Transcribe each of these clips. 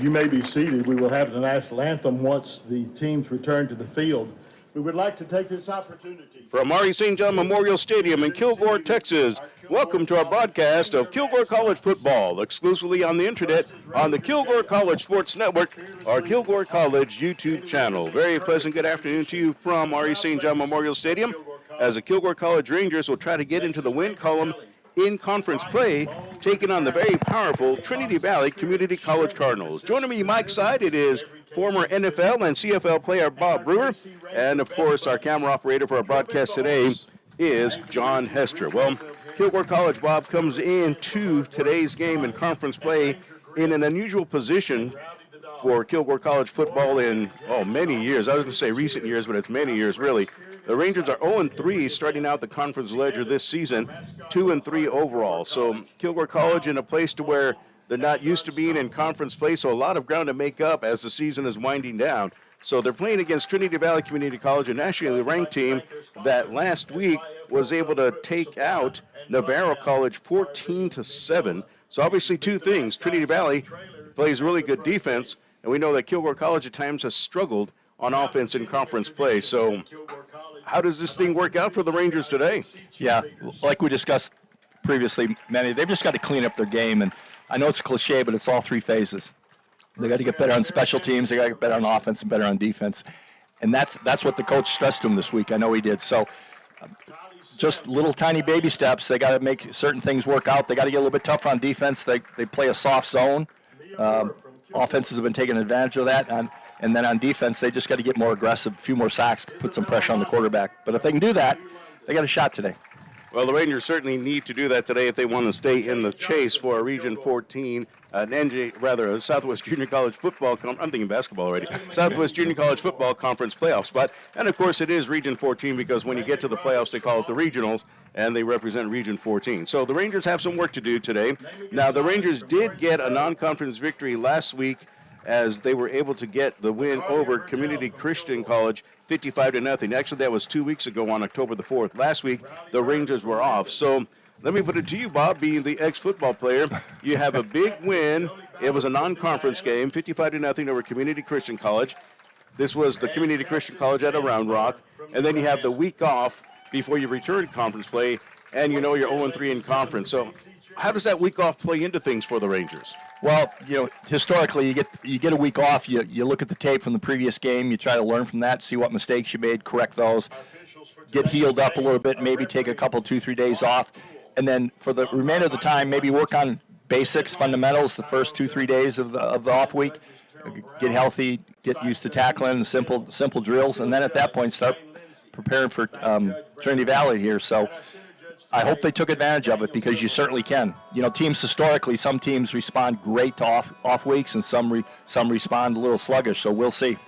You may be seated. We will have the national anthem once the teams return to the field. We would like to take this opportunity. From Maury St. John Memorial Stadium in Kilgore, Texas, welcome to our broadcast of Kilgore College football, exclusively on the internet on the Kilgore College Sports Network, our Kilgore College YouTube channel. Very pleasant good afternoon to you from Maury St. John Memorial Stadium, as the Kilgore College Rangers will try to get into the win column in conference play, taking on the very powerful Trinity Valley Community College Cardinals. Joining me, Mike's side, it is former NFL and CFL player Bob Brewer, and of course our camera operator for our broadcast today is John Hester. Well, Kilgore College, Bob, comes into today's game in conference play in an unusual position for Kilgore College football in, many years. I was going to say recent years, but it's many years, really. The Rangers are 0-3 starting out the conference ledger this season, 2-3 overall. So Kilgore College in a place to where they're not used to being in conference play, so a lot of ground to make up as the season is winding down. So they're playing against Trinity Valley Community College, a nationally ranked team that last week was able to take out Navarro College 14-7. So obviously two things. Trinity Valley plays really good defense, and we know that Kilgore College at times has struggled on offense in conference play. So how does this thing work out for the Rangers today? Yeah, like we discussed previously, Manny, they've just got to clean up their game. And I know it's a cliche, but it's all three phases. They got to get better on special teams. They got to get better on offense and better on defense. And that's what the coach stressed to them this week. I know he did. So just little tiny baby steps. They got to make certain things work out. They got to get a little bit tougher on defense. They play a soft zone. Offenses have been taking advantage of that. And then on defense, they just got to get more aggressive, a few more sacks, put some pressure on the quarterback. But if they can do that, they got a shot today. Well, the Rangers certainly need to do that today if they want to stay in the chase for a Region 14, a Southwest Junior College football. I'm thinking basketball already. Southwest Junior College football conference playoff spot. And of course, it is Region 14 because when you get to the playoffs, they call it the regionals, and they represent Region 14. So the Rangers have some work to do today. Now, the Rangers did get a non-conference victory last week, as they were able to get the win over Community Christian College 55-0. Actually, that was 2 weeks ago on October the 4th. Last week, the Rangers were off. So let me put it to you, Bob, being the ex-football player, you have a big win. It was a non-conference game, 55-0 over Community Christian College. This was the Community Christian College at Round Rock. And then you have the week off before you return to conference play, and you know you're 0-3 in conference. So how does that week off play into things for the Rangers? Well, historically, you get a week off. You look at the tape from the previous game. You try to learn from that, see what mistakes you made, correct those, get healed up a little bit, maybe take a couple, 2-3 days off, and then for the remainder of the time, maybe work on basics, fundamentals the first 2-3 days of the off week. Get healthy, get used to tackling, simple drills, and then at that point start preparing for Trinity Valley here. So I hope they took advantage of it because you certainly can. Teams historically, some teams respond great to off weeks and some respond a little sluggish, so we'll see.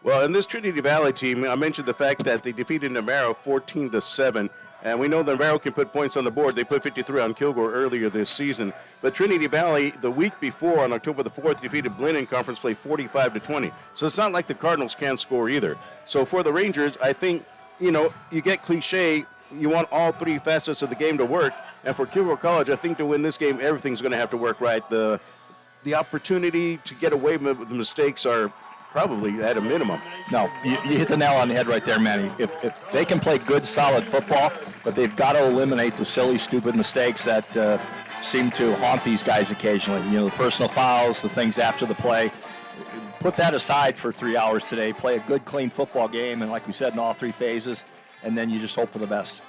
Well, in this Trinity Valley team, I mentioned the fact that they defeated Navarro 14-7, and we know Navarro can put points on the board. They put 53 on Kilgore earlier this season. But Trinity Valley, the week before, on October the 4th, defeated Blinn in conference play 45-20. So it's not like the Cardinals can't score either. So for the Rangers, I think, you get cliche, you want all three facets of the game to work. And for Kilgore College, I think to win this game, everything's going to have to work right. The opportunity to get away with the mistakes are probably at a minimum. No, you hit the nail on the head right there, Manny. If they can play good, solid football, but they've got to eliminate the silly, stupid mistakes that seem to haunt these guys occasionally. The personal fouls, the things after the play. Put that aside for 3 hours today. Play a good, clean football game, and like we said, in all three phases, and then you just hope for the best.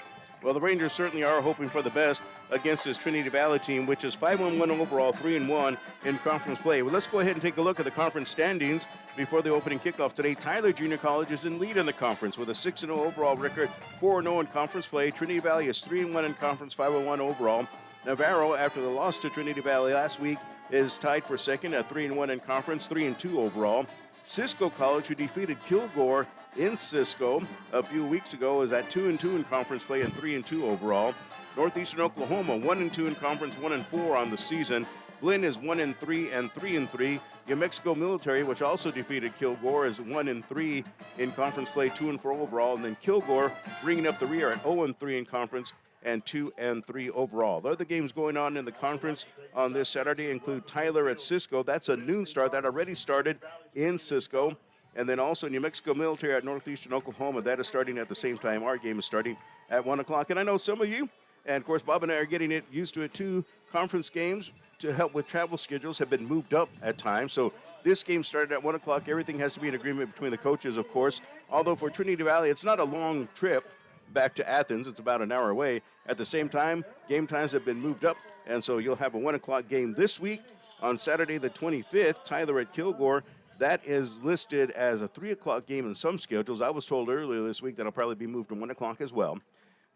Well, the Rangers certainly are hoping for the best against this Trinity Valley team, which is 5-1 overall, 3-1 in conference play. Well, let's go ahead and take a look at the conference standings before the opening kickoff today. Tyler Junior College is in lead in the conference with a 6-0 overall record, 4-0 in conference play. Trinity Valley is 3-1 in conference, 5-1 overall. Navarro, after the loss to Trinity Valley last week, is tied for second at 3-1 in conference, 3-2 overall. Cisco College, who defeated Kilgore in Cisco a few weeks ago, is at 2-2 in conference play and 3-2 overall. Northeastern Oklahoma, 1-2 in conference, 1-4 on the season. Blinn is 1-3 and 3-3. New Mexico Military, which also defeated Kilgore, is 1-3 in conference play, 2-4 overall. And then Kilgore bringing up the rear at 0-3 in conference and 2 and 3 overall. The other games going on in the conference on this Saturday include Tyler at Cisco. That's a noon start. That already started in Cisco. And then also New Mexico Military at Northeastern Oklahoma. That is starting at the same time. Our game is starting at 1 o'clock. And I know some of you, and of course Bob and I are getting used to it too, conference games to help with travel schedules have been moved up at times. So this game started at 1 o'clock. Everything has to be in agreement between the coaches, of course. Although for Trinity Valley, it's not a long trip back to Athens. It's about an hour away. At the same time, game times have been moved up. And so you'll have a 1 o'clock game this week. On Saturday the 25th, Tyler at Kilgore. That is listed as a 3 o'clock game in some schedules. I was told earlier this week that it'll probably be moved to 1 o'clock as well.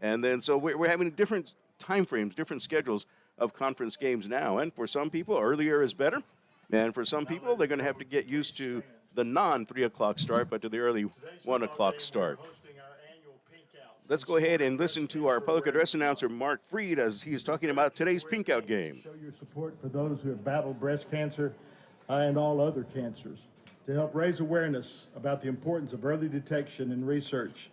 And then so we're having different time frames, different schedules of conference games now. And for some people, earlier is better. And for some people, they're going to have to get used to the non-3 o'clock start, but to the early 1 o'clock start. Let's go ahead and listen to our public address announcer, Mark Freed, as he's talking about today's Pink Out game. Show your support for those who have battled breast cancer and all other cancers, to help raise awareness about the importance of early detection and research.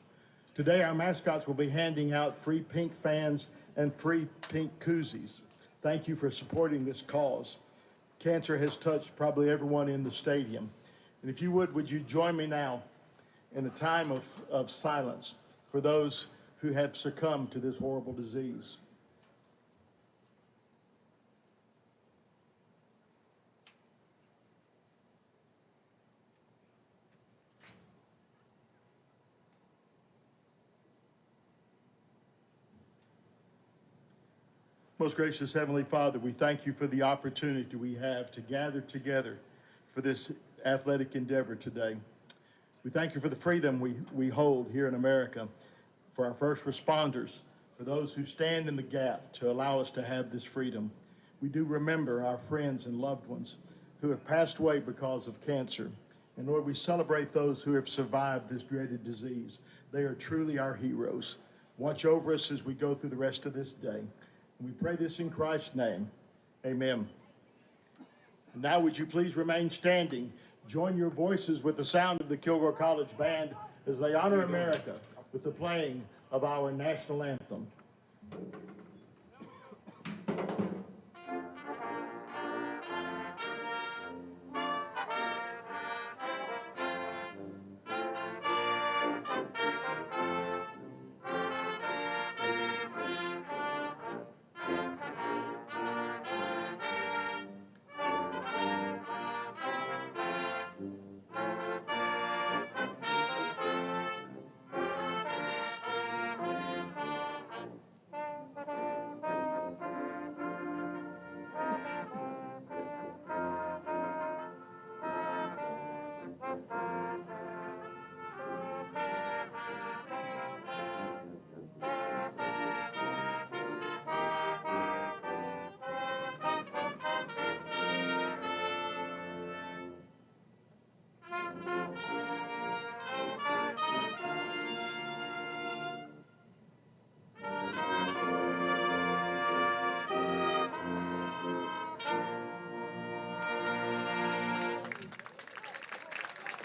Today, our mascots will be handing out free pink fans and free pink koozies. Thank you for supporting this cause. Cancer has touched probably everyone in the stadium. And if you would you join me now in a time of silence for those who have succumbed to this horrible disease. Most gracious Heavenly Father, we thank you for the opportunity we have to gather together for this athletic endeavor today. We thank you for the freedom we hold here in America, for our first responders, for those who stand in the gap to allow us to have this freedom. We do remember our friends and loved ones who have passed away because of cancer. And Lord, we celebrate those who have survived this dreaded disease. They are truly our heroes. Watch over us as we go through the rest of this day. And we pray this in Christ's name. Amen. And now would you please remain standing. Join your voices with the sound of the Kilgore College Band as they honor America with the playing of our national anthem.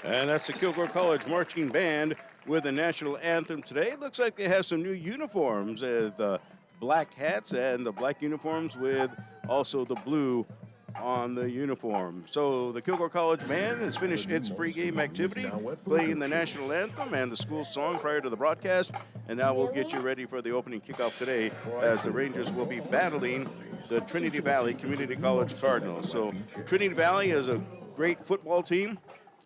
And that's the Kilgore College Marching Band with the national anthem today. It looks like they have some new uniforms, the black hats and the black uniforms with also the blue on the uniform. So the Kilgore College Band has finished its pregame activity, playing the national anthem and the school song prior to the broadcast. And now we'll get you ready for the opening kickoff today as the Rangers will be battling the Trinity Valley Community College Cardinals. So Trinity Valley is a great football team.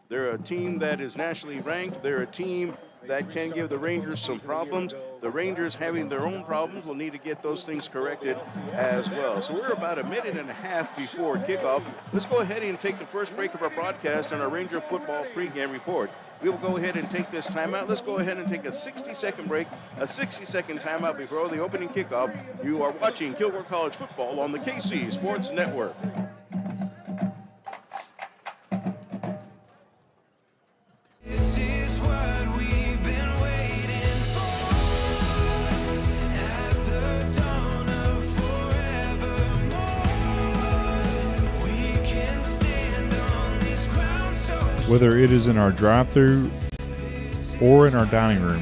They're a team that is nationally ranked. They're a team that can give the Rangers some problems. The Rangers, having their own problems, will need to get those things corrected as well. So we're about a minute and a half before kickoff. Let's go ahead and take the first break of our broadcast on our Ranger football pregame report. We will go ahead and take this timeout. Let's go ahead and take a 60-second break, a 60-second timeout before the opening kickoff. You are watching Kilgore College football on the KC Sports Network. Whether it is in our drive-thru or in our dining room,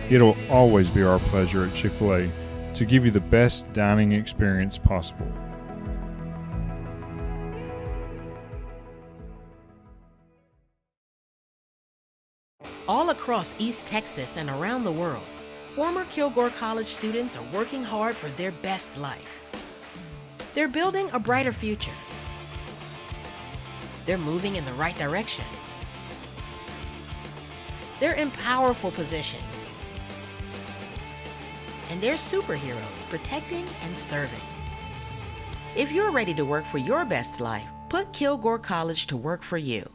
it'll always be our pleasure at Chick-fil-A to give you the best dining experience possible. All across East Texas and around the world, former Kilgore College students are working hard for their best life. They're building a brighter future. They're moving in the right direction. They're in powerful positions. And they're superheroes protecting and serving. If you're ready to work for your best life, put Kilgore College to work for you.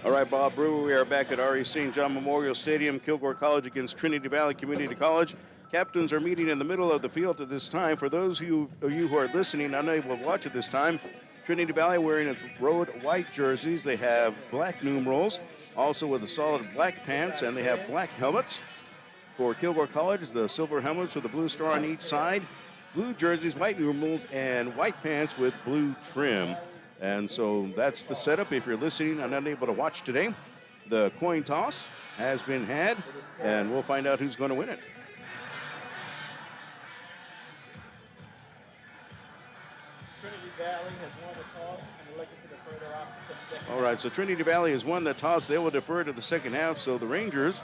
All right, Bob Brewer, we are back at R.E. St. John Memorial Stadium, Kilgore College against Trinity Valley Community College. Captains are meeting in the middle of the field at this time. For those of you who are listening, unable to watch at this time, Trinity Valley wearing its road white jerseys. They have black numerals, also with the solid black pants, and they have black helmets. For Kilgore College, the silver helmets with a blue star on each side, blue jerseys, white numerals, and white pants with blue trim. And so that's the setup. If you're listening and unable to watch today, the coin toss has been had, and we'll find out who's going to win it. Trinity Valley has won the toss and elected to defer their option to the second. All right, so Trinity Valley has won the toss. They will defer to the second half, so the Rangers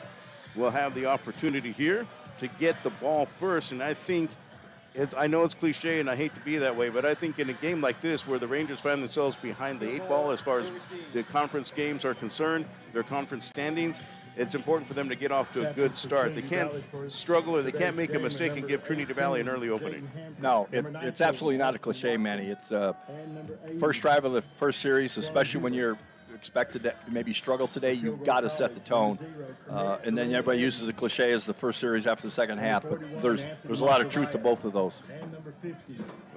will have the opportunity here to get the ball first. And I think, I know it's cliche and I hate to be that way, but I think in a game like this where the Rangers find themselves behind the 8-ball as far as the conference games are concerned, their conference standings, it's important for them to get off to a good start. They can't struggle or they can't make a mistake and give Trinity Valley an early opening. No, it's absolutely not a cliche, Manny. It's first drive of the first series, especially when you're expected to maybe struggle today, you've got to set the tone. And then everybody uses the cliche as the first series after the second half, but there's a lot of truth to both of those.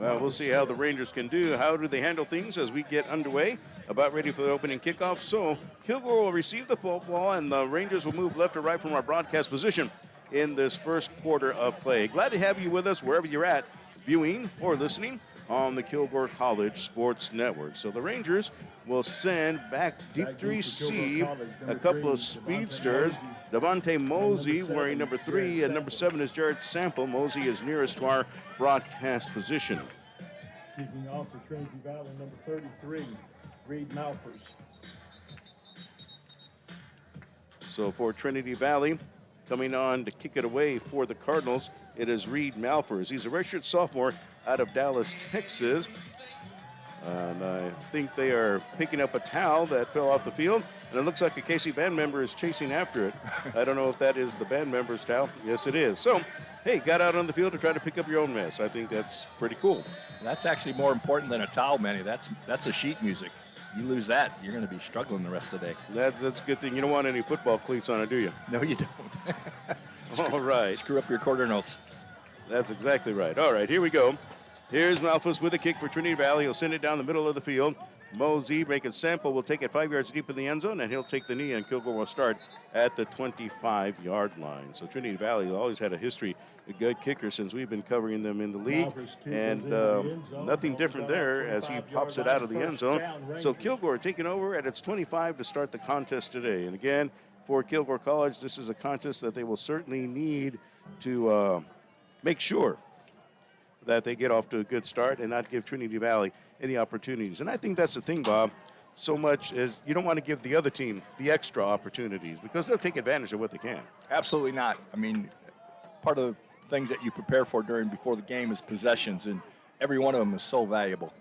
Well, we'll see how the Rangers can do. How do they handle things as we get underway? About ready for the opening kickoff. So Kilgore will receive the football, and the Rangers will move left or right from our broadcast position in this first quarter of play. Glad to have you with us wherever you're at, viewing or listening on the Kilgore College Sports Network. So the Rangers will send back deep to receive a couple of speedsters. Devontae Mosey wearing number 3, and number 7 is Jared Sample. Mosey is nearest to our broadcast position. Kicking off for Trinity Valley, number 33, Reed Malford. So for Trinity Valley, coming on to kick it away for the Cardinals, it is Reed Malford. He's a redshirt sophomore out of Dallas, Texas. And I think they are picking up a towel that fell off the field, and it looks like a KC band member is chasing after it. I don't know if that is the band member's towel. Yes, it is. So, hey, got out on the field to try to pick up your own mess. I think that's pretty cool. That's actually more important than a towel, Manny. That's a sheet music. You lose that, you're going to be struggling the rest of the day. That's a good thing. You don't want any football cleats on it, do you? No, you don't. All right. Screw up your quarter notes. That's exactly right. All right, here we go. Here's Malphus with a kick for Trinity Valley. He'll send it down the middle of the field. Mosey, making Sample, will take it 5 yards deep in the end zone, and he'll take the knee, and Kilgore will start at the 25-yard line. So Trinity Valley always had a history, a good kicker since we've been covering them in the league, and nothing different there as he pops it out of the end zone. So Kilgore taking over at its 25 to start the contest today. And again, for Kilgore College, this is a contest that they will certainly need to make sure that they get off to a good start and not give Trinity Valley any opportunities. And I think that's the thing, Bob, so much as you don't want to give the other team the extra opportunities because they'll take advantage of what they can. Absolutely not. I mean, part of the things that you prepare for before the game is possessions, and every one of them is so valuable.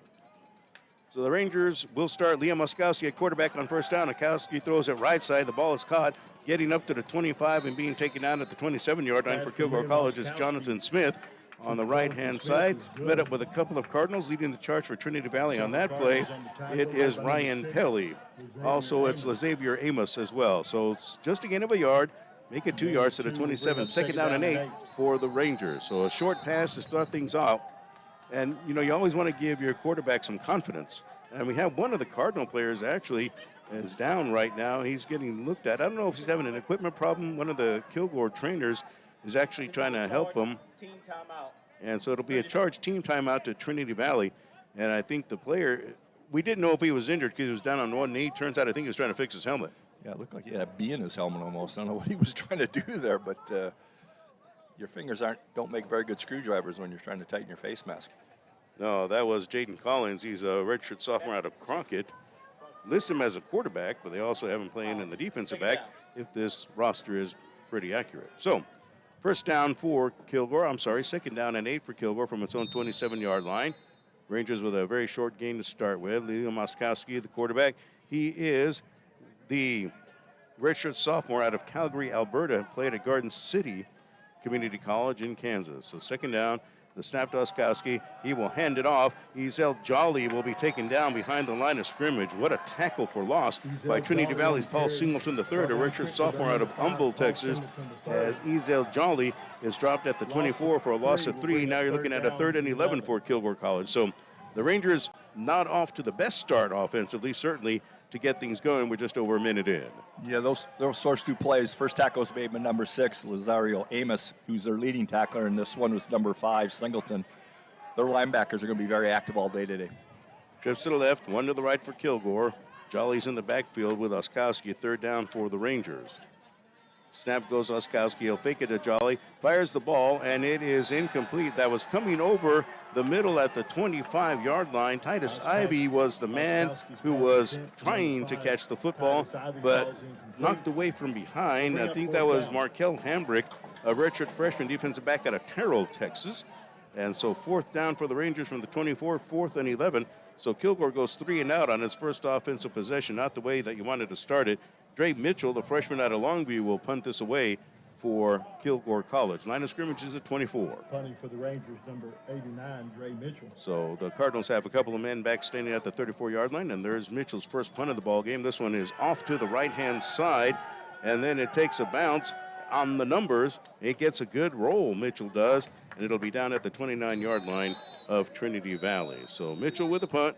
So the Rangers will start Liam Oskowski at quarterback on first down. Oskowski throws it right side. The ball is caught, getting up to the 25 and being taken down at the 27-yard line for Kilgore College is Jonathan Smith. On the right-hand side, met up with a couple of Cardinals leading the charge for Trinity Valley on that play. It is Ryan Pelly. Also, it's LaXavier Amos as well. So it's just a gain of a yard. Make it 2 yards to the 27. Second down and 8 for the Rangers. So a short pass to start things out. And, you know, you always want to give your quarterback some confidence. And we have one of the Cardinal players actually is down right now. He's getting looked at. I don't know if he's having an equipment problem. One of the Kilgore trainers is actually trying to help him. Team timeout. And so it'll be a charged team timeout to Trinity Valley. And I think the player we didn't know if he was injured because he was down on one knee. Turns out I think he was trying to fix his helmet. Yeah, it looked like he had a bee in his helmet almost. I don't know what he was trying to do there, but your fingers don't make very good screwdrivers when you're trying to tighten your face mask. No, that was Jaden Collins. He's a redshirt sophomore out of Crockett. List him as a quarterback, but they also have him playing in the defensive back if this roster is pretty accurate. So, first down for Kilgore. Second down and 8 for Kilgore from its own 27-yard line. Rangers with a very short gain to start with. Leo Moskowski, the quarterback. He is the redshirt sophomore out of Calgary, Alberta, played at Garden City Community College in Kansas. So second down, the snap to Oskowski. He will hand it off. Ezel Jolly will be taken down behind the line of scrimmage. What a tackle for loss by Trinity Valley's Paul Singleton III, a redshirt sophomore out of Humboldt, Texas, as Ezel Jolly is dropped at the 24 for a loss of 3. Now you're looking at a 3rd and 11 for Kilgore College. So the Rangers not off to the best start offensively, certainly, to get things going. We're just over a minute in. Yeah, those first two plays. First tackle was made by number 6, Lazario Amos, who's their leading tackler, and this one was number 5, Singleton. Their linebackers are going to be very active all day today. Trips to the left, one to the right for Kilgore. Jolly's in the backfield with Oskowski, 3rd down for the Rangers. Snap goes Oskowski. He'll fake it to Jolly. Fires the ball, and it is incomplete. That was coming over the middle at the 25-yard line. Titus Ivy was the man who was trying to catch the football, but knocked away from behind. I think that was Markel Hambrick, a redshirt freshman defensive back out of Terrell, Texas. And so 4th down for the Rangers from the 24, 4th and 11. So Kilgore goes 3 and out on his first offensive possession, not the way that you wanted to start it. Dre Mitchell, the freshman out of Longview, will punt this away for Kilgore College. Line of scrimmage is at 24. Punting for the Rangers, number 89, Dre Mitchell. So the Cardinals have a couple of men back standing at the 34-yard line, and there's Mitchell's first punt of the ball game. This one is off to the right-hand side, and then it takes a bounce on the numbers. It gets a good roll, Mitchell does, and it'll be down at the 29-yard line of Trinity Valley. So Mitchell with a punt.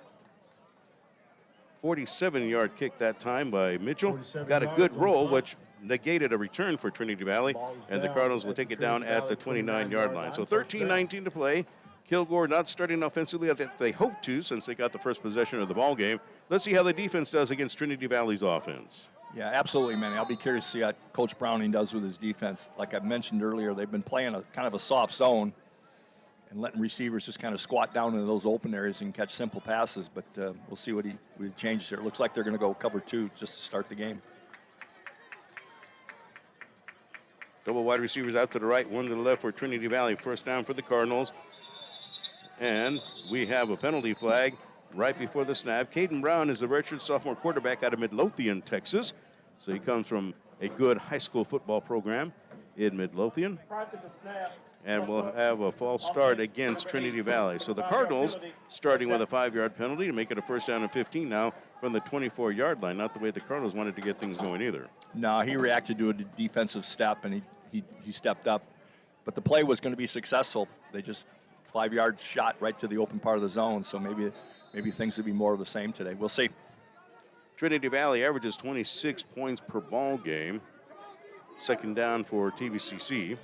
47-yard kick that time by Mitchell. Got a good roll, which negated a return for Trinity Valley, and the Cardinals will take it down at the 29-yard line. So 13-19 to play. Kilgore not starting offensively as they hope to since they got the first possession of the ball game. Let's see how the defense does against Trinity Valley's offense. Yeah, absolutely, Manny. I'll be curious to see how Coach Browning does with his defense. Like I mentioned earlier, they've been playing a kind of a soft zone and letting receivers just kind of squat down into those open areas and catch simple passes. But we'll see what he changes here. It looks like they're going to go cover 2 just to start the game. Double wide receivers out to the right, one to the left for Trinity Valley. First down for the Cardinals. And we have a penalty flag right before the snap. Caden Brown is the redshirt sophomore quarterback out of Midlothian, Texas. So he comes from a good high school football program in Midlothian. And we'll have a false start against Trinity Valley. So the Cardinals starting with a 5-yard penalty to make it a first down and 15 now from the 24-yard line. Not the way the Cardinals wanted to get things going either. No, he reacted to a defensive step, and he stepped up. But the play was going to be successful. They just 5-yard shot right to the open part of the zone, so maybe things will be more of the same today. We'll see. Trinity Valley averages 26 points per ball game. Second down for TVCC.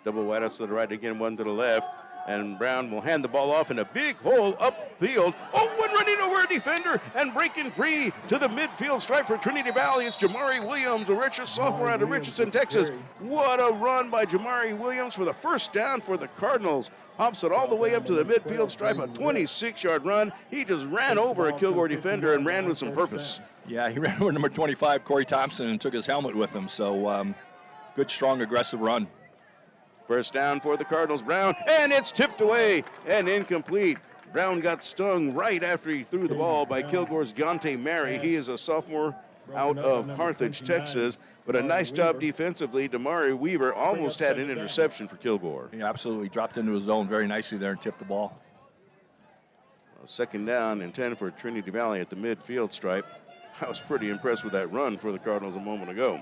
Double wide outs to the right again, one to the left. And Brown will hand the ball off in a big hole upfield. Oh, one running over a defender and breaking free to the midfield stripe for Trinity Valley. It's Jamari Williams, a redshirt sophomore out of Richardson, Texas. What a run by Jamari Williams for the first down for the Cardinals. Hops it all the way up to the midfield stripe, a 26-yard run. He just ran over a Kilgore defender and ran with some purpose. Yeah, he ran over number 25, Corey Thompson, and took his helmet with him. So good, strong, aggressive run. First down for the Cardinals. Brown, and it's tipped away and incomplete. Brown got stung right after he threw the ball by Kilgore's Deontay Mary. He is a sophomore out of Carthage, Texas. But a nice job defensively. Damari Weaver almost had an interception for Kilgore. He absolutely dropped into his zone very nicely there and tipped the ball. Second down and 10 for Trinity Valley at the midfield stripe. I was pretty impressed with that run for the Cardinals a moment ago.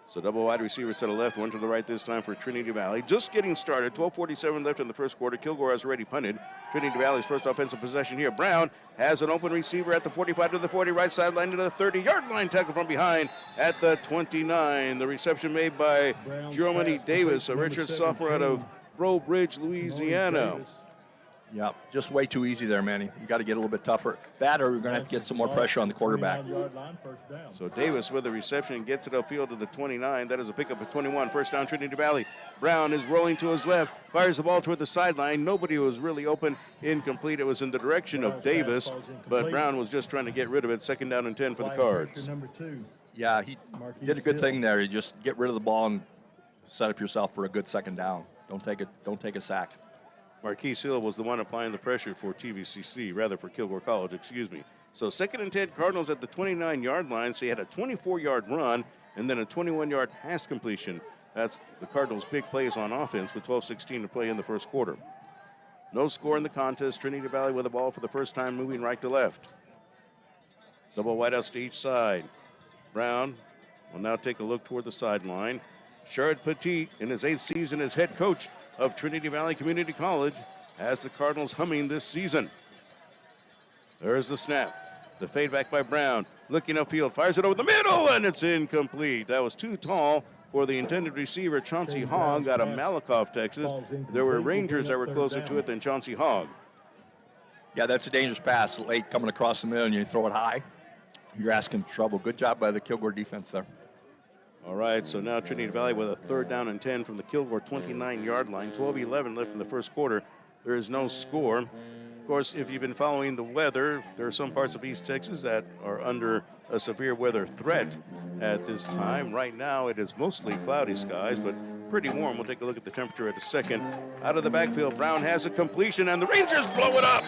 So double wide receivers to the left, one to the right this time for Trinity Valley. Just getting started, 12:47 left in the first quarter. Kilgore has already punted. Trinity Valley's first offensive possession here. Brown has an open receiver at the 45 to the 40, right sideline to the 30-yard line, tackle from behind at the 29. The reception made by Germany Davis, a redshirt sophomore out of Breaux Bridge, Louisiana. Yeah, just way too easy there, Manny. You got to get a little bit tougher. That, or you're going to have to get some more pressure on the quarterback. 29-yard line, first down. So Davis with the reception gets it upfield to the 29. That is a pickup at 21. First down, Trinity Valley. Brown is rolling to his left, fires the ball toward the sideline. Nobody was really open. Incomplete. It was in the direction of Davis, but Brown was just trying to get rid of it. Second down and 10 for the Cards. Number 2. Yeah, he did a good thing there. You just get rid of the ball and set up yourself for a good second down. Don't take a sack. Marquise Hill was the one applying the pressure for for Kilgore College, excuse me. So second and 10, Cardinals at the 29-yard line. So he had a 24-yard run and then a 21-yard pass completion. That's the Cardinals' big plays on offense with 12:16 to play in the first quarter. No score in the contest. Trinity Valley with the ball for the first time, moving right to left. Double wideouts to each side. Brown will now take a look toward the sideline. Sherrod Petit, in his 8th season as head coach of Trinity Valley Community College, has the Cardinals humming this season. There's the snap. The fade back by Brown. Looking upfield, fires it over the middle, and it's incomplete. That was too tall for the intended receiver, Chauncey Hogg, out of Malakoff, Texas. There were Rangers that were closer to it than Chauncey Hogg. Yeah, that's a dangerous pass. Late coming across the middle, and you throw it high. You're asking for trouble. Good job by the Kilgore defense there. All right, so now Trinity Valley with a third down and 10 from the Kilgore 29-yard line. 12-11 left in the first quarter. There is no score. Of course, if you've been following the weather, there are some parts of East Texas that are under a severe weather threat at this time. Right now, it is mostly cloudy skies, but pretty warm. We'll take a look at the temperature at a second. Out of the backfield, Brown has a completion, and the Rangers blow it up.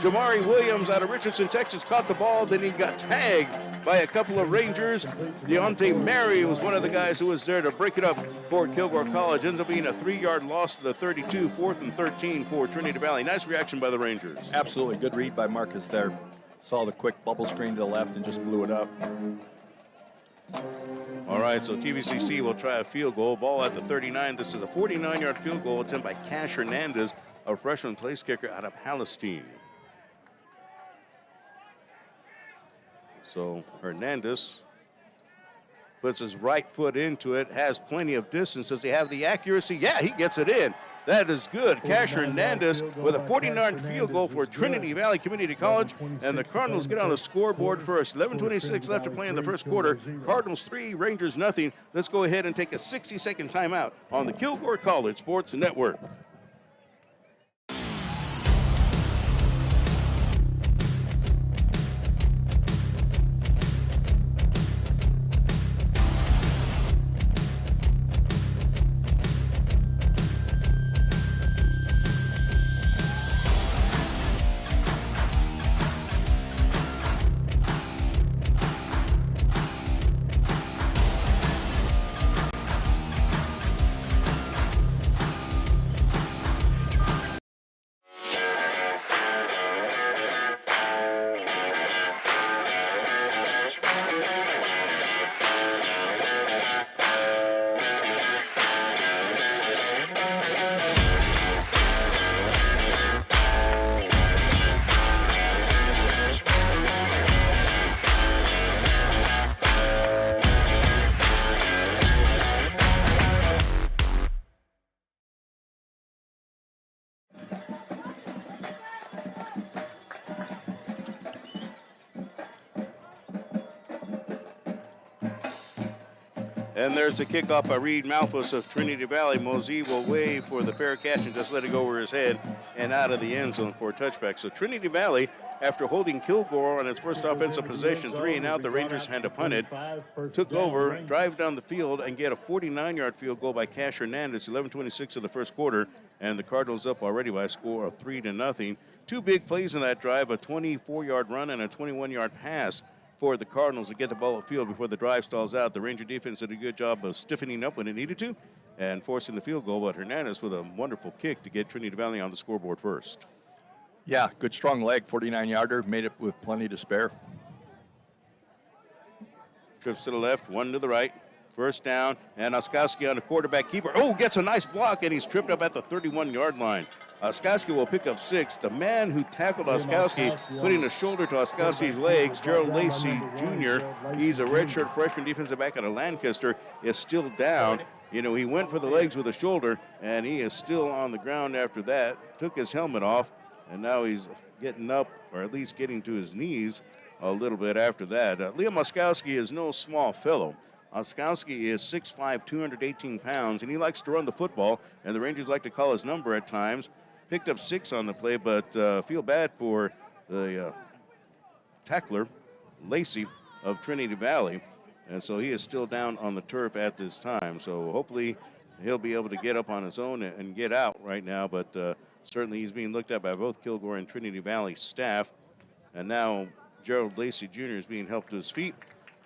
Jamari Williams out of Richardson, Texas, caught the ball. Then he got tagged by a couple of Rangers. Deontay Mary was one of the guys who was there to break it up for Kilgore College. Ends up being a 3-yard loss to the 32, 4th and 13 for Trinity Valley. Nice reaction by the Rangers. Absolutely. Good read by Marcus there. Saw the quick bubble screen to the left and just blew it up. All right, so TVCC will try a field goal. Ball at the 39. This is a 49-yard field goal attempt by Cash Hernandez, a freshman place kicker out of Palestine. So Hernandez puts his right foot into it, has plenty of distance. Does he have the accuracy? Yeah, he gets it in. That is good. Cash Hernandez with a 49-yard field goal for Trinity Valley Community College, and the Cardinals get on the scoreboard first. 11:26 left to play in the first quarter. Cardinals 3, Rangers nothing. Let's go ahead and take a 60-second timeout on the Kilgore College Sports Network. And there's a kickoff by Reed Malthus of Trinity Valley. Mosey will wave for the fair catch and just let it go over his head and out of the end zone for a touchback. So Trinity Valley, after holding Kilgore on its first offensive possession, 3 and out, the Rangers had to punt it, took over, drive down the field, and get a 49-yard field goal by Cash Hernandez. 11:26 of the first quarter, and the Cardinals up already by a score of 3-0. 2 big plays in that drive, a 24-yard run and a 21-yard pass for the Cardinals to get the ball upfield before the drive stalls out. The Ranger defense did a good job of stiffening up when it needed to and forcing the field goal, but Hernandez with a wonderful kick to get Trinity Valley on the scoreboard first. Yeah, good strong leg, 49-yarder, made it with plenty to spare. Trips to the left, 1 to the right. First down, and Oskowski on the quarterback keeper. Oh, gets a nice block, and he's tripped up at the 31-yard line. Oskowski will pick up 6. The man who tackled Oskowski, putting a shoulder to Oskowski's legs, Gerald Lacey Jr., he's a redshirt freshman defensive back out of Lancaster, is still down. You know, he went for the legs with a shoulder, and he is still on the ground after that. Took his helmet off, and now he's getting up, or at least getting to his knees a little bit after that. Liam Oskowski is no small fellow. Oskowski is 6'5", 218 pounds, and he likes to run the football, and the Rangers like to call his number at times. Picked up 6 on the play, but feel bad for the tackler, Lacey of Trinity Valley, and so he is still down on the turf at this time. So hopefully he'll be able to get up on his own and get out right now, but certainly he's being looked at by both Kilgore and Trinity Valley staff. And now Gerald Lacey Jr. is being helped to his feet,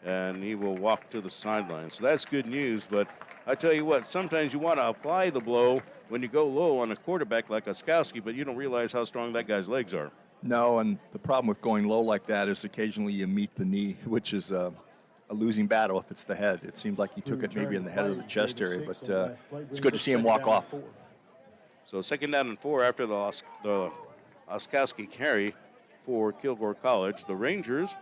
and he will walk to the sideline. So that's good news, but I tell you what, sometimes you want to apply the blow when you go low on a quarterback like Oskowski, but you don't realize how strong that guy's legs are. No, and the problem with going low like that is occasionally you meet the knee, which is a losing battle if it's the head. It seemed like he took it maybe in the head or the chest area, but it's good to see him walk off. So 2nd down and 4 after the Oskowski carry for Kilgore College. The Rangers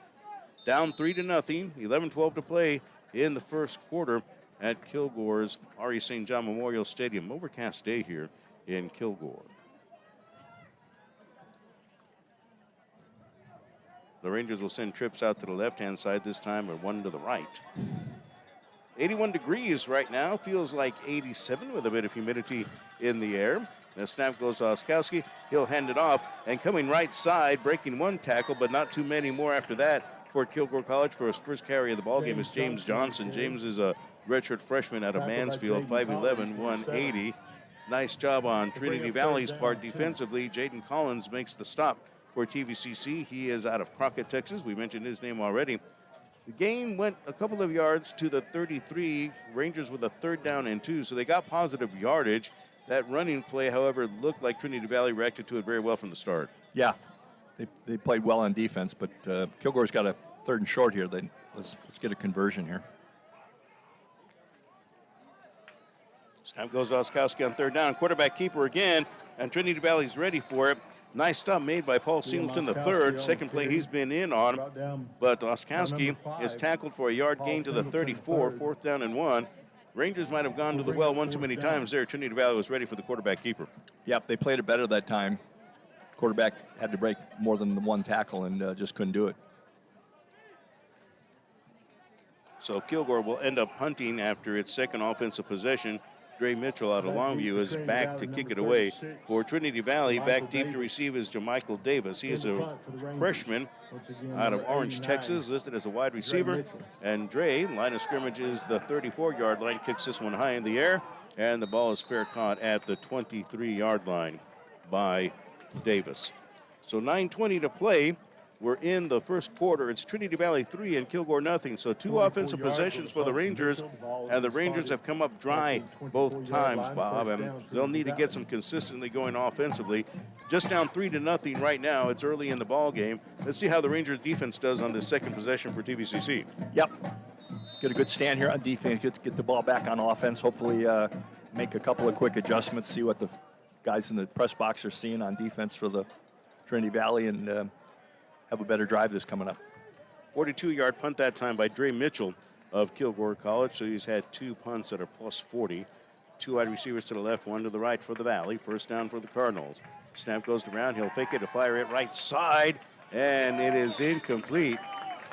down 3-0, 11-12 to play in the first quarter at Kilgore's R.E. St. John Memorial Stadium. Overcast day here in Kilgore. The Rangers will send trips out to the left-hand side this time, and one to the right. 81 degrees right now. Feels like 87 with a bit of humidity in the air. The snap goes to Oskowski. He'll hand it off. And coming right side, breaking one tackle, but not too many more after that for Kilgore College for his first carry of the ballgame is James Johnson. James is a redshirt freshman out of Mansfield, 5'11", 180. Nice job on Trinity Valley's part defensively. Jaden Collins makes the stop for TVCC. He is out of Crockett, Texas. We mentioned his name already. The game went a couple of yards to the 33. Rangers with a 3rd down and 2, so they got positive yardage. That running play, however, looked like Trinity Valley reacted to it very well from the start. Yeah, they played well on defense, but Kilgore's got a 3rd and short here. Let's get a conversion here. Snap goes to Oskowski on 3rd down. Quarterback keeper again, and Trinity Valley's ready for it. Nice stop made by Paul Singleton III. Second play he's been in on, but Oskowski is tackled for a yard gain to the 34, 4th down and 1. Rangers might have gone to the well one too many times there. Trinity Valley was ready for the quarterback keeper. Yep, they played it better that time. Quarterback had to break more than the one tackle and just couldn't do it. So Kilgore will end up punting after its second offensive possession. Dre Mitchell out of Longview is back to kick it away. For Trinity Valley, back deep to receive is Jamichael Davis. He is a freshman out of Orange, Texas, listed as a wide receiver. And Dre, line of scrimmage is the 34-yard line, kicks this one high in the air, and the ball is fair caught at the 23-yard line by Davis. So 9:20 to play. We're in the first quarter. It's Trinity Valley 3 and Kilgore nothing. So 2 offensive possessions for the Rangers, and the Rangers have come up dry both times, Bob, and they'll need to get some consistently going offensively. Just down 3-0 right now. It's early in the ball game. Let's see how the Rangers defense does on this second possession for TVCC. Yep. Get a good stand here on defense. Get the ball back on offense. Hopefully make a couple of quick adjustments, see what the guys in the press box are seeing on defense for the Trinity Valley, and have a better drive this coming up. 42-yard punt that time by Dre Mitchell of Kilgore College. So he's had 2 punts that are plus 40. 2 wide receivers to the left, 1 to the right for the Valley. First down for the Cardinals. Snap goes around. He'll fake it to fire it right side, and it is incomplete.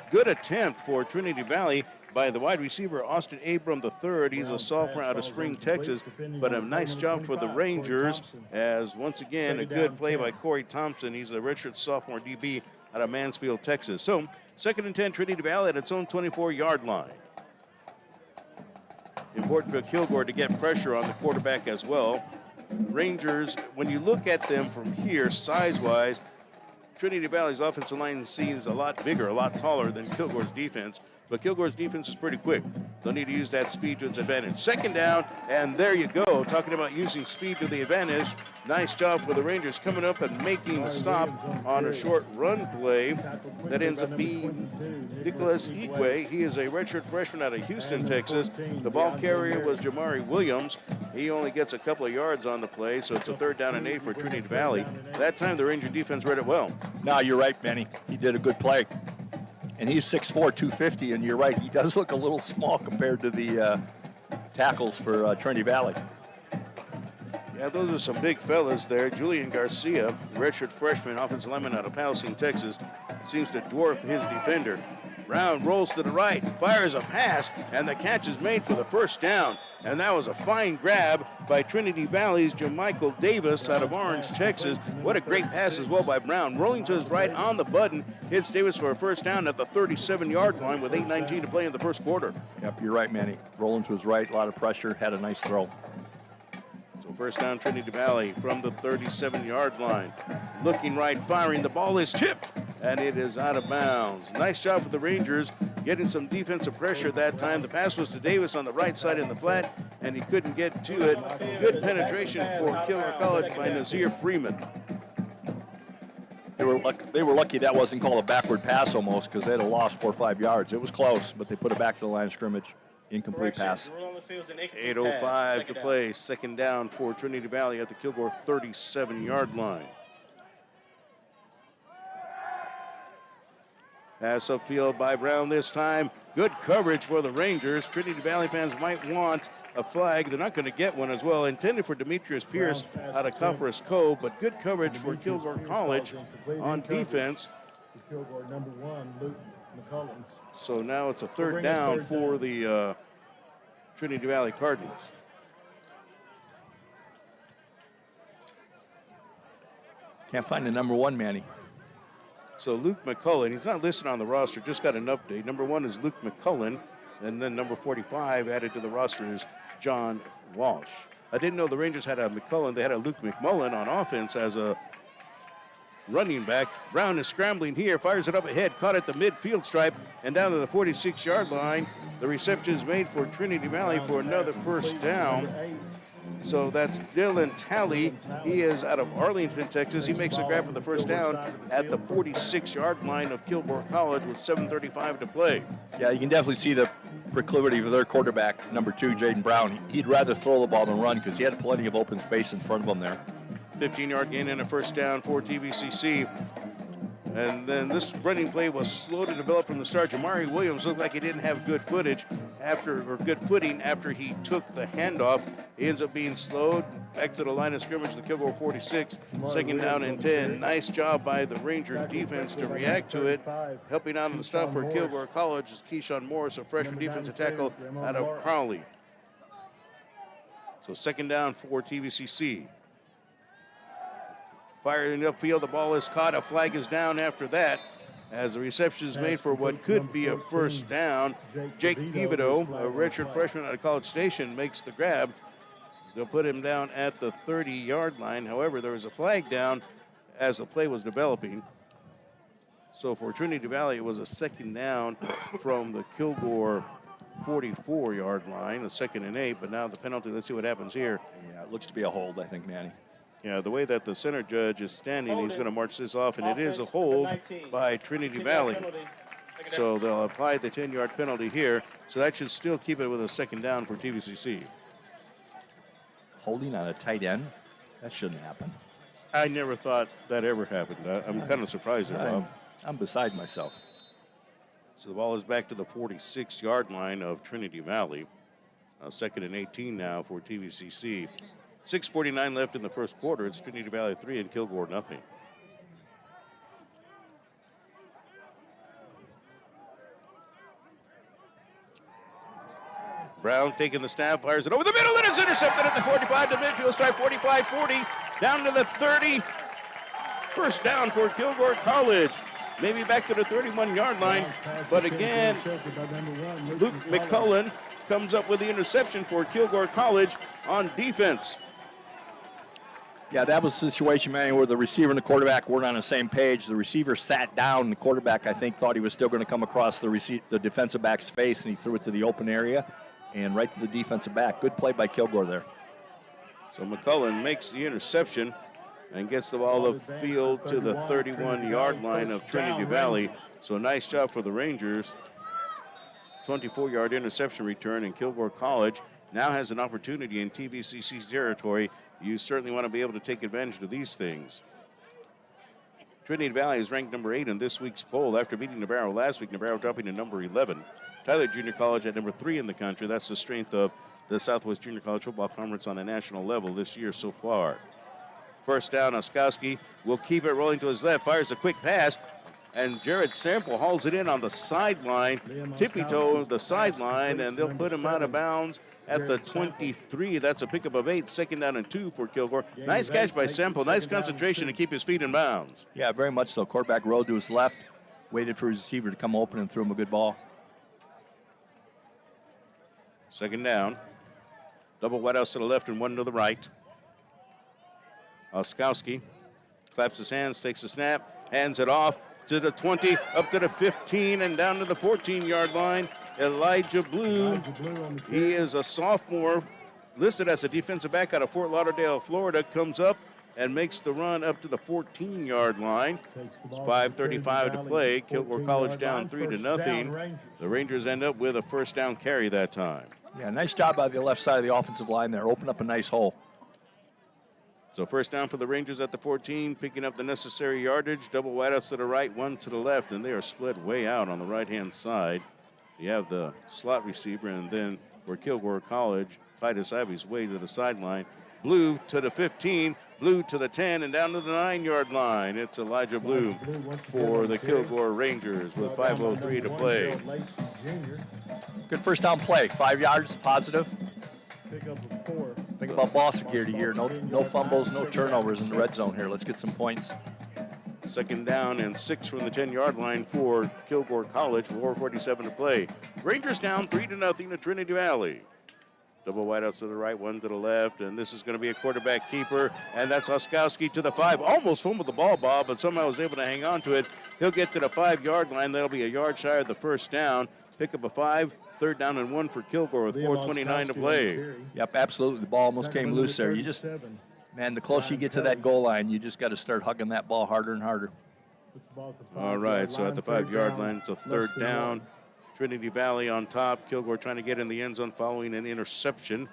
Good attempt for Trinity Valley by the wide receiver, Austin Abram III. He's a sophomore out of Spring, Texas, but a nice job for the Rangers, as once again, a good play by Corey Thompson. He's a redshirt sophomore DB out of Mansfield, Texas. So 2nd and 10, Trinity Valley at its own 24-yard line. Important for Kilgore to get pressure on the quarterback as well. Rangers, when you look at them from here, size-wise, Trinity Valley's offensive line seems a lot bigger, a lot taller than Kilgore's defense. But Kilgore's defense is pretty quick. They'll need to use that speed to its advantage. 2nd down, and there you go. Talking about using speed to the advantage. Nice job for the Rangers coming up and making the stop on a short run play that ends up being Nicholas Igwe. He is a redshirt freshman out of Houston, Texas. The ball carrier was Jamari Williams. He only gets a couple of yards on the play, so it's a 3rd down and 8 for Trinity Valley. That time the Ranger defense read it well. No, you're right, Benny. He did a good play. And he's 6'4", 250, and you're right, he does look a little small compared to the tackles for Trinity Valley. Yeah, those are some big fellas there. Julian Garcia, redshirt freshman, offensive lineman out of Palestine, Texas, seems to dwarf his defender. Brown rolls to the right, fires a pass, and the catch is made for the first down. And that was a fine grab by Trinity Valley's Jamichael Davis out of Orange, Texas. What a great pass as well by Brown. Rolling to his right on the button, hits Davis for a first down at the 37-yard line with 8:19 to play in the first quarter. Yep, you're right, Manny. Rolling to his right, a lot of pressure, had a nice throw. So first down, Trinity Valley from the 37-yard line. Looking right, firing. The ball is tipped, and it is out of bounds. Nice job for the Rangers, getting some defensive pressure that time. The pass was to Davis on the right side in the flat, and he couldn't get to it. Good penetration for Kilgore College by Nazir Freeman. They were lucky that wasn't called a backward pass almost, because they'd have lost 4 or 5 yards. It was close, but they put it back to the line of scrimmage. Incomplete pass. 8:05 to play. Second down for Trinity Valley at the Kilgore 37-yard line. Pass upfield by Brown this time. Good coverage for the Rangers. Trinity Valley fans might want a flag. They're not going to get one as well. Intended for Demetrius Pierce out of Copperas Cove, but good coverage for Kilgore College on defense. Kilgore number 1, Luke McCullins. So now it's a third down for the Trinity Valley Cardinals. Can't find the number 1, Manny. So Luke McCullen, he's not listed on the roster, just got an update. Number 1 is Luke McCullen, and then number 45 added to the roster is John Walsh. I didn't know the Rangers had a McCullen. They had a Luke McMullen on offense as a running back. Brown is scrambling here, fires it up ahead, caught at the midfield stripe, and down to the 46-yard line. The reception is made for Trinity Valley for another first down. So that's Dylan Talley. He is out of Arlington, Texas. He makes the grab for the first down at the 46-yard line of Kilgore College with 7:35 to play. Yeah, you can definitely see the proclivity of their quarterback, number 2, Jaden Brown. He'd rather throw the ball than run because he had plenty of open space in front of him there. 15-yard gain and a first down for TVCC. And then this running play was slow to develop from the start. Jamari Williams looked like he didn't have good footing after he took the handoff. He ends up being slowed back to the line of scrimmage, the Kilgore 46, second down and 10. Nice job by the Ranger defense to react to it. Helping out on the stop for Kilgore College is Keyshawn Morris, a freshman defensive tackle out of Crowley. So second down for TVCC. Firing upfield, the ball is caught. A flag is down after that as the reception is made for what could be a first down. Jake Pivoto, a redshirt freshman out of College Station, makes the grab. They'll put him down at the 30-yard line. However, there was a flag down as the play was developing. So for Trinity Valley, it was a second down from the Kilgore 44-yard line, a 2nd and 8. But now the penalty, let's see what happens here. Yeah, it looks to be a hold, I think, Manny. Yeah, the way that the center judge is standing, he's going to march this off, and it is a hold by Trinity Valley. So they'll apply the 10-yard penalty here. So that should still keep it with a second down for TVCC. Holding on a tight end? That shouldn't happen. I never thought that ever happened. I'm kind of surprised at Bob. I'm beside myself. So the ball is back to the 46-yard line of Trinity Valley. 2nd and 18 now for TVCC. 6:49 left in the first quarter. It's Trinity Valley 3 and Kilgore nothing. Brown taking the snap, fires it over the middle, and it's intercepted at the 45 to midfield stripe, 45-40, down to the 30. First down for Kilgore College. Maybe back to the 31-yard line, but again, Luke McCullen comes up with the interception for Kilgore College on defense. Yeah, that was the situation, man, where the receiver and the quarterback weren't on the same page. The receiver sat down. The quarterback, I think, thought he was still going to come across the defensive back's face, and he threw it to the open area and right to the defensive back. Good play by Kilgore there. So McCullen makes the interception and gets the ball upfield to the 31-yard line of Trinity Valley. So nice job for the Rangers. 24-yard interception return, and Kilgore College now has an opportunity in TVCC's territory. You certainly want to be able to take advantage of these things. Trinity Valley is ranked number 8 in this week's poll after beating Navarro last week. Navarro dropping to number 11. Tyler Junior College at number 3 in the country. That's the strength of the Southwest Junior College Football Conference on a national level this year so far. First down, Oskowski will keep it rolling to his left, fires a quick pass, and Jared Sample hauls it in on the sideline, tippy-toe the sideline, and they'll put him out of bounds at the 23. That's a pickup of 8, second down and 2 for Kilgore. Nice catch by Sample, nice concentration to keep his feet in bounds. Yeah, very much so. Quarterback rolled to his left, waited for his receiver to come open and threw him a good ball. Second down. Double wideouts to the left and one to the right. Oskowski claps his hands, takes the snap, hands it off to the 20, up to the 15, and down to the 14-yard line. Elijah Blue, he is a sophomore, listed as a defensive back out of Fort Lauderdale, Florida, comes up and makes the run up to the 14-yard line. It's 5:35 to play. Kilgore College down 3-0. The Rangers end up with a first down carry that time. Yeah, nice job by the left side of the offensive line there. Open up a nice hole. So first down for the Rangers at the 14, picking up the necessary yardage. Double wideouts to the right, one to the left, and they are split way out on the right-hand side. You have the slot receiver, and then for Kilgore College, Titus Ivy's way to the sideline. Blue to the 15, Blue to the 10, and down to the 9-yard line. It's Elijah Blue for the Kilgore Rangers with 5:03 to play. Good first down play. 5 yards, positive. Pickup of 4. Think about ball security here. No fumbles, no turnovers in the red zone here. Let's get some points. Second down and 6 from the 10-yard line for Kilgore College. 4:47 to play. Rangers down 3-0 at Trinity Valley. Double wideouts to the right, one to the left, and this is going to be a quarterback keeper, and that's Oskowski to the 5. Almost fumbled the ball, Bob, but somehow was able to hang on to it. He'll get to the 5-yard line. That'll be a yard shy of the first down. Pick up a 5. Third down and 1 for Kilgore with 4:29 to play. Yep, absolutely. The ball almost came loose there. You just, man, the closer you get to that goal line, you just got to start hugging that ball harder and harder. All right, so at the 5-yard line, it's a third down. Trinity Valley on top. Kilgore trying to get in the end zone following an interception.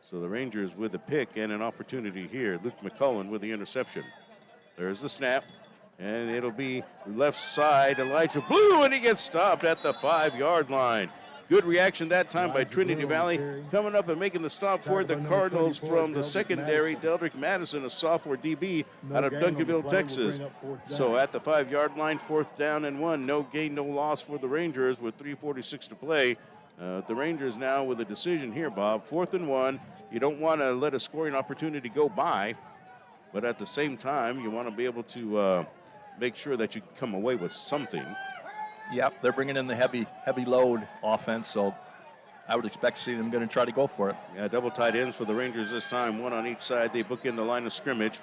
So the Rangers with a pick and an opportunity here. Luke McCullen with the interception. There's the snap. And it'll be left side, Elijah Blue, and he gets stopped at the 5-yard line. Good reaction that time by Trinity Valley. Coming up and making the stop for the Cardinals from the secondary, Deldrick Madison, a sophomore DB out of Duncanville, Texas. So at the 5-yard line, fourth down and 1. No gain, no loss for the Rangers with 3:46 to play. The Rangers now with a decision here, Bob. 4th and 1. You don't want to let a scoring opportunity go by, but at the same time, you want to be able to make sure that you come away with something. Yep, they're bringing in the heavy load offense, so I would expect to see them going to try to go for it. Yeah, double tight ends for the Rangers this time, one on each side. They book in the line of scrimmage.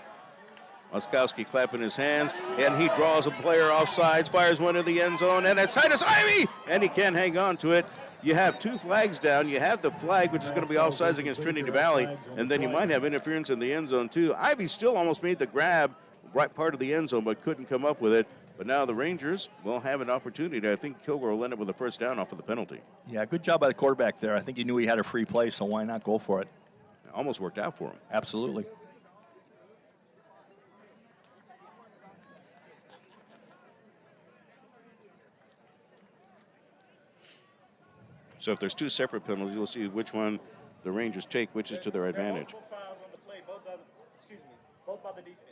Oskowski clapping his hands, and he draws a player off sides, fires one to the end zone, and it's Titus Ivy, and he can't hang on to it. You have 2 flags down. You have the flag, which is going to be offsides against Trinity Valley, and then you might have interference in the end zone, too. Ivy still almost made the grab right part of the end zone, but couldn't come up with it. But now the Rangers will have an opportunity. I think Kilgore will end up with a first down off of the penalty. Yeah, good job by the quarterback there. I think he knew he had a free play, so why not go for it? It almost worked out for him. Absolutely. So if there's 2 separate penalties, you'll see which one the Rangers take, which is to their advantage. Both by the defense.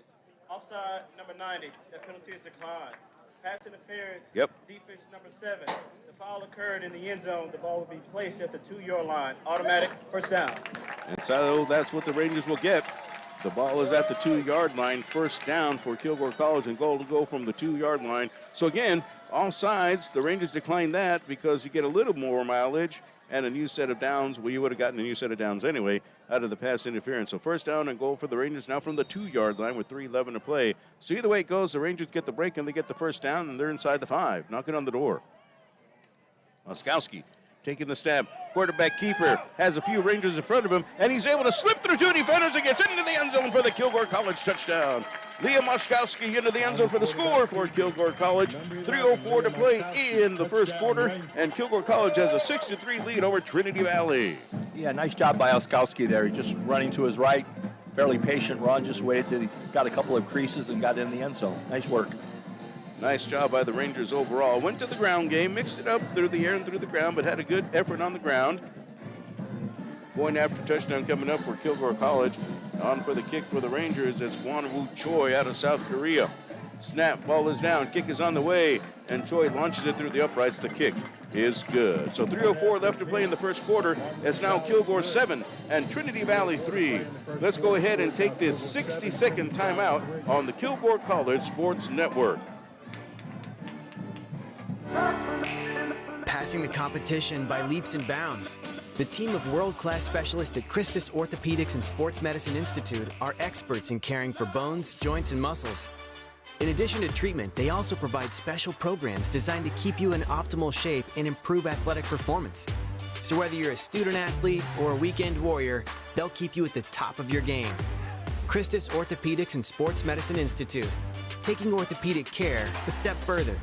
Offside number 90, that penalty is declined. Pass interference. Yep. Defense number 7. The foul occurred in the end zone. The ball will be placed at the 2-yard line. Automatic first down. And so that's what the Rangers will get. The ball is at the 2-yard line. First down for Kilgore College, and goal to go from the 2-yard line. So again, all sides, the Rangers decline that because you get a little more mileage and a new set of downs. Well, you would have gotten a new set of downs anyway out of the pass interference. So first down and goal for the Rangers now from the 2-yard line with 3:11 to play. So either way it goes, the Rangers get the break and they get the first down, and they're inside the 5, knocking on the door. Oskowski taking the snap. Quarterback keeper has a few Rangers in front of him, and he's able to slip through 2 defenders and gets into the end zone for the Kilgore College touchdown. Liam Oskowski into the end zone for the score for Kilgore College. 3:04 to play in the first quarter, and Kilgore College has a 6-3 lead over Trinity Valley. Yeah, nice job by Oskowski there. He just running to his right, fairly patient run, just waited till he got a couple of creases and got in the end zone. Nice work. Nice job by the Rangers overall. Went to the ground game, mixed it up through the air and through the ground, but had a good effort on the ground. Point after touchdown coming up for Kilgore College. On for the kick for the Rangers. It's Won-Woo Choi out of South Korea. Snap, ball is down, kick is on the way, and Choi launches it through the uprights. The kick is good. So 3:04 left to play in the first quarter. It's now Kilgore 7 and Trinity Valley 3. Let's go ahead and take this 60-second timeout on the Kilgore College Sports Network. Passing the competition by leaps and bounds. The team of world-class specialists at Christus Orthopedics and Sports Medicine Institute are experts in caring for bones, joints, and muscles. In addition to treatment, they also provide special programs designed to keep you in optimal shape and improve athletic performance. So whether you're a student athlete or a weekend warrior, they'll keep you at the top of your game. Christus Orthopedics and Sports Medicine Institute, taking orthopedic care a step further.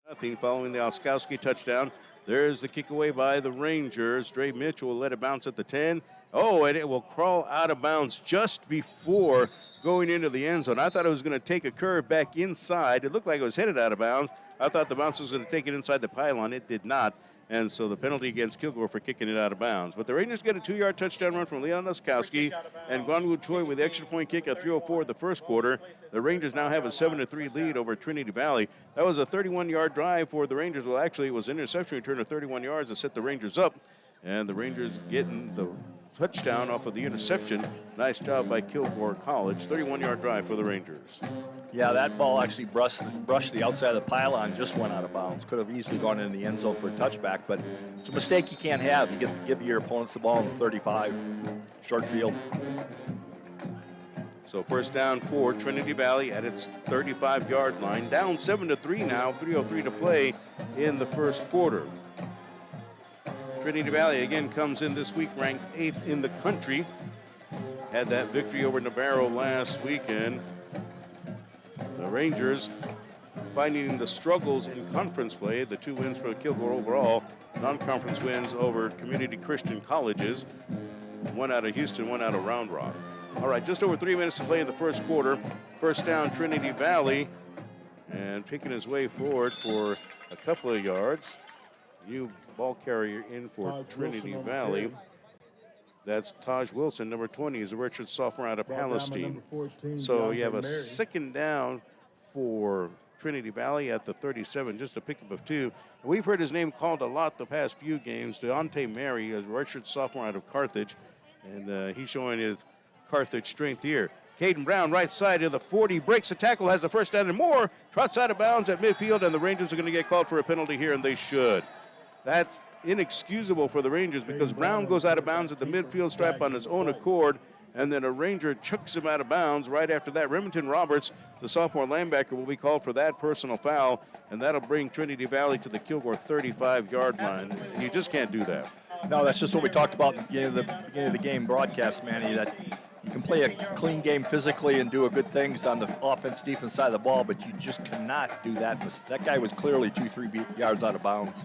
Nothing following the Oskowski touchdown. There's the kick away by the Rangers. Dre Mitchell will let it bounce at the 10. Oh, and it will crawl out of bounds just before going into the end zone. I thought it was going to take a curve back inside. It looked like it was headed out of bounds. I thought the bounce was going to take it inside the pylon. It did not. And so the penalty against Kilgore for kicking it out of bounds. But the Rangers get a 2-yard touchdown run from Leon Oskowski and Won-Woo Choi with the extra point kick at 3:04 of the first quarter. The Rangers now have a 7-3 lead over Trinity Valley. That was a 31-yard drive for the Rangers. Well, actually, it was an interception return of 31 yards to set the Rangers up. And the Rangers getting the touchdown off of the interception. Nice job by Kilgore College. 31-yard drive for the Rangers. Yeah, that ball actually brushed the outside of the pylon, just went out of bounds. Could have easily gone in the end zone for a touchback, but it's a mistake you can't have. You get to give your opponents the ball in the 35, short field. So first down for Trinity Valley at its 35-yard line. Down 7-3 now, 3:03 to play in the first quarter. Trinity Valley again comes in this week ranked 8th in the country. Had that victory over Navarro last weekend. The Rangers finding the struggles in conference play. The 2 wins for Kilgore overall. Non-conference wins over community Christian colleges. 1 out of Houston, 1 out of Round Rock. All right, just over 3 minutes to play in the first quarter. First down, Trinity Valley. And picking his way forward for a couple of yards. New ball carrier in for Trinity Valley. That's Taj Wilson, number 20. He's a redshirt sophomore out of Palestine. So you have a second down for Trinity Valley at the 37, just a pickup of 2. We've heard his name called a lot the past few games. Deontay Mary, a redshirt sophomore out of Carthage, and he's showing his Carthage strength here. Caden Brown, right side of the 40, breaks the tackle, has the first down and more, trots out of bounds at midfield, and the Rangers are going to get called for a penalty here, and they should. That's inexcusable for the Rangers because Brown goes out of bounds at the midfield stripe on his own accord, and then a Ranger chucks him out of bounds. Right after that, Remington Roberts, the sophomore linebacker, will be called for that personal foul, and that'll bring Trinity Valley to the Kilgore 35-yard line. You just can't do that. No, that's just what we talked about at the beginning of the game broadcast, Manny, that you can play a clean game physically and do good things on the offense, defense side of the ball, but you just cannot do that. That guy was clearly 2-3 yards out of bounds.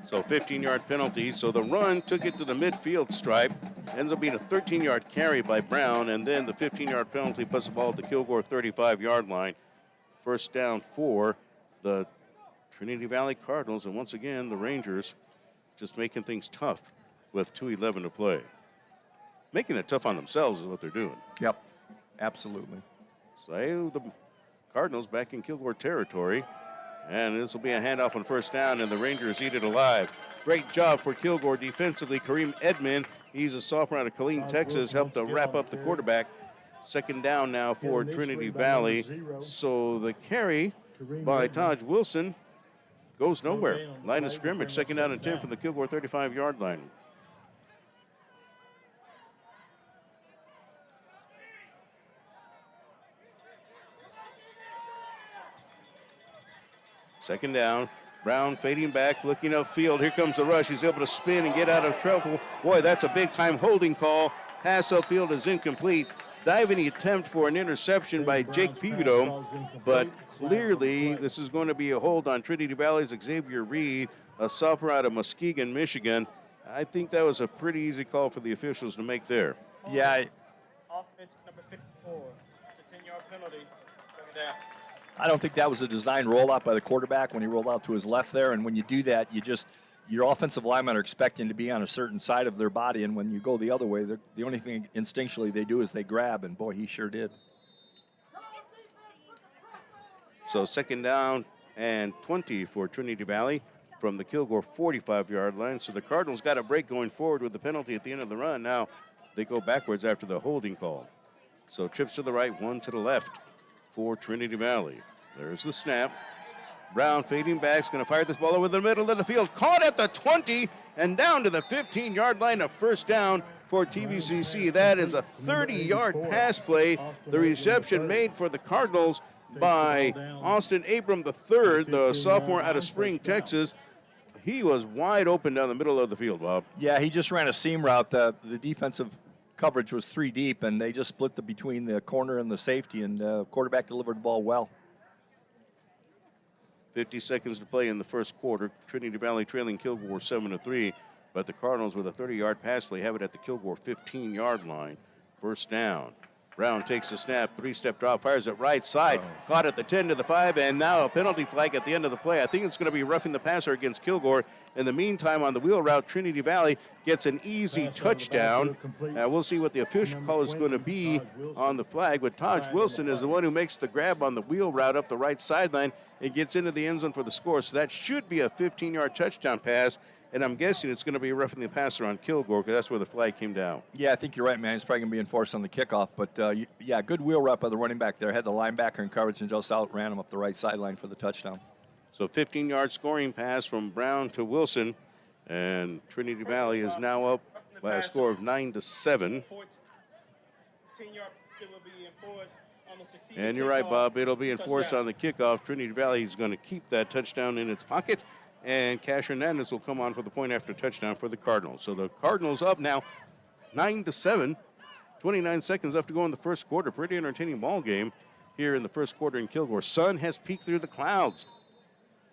So 15-yard penalty. So the run took it to the midfield stripe. Ends up being a 13-yard carry by Brown, and then the 15-yard penalty puts the ball at the Kilgore 35-yard line. First down for the Trinity Valley Cardinals, and once again, the Rangers just making things tough with 2:11 to play. Making it tough on themselves is what they're doing. Yep, absolutely. So the Cardinals back in Kilgore territory. And this will be a handoff on first down, and the Rangers eat it alive. Great job for Kilgore defensively. Kareem Edmond, he's a sophomore out of Killeen, Texas, helped to wrap up the quarterback. Second down now for Trinity Valley. So the carry by Taj Wilson goes nowhere. Line of scrimmage, second down and 10 from the Kilgore 35-yard line. Second down. Brown fading back, looking upfield. Here comes the rush. He's able to spin and get out of trouble. Boy, that's a big-time holding call. Pass upfield is incomplete. Diving attempt for an interception by Jake Pivito, but clearly this is going to be a hold on Trinity Valley's Xavier Reed, a sophomore out of Muskegon, Michigan. I think that was a pretty easy call for the officials to make there. Yeah. Offense number 54. It's a 10-yard penalty. Second down. I don't think that was a designed rollout by the quarterback when he rolled out to his left there. And when you do that, your offensive linemen are expecting to be on a certain side of their body. And when you go the other way, the only thing instinctually they do is they grab. And, boy, he sure did. So second down and 20 for Trinity Valley from the Kilgore 45-yard line. So the Cardinals got a break going forward with the penalty at the end of the run. Now they go backwards after the holding call. So trips to the right, one to the left for Trinity Valley. There's the snap. Brown fading back, is going to fire this ball over the middle of the field. Caught at the 20 and down to the 15-yard line, a first down for TVCC. That is a 30-yard pass play. The reception made for the Cardinals by Austin Abram III, the sophomore out of Spring, Texas. He was wide open down the middle of the field, Bob. Yeah, he just ran a seam route. The defensive coverage was 3 deep, and they just split between the corner and the safety, and quarterback delivered the ball well. 50 seconds to play in the first quarter. Trinity Valley trailing Kilgore 7-3, but the Cardinals with a 30-yard pass play have it at the Kilgore 15-yard line. First down. Brown takes the snap, 3-step drop, fires it right side, caught at the 10 to the 5, and now a penalty flag at the end of the play. I think it's going to be roughing the passer against Kilgore. In the meantime, on the wheel route, Trinity Valley gets an easy touchdown. We'll see what the official call is going to be on the flag, but Taj Wilson is the one who makes the grab on the wheel route up the right sideline and gets into the end zone for the score. So that should be a 15-yard touchdown pass. And I'm guessing it's going to be roughing the passer on Kilgore because that's where the flag came down. Yeah, I think you're right, man. It's probably going to be enforced on the kickoff. But, yeah, good wheel route by the running back there. Had the linebacker in coverage and just outran him up the right sideline for the touchdown. So 15-yard scoring pass from Brown to Wilson. And Trinity Valley is now up by a score of 9-7. 15-yard will be enforced on the succeeding And you're right, kickoff. Bob. It'll be enforced Touchdown. on the kickoff. Trinity Valley is going to keep that touchdown in its pocket. And Cash Hernandez will come on for the point after touchdown for the Cardinals. So the Cardinals up now 9-7. 29 seconds left to go in the first quarter. Pretty entertaining ball game here in the first quarter in Kilgore. Sun has peeked through the clouds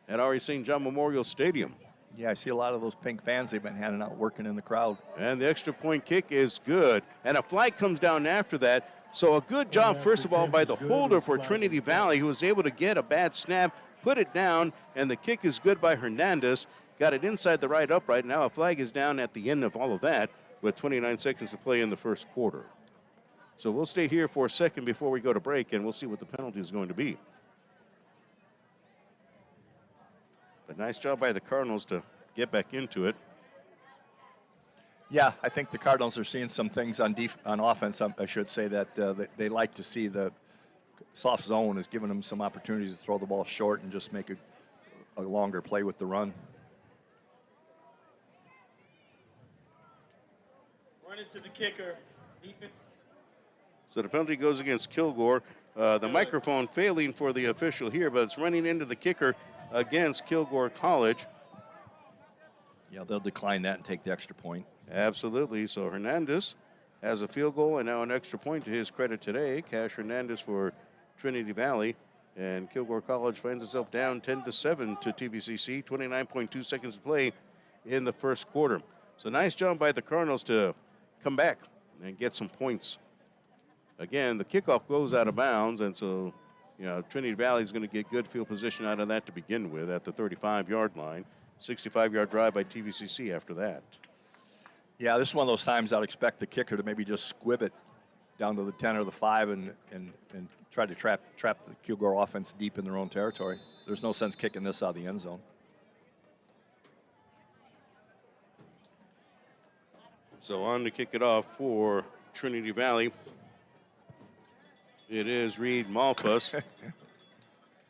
at R.E. St. John Memorial Stadium. Yeah, I see a lot of those pink fans they've been handing out working in the crowd. And the extra point kick is good. And a flag comes down after that. So a good job, first of all, by the holder for Trinity Valley, who was able to get a bad snap, put it down, and the kick is good by Hernandez. Got it inside the right upright. Now a flag is down at the end of all of that with 29 seconds to play in the first quarter. So we'll stay here for a second before we go to break, and we'll see what the penalty is going to be. But nice job by the Cardinals to get back into it. Yeah, I think the Cardinals are seeing some things on offense, I should say, that they like to see. The soft zone is giving them some opportunities to throw the ball short and just make a longer play with the run. Running to the kicker. Defense. So the penalty goes against Kilgore. The microphone failing for the official here, but it's running into the kicker against Kilgore College. Yeah, they'll decline that and take the extra point. Absolutely. So Hernandez has a field goal and now an extra point to his credit today. Cash Hernandez for Trinity Valley. And Kilgore College finds itself down 10-7 to TVCC. 29.2 seconds to play in the first quarter. So nice job by the Cardinals to come back and get some points. Again, the kickoff goes out of bounds, and so Trinity Valley is going to get good field position out of that to begin with at the 35-yard line. 65-yard drive by TVCC after that. Yeah, this is one of those times I'd expect the kicker to maybe just squib it down to the 10 or the 5 and try to trap the Kilgore offense deep in their own territory. There's no sense kicking this out of the end zone. So on to kick it off for Trinity Valley. It is Reed Malfus.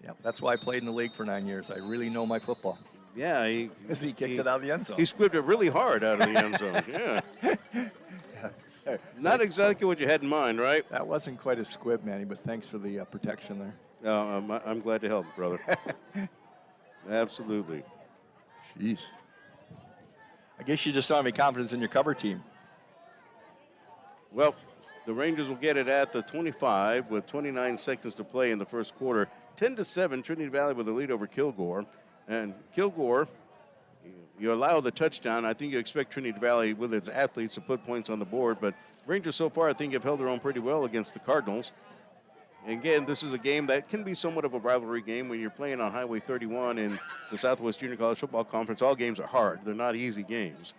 Yeah, that's why I played in the league for 9 years. I really know my football. Yeah, He kicked it out of the end zone. He squibbed it really hard out of the end zone. Yeah. Not exactly what you had in mind, right? That wasn't quite a squib, Manny, but thanks for the protection there. I'm glad to help, brother. Absolutely. Jeez. I guess you just don't have any confidence in your cover team. Well, the Rangers will get it at the 25 with 29 seconds to play in the first quarter. 10-7, Trinity Valley with a lead over Kilgore. And Kilgore, you allow the touchdown. I think you expect Trinity Valley with its athletes to put points on the board. But Rangers so far, I think, have held their own pretty well against the Cardinals. And again, this is a game that can be somewhat of a rivalry game when you're playing on Highway 31 in the Southwest Junior College Football Conference. All games are hard. They're not easy games.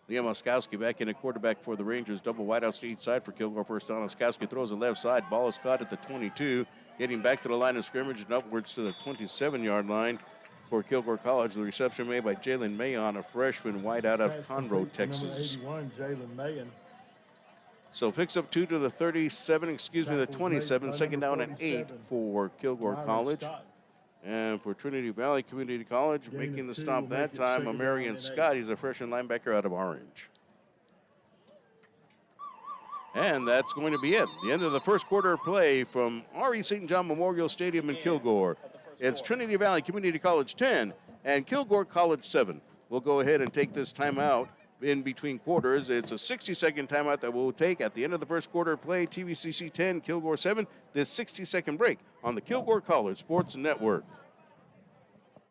Liam Oskowski back in at quarterback for the Rangers. Double wideouts to each side for Kilgore. First down. Oskowski throws it left side. Ball is caught at the 22. Getting back to the line of scrimmage and upwards to the 27-yard line for Kilgore College. The reception made by Jalen Mayon, a freshman wideout out of Conroe, Texas. Number 81, Jalen Mayon. So picks up 2 to the 37, the 27. Second down and 8 for Kilgore College. And for Trinity Valley Community College, making the stop that time, Amarian Scott. He's a freshman linebacker out of Orange. And that's going to be it. The end of the first quarter of play from R.E. St. John Memorial Stadium in Kilgore. It's Trinity Valley Community College 10 and Kilgore College 7. We'll go ahead and take this timeout in between quarters. It's a 60-second timeout that we'll take at the end of the first quarter of play. TVCC 10, Kilgore 7. This 60-second break on the Kilgore College Sports Network.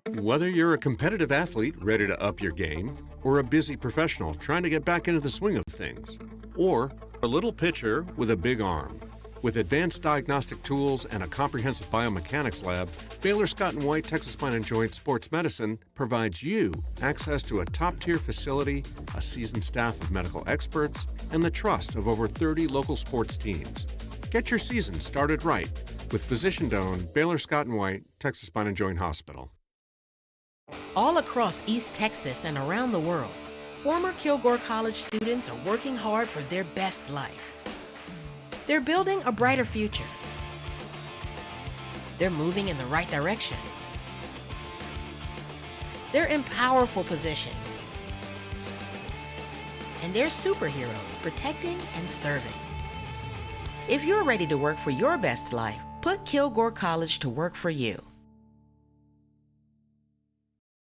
Whether you're a competitive athlete ready to up your game, or a busy professional trying to get back into the swing of things, or a little pitcher with a big arm. With advanced diagnostic tools and a comprehensive biomechanics lab, Baylor Scott & White Texas Spine & Joint Sports Medicine provides you access to a top-tier facility, a seasoned staff of medical experts, and the trust of over 30 local sports teams. Get your season started right with physician-owned Baylor Scott & White Texas Spine & Joint Hospital. All across East Texas and around the world, former Kilgore College students are working hard for their best life. They're building a brighter future. They're moving in the right direction. They're in powerful positions. And they're superheroes protecting and serving. If you're ready to work for your best life, put Kilgore College to work for you.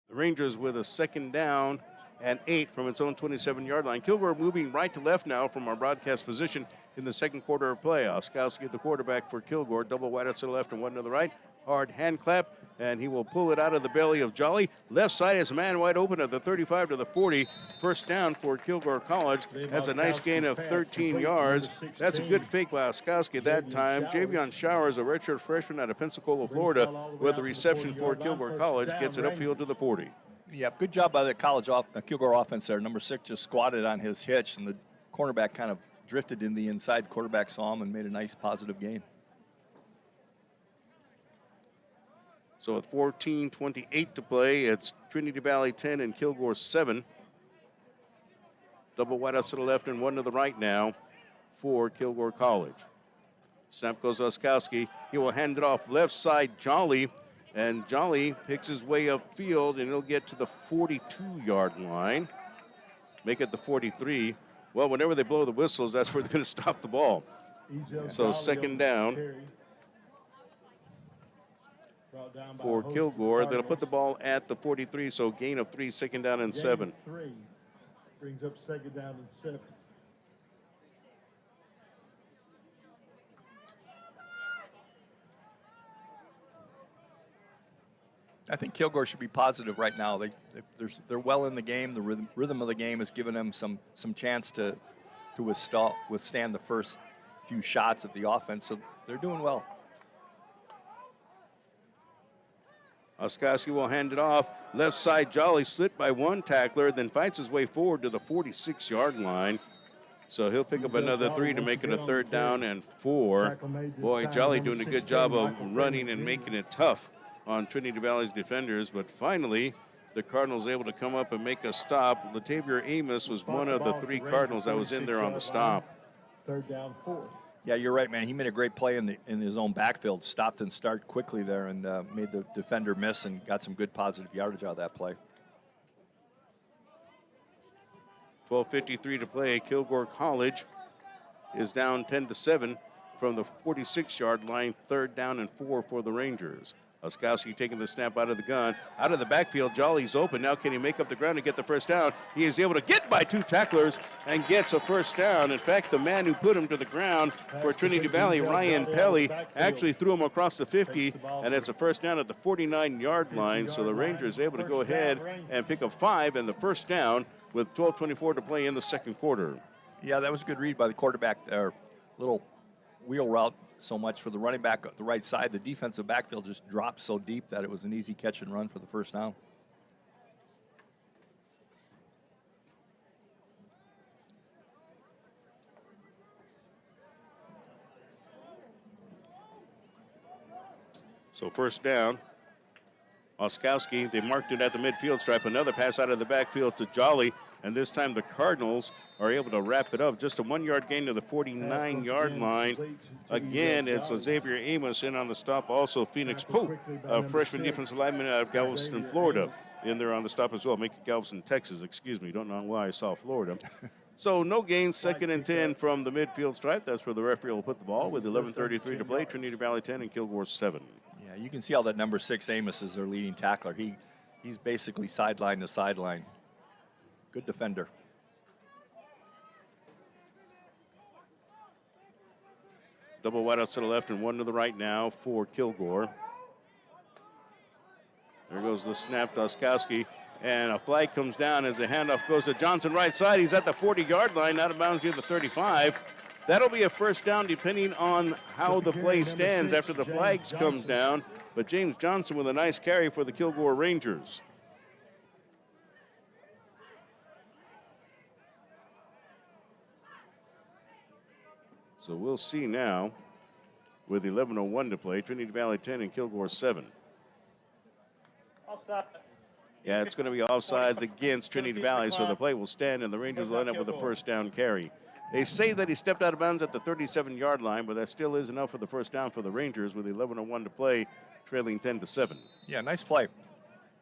The Rangers with a second down and 8 from its own 27-yard line. Kilgore moving right to left now from our broadcast position in the second quarter of play. Oskowski, the quarterback for Kilgore. Double wideouts to the left and one to the right. Hard hand clap, and he will pull it out of the belly of Jolly. Left side is a man wide open at the 35 to the 40. First down for Kilgore College. That's a nice gain of 13 yards. That's a good fake by Oskowski that time. Javion Showers, a redshirt freshman out of Pensacola, Florida, with the reception for Kilgore College, gets it upfield to the 40. Yeah, good job by the Kilgore offense there. Number 6 just squatted on his hitch, and the cornerback kind of drifted in the inside. Quarterback saw him and made a nice positive gain. So with 14:28 to play, it's Trinity Valley 10 and Kilgore 7. Double wideouts to the left and one to the right now for Kilgore College. Snap goes Oskowski. He will hand it off left side, Jolly. And Jolly picks his way upfield, and he'll get to the 42-yard line. Make it the 43. Well, whenever they blow the whistles, that's where they're going to stop the ball. So second down for Kilgore. They'll put the ball at the 43, so gain of 3, second down and 7. Brings up second down and 7. I think Kilgore should be positive right now. They're well in the game. The rhythm of the game has given them some chance to withstand the first few shots of the offense. So they're doing well. Oskowski will hand it off. Left side, Jolly slit by one tackler, then fights his way forward to the 46-yard line. So he'll pick up another 3 to make it a third down and 4. Boy, Jolly doing a good job of running and making it tough on Trinity Valley's defenders, but finally the Cardinals able to come up and make a stop. Latavier Amos was one of the 3 Cardinals that was in there on the stop. Third down, 4. Yeah, you're right, man. He made a great play in his own backfield, stopped and started quickly there, and made the defender miss and got some good positive yardage out of that play. 12:53 to play. Kilgore College is down 10-7 from the 46-yard line. Third down and 4 for the Rangers. Oskowski taking the snap out of the gun. Out of the backfield, Jolly's open. Now can he make up the ground and get the first down? He is able to get by 2 tacklers and gets a first down. In fact, the man who put him to the ground for Trinity Valley, Ryan Pelly, actually threw him across the 50, and it's a first down at the 49-yard line. So the Rangers able to go ahead and pick up 5 and the first down with 12:24 to play in the second quarter. Yeah, that was a good read by the quarterback there. Little wheel route so much for the running back at the right side. The defensive backfield just dropped so deep that it was an easy catch and run for the first down. So first down, Oskowski, they marked it at the midfield stripe. Another pass out of the backfield to Jolly, and this time the Cardinals are able to wrap it up. Just a 1-yard gain to the 49 line. Again, it's Xavier Amos in on the stop. Also, Phoenix Pope, a freshman defensive lineman out of Galveston, Florida, in there on the stop as well. Make it Galveston, Texas, excuse me. Don't know why I saw Florida. So no gain, 2nd and 10 from the midfield stripe. That's where the referee will put the ball with 11:33 to play. Trinity Valley 10 and Kilgore 7. Yeah, you can see how that number 6 Amos is their leading tackler. He's basically sideline to sideline. Good defender. Double wideouts to the left and 1 to the right now for Kilgore. There goes the snap to Oskowski, and a flag comes down as the handoff goes to Johnson right side. He's at the 40-yard line, out of bounds near the 35. That'll be a first down depending on how the play stands after the flags comes down. But James Johnson with a nice carry for the Kilgore Rangers. So we'll see now with 11:01 to play. Trinity Valley 10 and Kilgore 7. Offside. Yeah, it's going to be offsides against Trinity Valley, so the play will stand and the Rangers will end up with a first down carry. They say that he stepped out of bounds at the 37-yard line, but that still is enough for the first down for the Rangers with 11:01 to play, trailing 10-7. Yeah, nice play.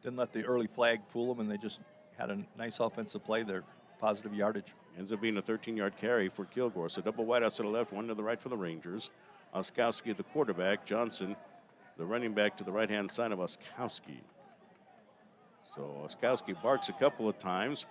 Didn't let the early flag fool them, and they just had a nice offensive play there. Positive yardage. Ends up being a 13-yard carry for Kilgore. So double wideouts to the left, 1 to the right for the Rangers. Oskowski, the quarterback. Johnson, the running back, to the right-hand side of Oskowski. So Oskowski barks a couple of times.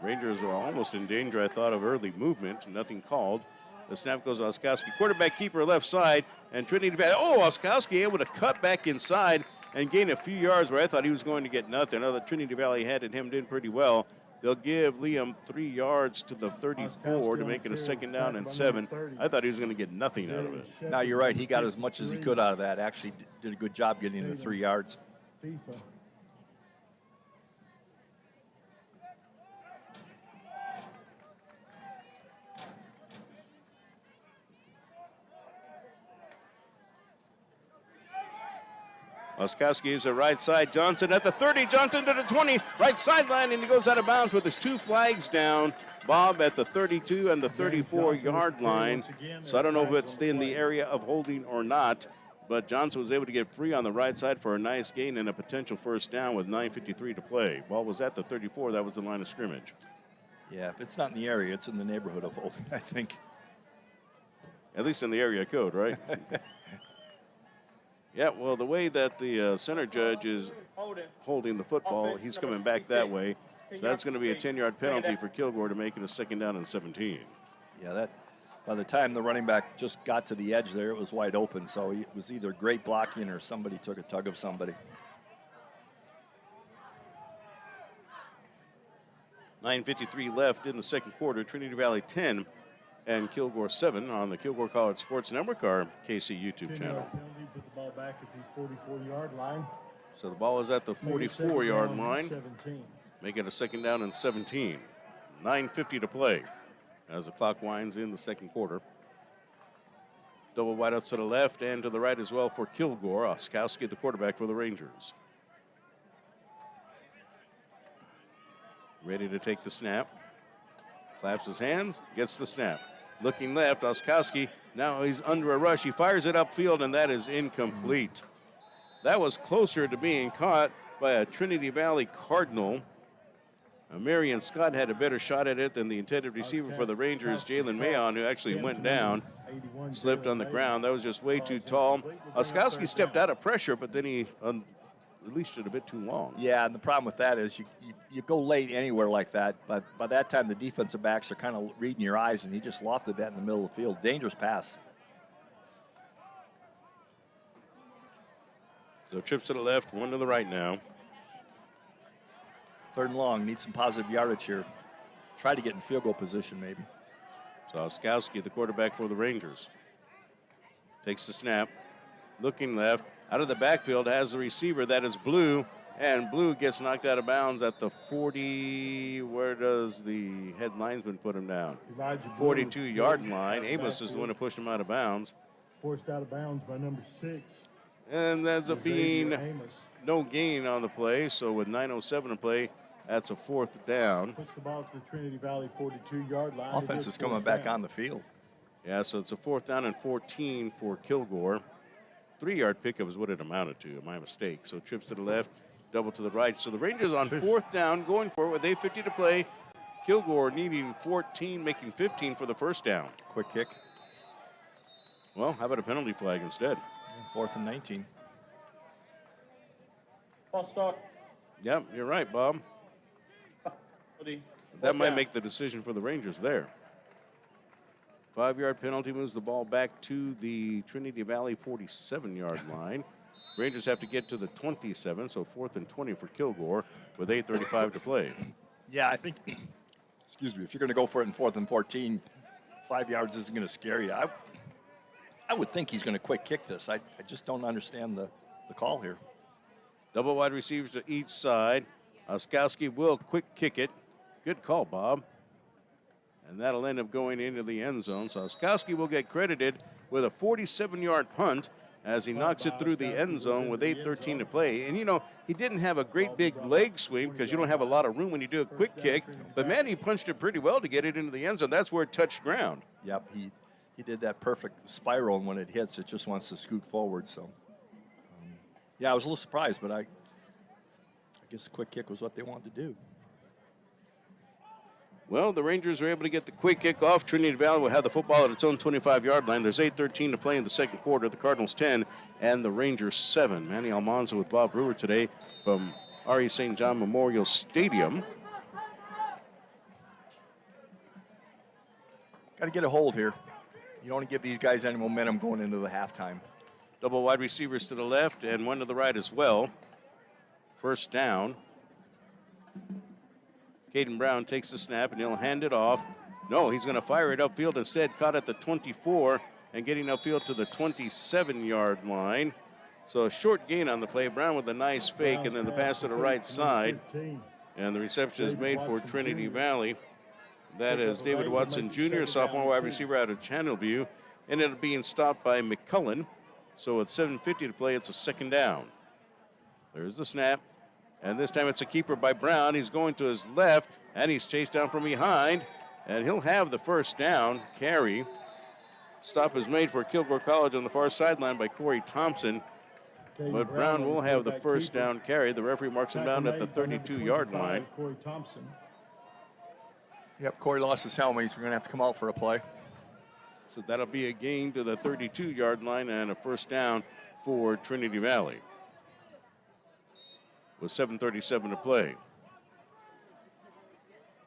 Rangers are almost in danger, I thought, of early movement. Nothing called. The snap goes to Oskowski. Quarterback keeper left side. And Trinity Valley. Oh, Oskowski able to cut back inside and gain a few yards where I thought he was going to get nothing. I know that Trinity Valley had it hemmed in pretty well. They'll give Liam 3 yards to the 34 to make it a 2nd down and 7. I thought he was going to get nothing out of it. Now, you're right. He got as much as he could out of that. Actually did a good job getting the 3 yards. FIFA. Oskowski is the right side. Johnson at the 30. Johnson to the 20. Right sideline, and he goes out of bounds with his 2 flags down. Bob at the 32 and the 34-yard line. So I don't know if it's in the area of holding or not, but Johnson was able to get free on the right side for a nice gain and a potential first down with 9:53 to play. Ball was at the 34. That was the line of scrimmage. Yeah, if it's not in the area, it's in the neighborhood of holding, I think. At least in the area code, right? Yeah, well, the way that the center judge is holding the football, he's coming back that way. So that's going to be a 10-yard penalty for Kilgore to make it a 2nd down and 17. Yeah, that by the time the running back just got to the edge there, it was wide open. So it was either great blocking or somebody took a tug of somebody. 9:53 left in the second quarter. Trinity Valley 10 and Kilgore 7 on the Kilgore College Sports Network, our KC YouTube channel. Penalty, put the ball back at the 44-yard line. So the ball is at the 44-yard line. 17. Make it a 2nd down and 17. 9:50 to play as the clock winds in the second quarter. Double wideouts to the left and to the right as well for Kilgore. Oskowski, the quarterback for the Rangers. Ready to take the snap. Claps his hands, gets the snap. Looking left, Oskowski, now he's under a rush. He fires it upfield, and that is incomplete. That was closer to being caught by a Trinity Valley Cardinal. Marion Scott had a better shot at it than the intended receiver for the Rangers, Jalen Mayon, who actually went down. slipped on the ground. That was just way too tall. Oskowski stepped out of pressure, but then he unleashed it a bit too long. Yeah, and the problem with that is you go late anywhere like that, but by that time the defensive backs are kind of reading your eyes, and he just lofted that in the middle of the field. Dangerous pass. So trips to the left, one to the right now. 3rd and long, need some positive yardage here. Try to get in field goal position maybe. So Oskowski, the quarterback for the Rangers, takes the snap, looking left, out of the backfield, has the receiver, that is Blue, and Blue gets knocked out of bounds at the 40, where does the head linesman put him down? 42-yard line. Amos is the one who pushed him out of bounds. Forced out of bounds by number 6. And that's a being Amos. no gain on the play, so with 9:07 to play, that's a 4th down. Puts the ball to the Trinity Valley 42-yard line. Offense is coming back on the field. Yeah, so it's a 4th down and 14 for Kilgore. 3-yard pickup is what it amounted to, my mistake. So trips to the left, double to the right. So the Rangers on 4th down, going for it with 8:50 to play. Kilgore needing 14, making 15 for the 1st down. Quick kick. Well, how about a penalty flag instead? 4th and 19. False start. Yep, you're right, Bob. That might make the decision for the Rangers there. 5-yard penalty moves the ball back to the Trinity Valley 47-yard line. Rangers have to get to the 27, so 4th and 20 for Kilgore with 8:35 to play. Yeah, I think, excuse me, if you're going to go for it in 4th and 14, 5 yards isn't going to scare you. I would think he's going to quick kick this. I just don't understand the call here. Double wide receivers to each side. Oskowski will quick kick it. Good call, Bob. And that'll end up going into the end zone. So Oskowski will get credited with a 47-yard punt as he knocks it through the end zone with 8:13 to play. And, you know, he didn't have a great big leg sweep because you don't have a lot of room when you do a quick kick. But, man, he punched it pretty well to get it into the end zone. That's where it touched ground. Yep, he did that perfect spiral, and when it hits, it just wants to scoot forward. So, yeah, I was a little surprised, but I guess quick kick was what they wanted to do. Well, the Rangers are able to get the quick kick off. Trinity Valley will have the football at its own 25-yard line. There's 8:13 to play in the second quarter. The Cardinals 10 and the Rangers 7. Manny Almanza with Bob Brewer today from R.E. St. John Memorial Stadium. Got to get a hold here. You don't want to give these guys any momentum going into the halftime. Double wide receivers to the left and one to the right as well. 1st down. Caden Brown takes the snap and he'll hand it off. No, he's going to fire it upfield instead. Caught at the 24 and getting upfield to the 27-yard line. So a short gain on the play. Brown with a nice fake and then the pass to the right side. And the reception is made for Trinity Valley. That is David Watson Jr., sophomore wide receiver out of Channelview. Ended up being stopped by McCullen. So at 7:50 to play, it's a 2nd down. There's the snap. And this time it's a keeper by Brown. He's going to his left, and he's chased down from behind. And he'll have the 1st down carry. Stop is made for Kilgore College on the far sideline by Corey Thompson. But Brown will have the 1st down carry. The referee marks him down at the 32-yard line. Corey Thompson. Yep, Corey lost his helmet. He's going to have to come out for a play. So that'll be a gain to the 32-yard line and a 1st down for Trinity Valley. With 7:37 to play.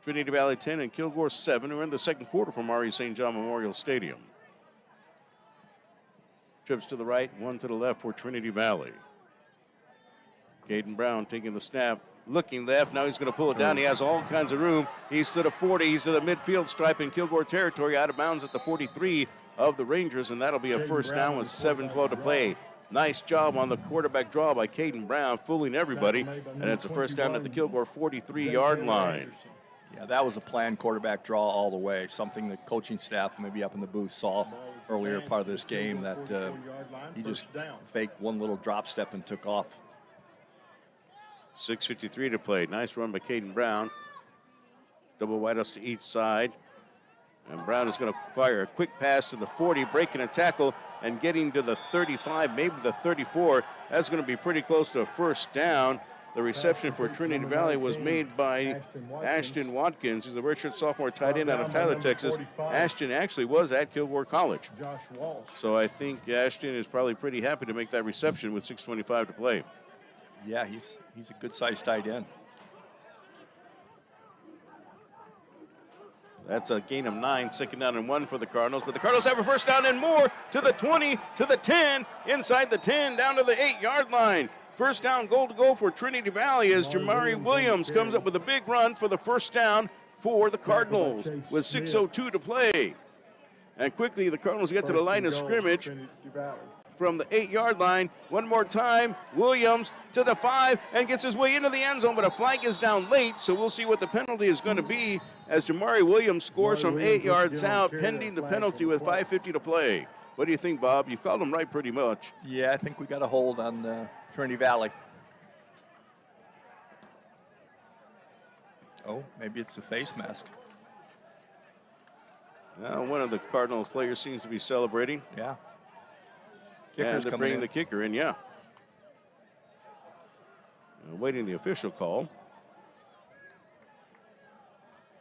Trinity Valley 10 and Kilgore 7 are in the second quarter from R.E. St. John Memorial Stadium. Trips to the right, one to the left for Trinity Valley. Caden Brown taking the snap, looking left. Now he's going to pull it down. He has all kinds of room. He's to the 40. He's to the midfield stripe in Kilgore territory, out of bounds at the 43 of the Rangers, and that'll be a 1st down with 7:12 to play. Nice job on the quarterback draw by Caden Brown, fooling everybody, and it's a 1st down at the Kilgore 43-yard line. Yeah, that was a planned quarterback draw all the way, something the coaching staff maybe up in the booth saw earlier part of this game, that he just faked one little drop step and took off. 6:53 to play. Nice run by Caden Brown. Double wideouts to each side. And Brown is going to acquire a quick pass to the 40, breaking a tackle and getting to the 35, maybe the 34. That's going to be pretty close to a 1st down. The reception for Trinity Valley was made by Ashton Watkins. He's a redshirt sophomore tight end out of Tyler, Texas. Ashton actually was at Kilgore College. Josh Walsh. So I think Ashton is probably pretty happy to make that reception with 6:25 to play. Yeah, he's a good-sized tight end. That's a gain of 9, 2nd down and 1 for the Cardinals. But the Cardinals have a first down and more to the 20, to the 10, inside the 10, down to the 8-yard line. First down, goal to go for Trinity Valley as Jamari Williams comes up with a big run for the first down for the Cardinals with 6:02 to play. And quickly, the Cardinals get to the line of scrimmage from the 8-yard line. One more time, Williams to the 5 and gets his way into the end zone, but a flag is down late, so we'll see what the penalty is going to be as Jamari Williams scores from 8 yards out, pending the penalty with 5:50 to play. What do you think, Bob? You called him right pretty much. Yeah, I think we got a hold on Trinity Valley. Oh, maybe it's the face mask. Now, one of the Cardinals players seems to be celebrating. Yeah. And they're bringing in. the kicker in, yeah. Waiting the official call.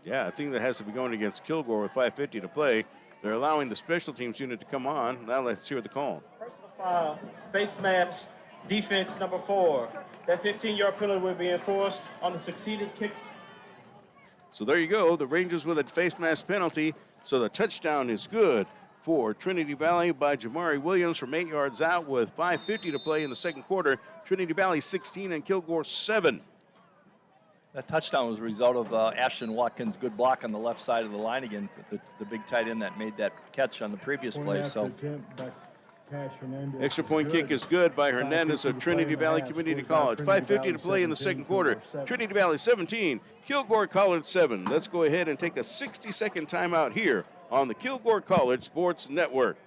Yeah, I think that has to be going against Kilgore with 5:50 to play. They're allowing the special teams unit to come on. Now let's hear the call. Personal foul, face mask, defense number 4. That 15-yard penalty will be enforced on the succeeded kick. So there you go. The Rangers with a face mask penalty. So the touchdown is good for Trinity Valley by Jamari Williams from 8 yards out with 5:50 to play in the second quarter. Trinity Valley 16 and Kilgore 7. That touchdown was a result of Ashton Watkins' good block on the left side of the line again, the big tight end that made that catch on the previous play. So, extra point kick is good by Hernandez of Trinity Valley Community College. 5:50 to play in the second quarter. Trinity Valley 17, Kilgore College 7. Let's go ahead and take a 60-second timeout here on the Kilgore College Sports Network.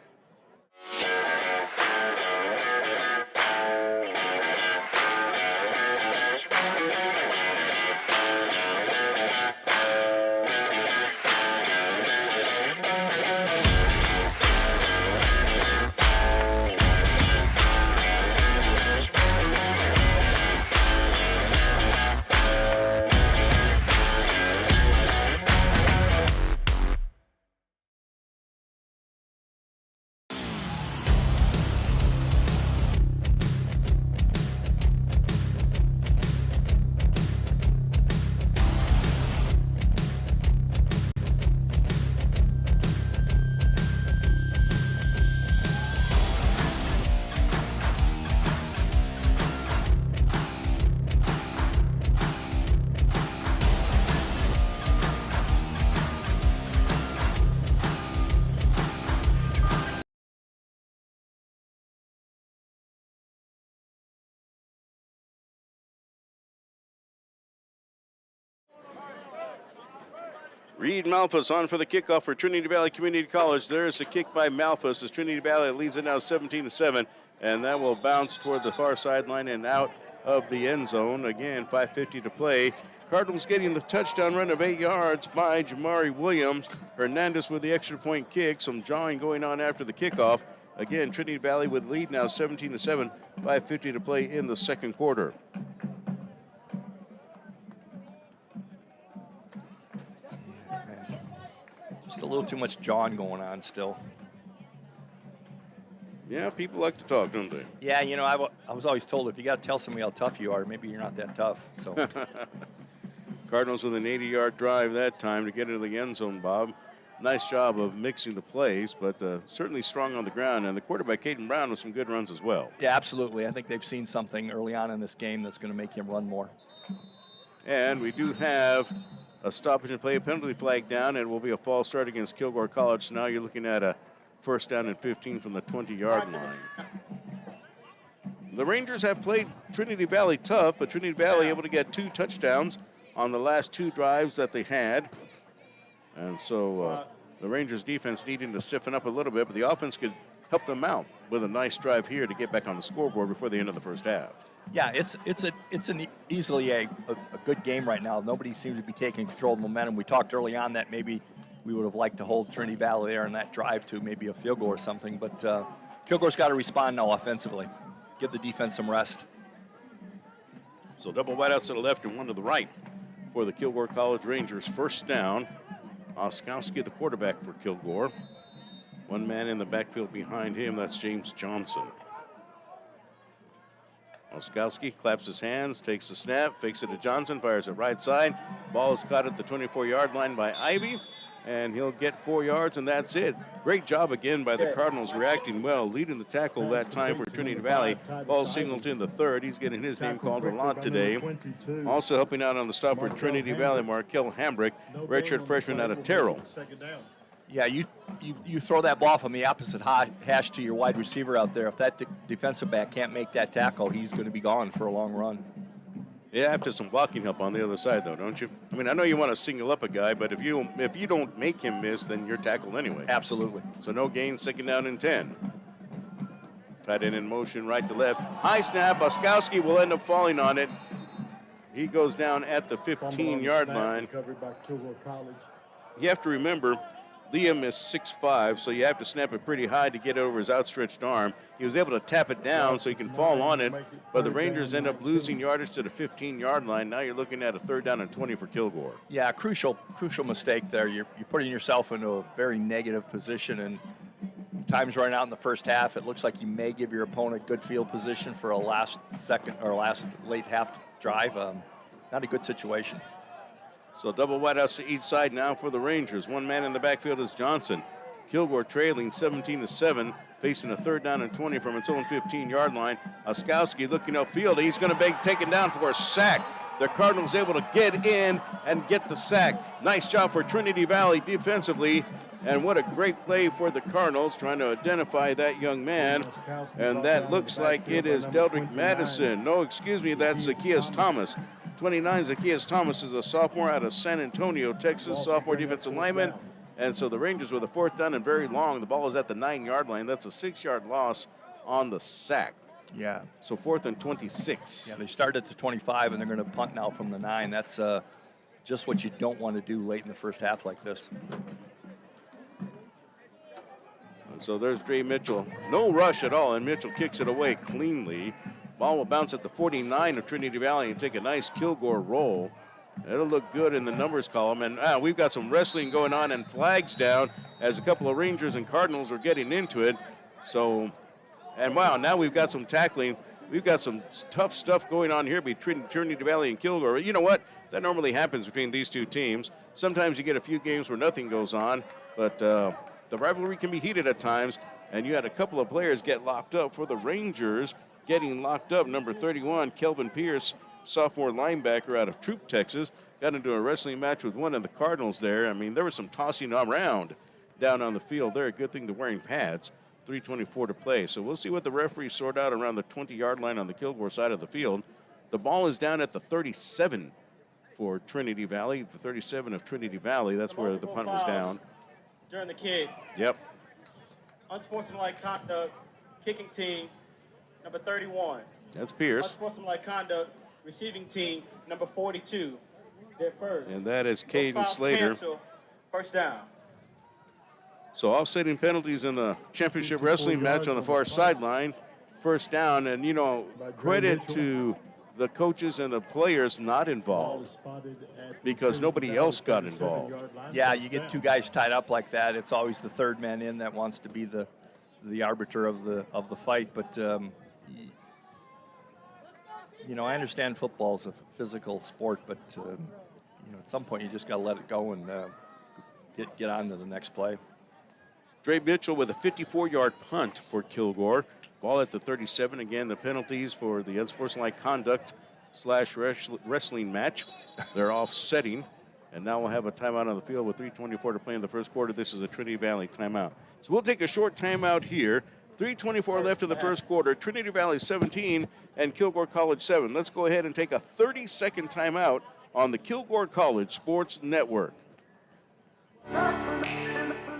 Reed Malphus on for the kickoff for Trinity Valley Community College. There's the kick by Malphus as Trinity Valley leads it now 17-7, and that will bounce toward the far sideline and out of the end zone. Again, 5:50 to play. Cardinals getting the touchdown run of 8 yards by Jamari Williams. Hernandez with the extra point kick. Some jawing going on after the kickoff. Again, Trinity Valley with lead now 17-7, 5:50 to play in the second quarter. just a little too much jawing going on still. Yeah, people like to talk, don't they? Yeah, you know, I was always told if you got to tell somebody how tough you are, maybe you're not that tough. So Cardinals with an 80-yard drive that time to get into the end zone, Bob. Nice job of mixing the plays, but certainly strong on the ground. And the quarterback, Caden Brown, with some good runs as well. Yeah, absolutely. I think they've seen something early on in this game that's going to make him run more. And we do have a stoppage and play, a penalty flag down, and it will be a false start against Kilgore College. So now you're looking at a first down and 15 from the 20-yard line. The Rangers have played Trinity Valley tough, but Trinity Valley able to get 2 touchdowns on the last 2 drives that they had. And so the Rangers defense needing to stiffen up a little bit, but the offense could help them out with a nice drive here to get back on the scoreboard before the end of the first half. Yeah, it's easily a good game right now. Nobody seems to be taking control of the momentum. We talked early on that maybe we would have liked to hold Trinity Valley there in that drive to maybe a field goal or something, but Kilgore's got to respond now offensively. Give the defense some rest. So double wideouts to the left and one to the right for the Kilgore College Rangers. First down. Oskowski, the quarterback for Kilgore. One man in the backfield behind him, that's James Johnson. Oskowski claps his hands, takes the snap, fakes it to Johnson, fires it right side. Ball is caught at the 24-yard line by Ivy, and he'll get 4 yards, and that's it. Great job again by the Cardinals, reacting well, leading the tackle that time for Trinity Valley. Ball Singleton, the third. He's getting his name called a lot today. Also helping out on the stop for Trinity Valley, Markel Hambrick, redshirt freshman out of Terrell. Yeah, you throw that ball from the opposite hash to your wide receiver out there. If that defensive back can't make that tackle, he's going to be gone for a long run. Yeah, after some blocking help on the other side, though, don't you? I mean, I know you want to single up a guy, but if you don't make him miss, then you're tackled anyway. Absolutely. So no gain, second down and 10. Tight end in motion, right to left. High snap. Oskowski will end up falling on it. He goes down at the 15-yard line. Covered by Kilgore College. You have to remember, Liam is 6'5", so you have to snap it pretty high to get over his outstretched arm. He was able to tap it down so he can fall on it, but the Rangers end up losing yardage to the 15-yard line. Now you're looking at a third down and 20 for Kilgore. Yeah, crucial mistake there. You're putting yourself into a very negative position, and time's running out in the first half. It looks like you may give your opponent good field position for a last late half drive. Not a good situation. So double wideouts to each side now for the Rangers. One man in the backfield is Johnson. Kilgore trailing 17-7, facing a third down and 20 from its own 15-yard line. Oskowski looking upfield. He's going to be taken down for a sack. The Cardinals able to get in and get the sack. Nice job for Trinity Valley defensively. And what a great play for the Cardinals, trying to identify that young man. And that looks like it is Deldrick Madison. No, excuse me, that's Zacchaeus Thomas. 29, Zacchaeus Thomas is a sophomore out of San Antonio, Texas, sophomore defensive lineman. And so the Rangers with a fourth down and very long. The ball is at the 9-yard line. That's a 6-yard loss on the sack. Yeah. So 4th and 26. Yeah, they started at the 25, and they're going to punt now from the 9. That's just what you don't want to do late in the first half like this. So there's Dre Mitchell. No rush at all, and Mitchell kicks it away cleanly. Ball will bounce at the 49 of Trinity Valley and take a nice Kilgore roll. It'll look good in the numbers column. And we've got some wrestling going on and flags down as a couple of Rangers and Cardinals are getting into it. So, and wow, now we've got some tackling. We've got some tough stuff going on here between Trinity Valley and Kilgore. You know what? That normally happens between these two teams. Sometimes you get a few games where nothing goes on, but the rivalry can be heated at times. And you had a couple of players get locked up for the Rangers. Getting locked up, number 31, Kelvin Pierce, sophomore linebacker out of Troop, Texas, got into a wrestling match with one of the Cardinals there. I mean, there was some tossing around down on the field there. Good thing they're wearing pads. 3:24 to play. So we'll see what the referees sort out around the 20-yard line on the Kilgore side of the field. The ball is down at the 37 for Trinity Valley, the 37 of Trinity Valley. That's where the punt was down. During the kick. Yep. Unsportsmanlike conduct, kicking team, number 31. That's Pierce. Unsportsmanlike conduct, receiving team, number 42. They're first. And that is Those Caden fouls Slater. cancel. First down. So offsetting penalties in the championship wrestling match on the far sideline. First down, and, you know, credit to the coaches and the players not involved because nobody else got involved. Yeah, you get two guys tied up like that. It's always the third man in that wants to be the arbiter of the fight. But you know, I understand football is a physical sport, but you know, at some point you just got to let it go and get on to the next play. Dre Mitchell with a 54-yard punt for Kilgore. Ball at the 37. Again, the penalties for the unsportsmanlike conduct / wrestling match. They're offsetting. And now we'll have a timeout on the field with 3:24 to play in the first quarter. This is a Trinity Valley timeout. So we'll take a short timeout here. 3:24 left in the first quarter. Trinity Valley 17 and Kilgore College 7. Let's go ahead and take a 30-second timeout on the Kilgore College Sports Network.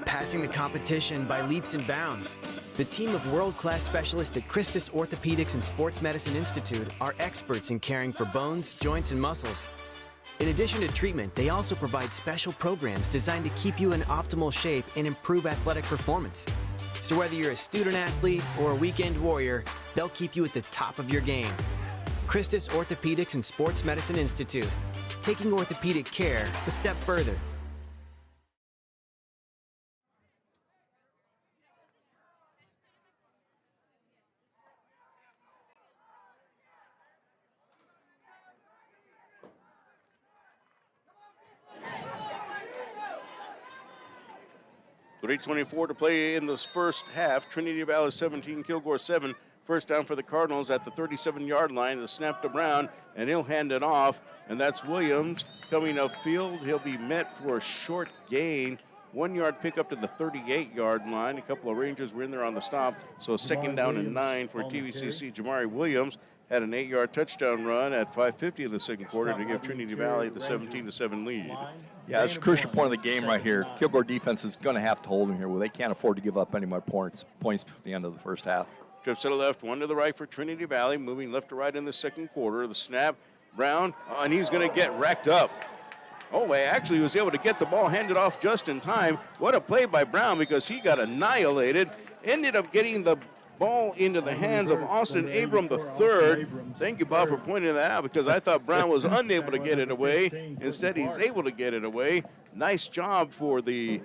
Passing the competition by leaps and bounds. The team of world-class specialists at Christus Orthopedics and Sports Medicine Institute are experts in caring for bones, joints, and muscles. In addition to treatment, they also provide special programs designed to keep you in optimal shape and improve athletic performance. So whether you're a student athlete or a weekend warrior, they'll keep you at the top of your game. Christus Orthopedics and Sports Medicine Institute, taking orthopedic care a step further. .324 to play in this first half. Trinity Valley 17, Kilgore 7. First down for the Cardinals at the 37-yard line. The snap to Brown, and he'll hand it off. And that's Williams coming upfield. He'll be met for a short gain. 1 yard pickup to the 38-yard line. A couple of Rangers were in there on the stop. So second down and 9 for TVCC. Jamari Williams had an 8-yard touchdown run at 5:50 of the second quarter to give Trinity Valley the 17-7 lead. Yeah, it's a crucial point of the game right here. Kilgore defense is going to have to hold them here. Well, they can't afford to give up any more points before the end of the first half. Trips to the left, one to the right for Trinity Valley, moving left to right in the second quarter. The snap, Brown, and he's going to get racked up. Oh, actually, he was able to get the ball handed off just in time. What a play by Brown, because he got annihilated. Ended up getting the ball into the hands of Austin Abram III. Thank you, Bob, for pointing that out, because I thought Brown was unable to get it away. Instead, he's able to get it away. Nice job for the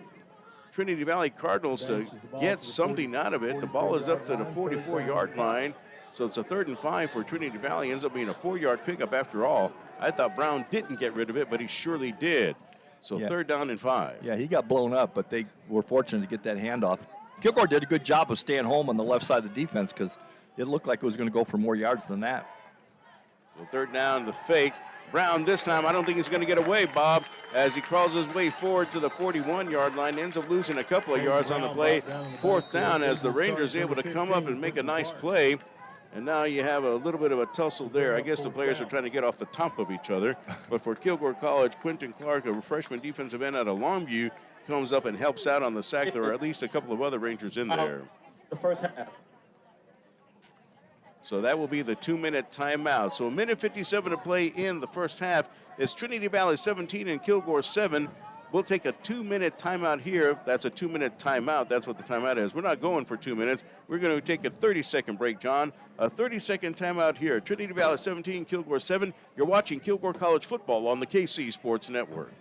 Trinity Valley Cardinals to get something out of it. The ball is up to the 44-yard line, so it's a 3rd and 5 for Trinity Valley. Ends up being a 4-yard pickup after all. I thought Brown didn't get rid of it, but he surely did. So 3rd down and 5. Yeah, he got blown up, but they were fortunate to get that handoff. Kilgore did a good job of staying home on the left side of the defense because it looked like it was going to go for more yards than that. So 3rd down, the fake. Brown this time, I don't think he's going to get away, Bob, as he crawls his way forward to the 41-yard line, ends up losing a couple of yards on the play. 4th down as the Rangers able to come up and make a nice play. And now you have a little bit of a tussle there. I guess the players are trying to get off the top of each other. But for Kilgore College, Quentin Clark, a freshman defensive end out of Longview, comes up and helps out on the sack. There are at least a couple of other Rangers in there. The first half. So that will be the 2-minute timeout. So 1:57 to play in the first half. It's Trinity Valley 17 and Kilgore 7. We'll take a 2-minute timeout here. That's a 2-minute timeout. That's what the timeout is. We're not going for 2 minutes. We're going to take a 30-second break, John. A 30-second timeout here. Trinity Valley 17, Kilgore 7. You're watching Kilgore College football on the KC Sports Network.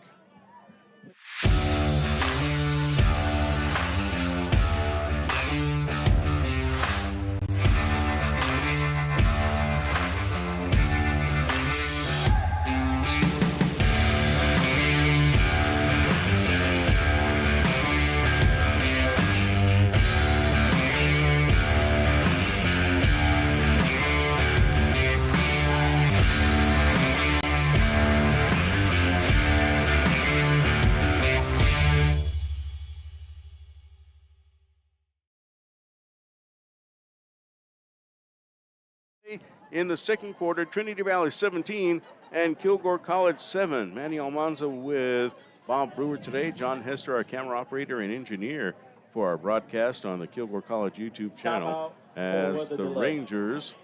In the second quarter, Trinity Valley 17 and Kilgore College 7. Manny Almanza with Bob Brewer today. John Hester, our camera operator and engineer for our broadcast on the Kilgore College YouTube channel. As the Rangers,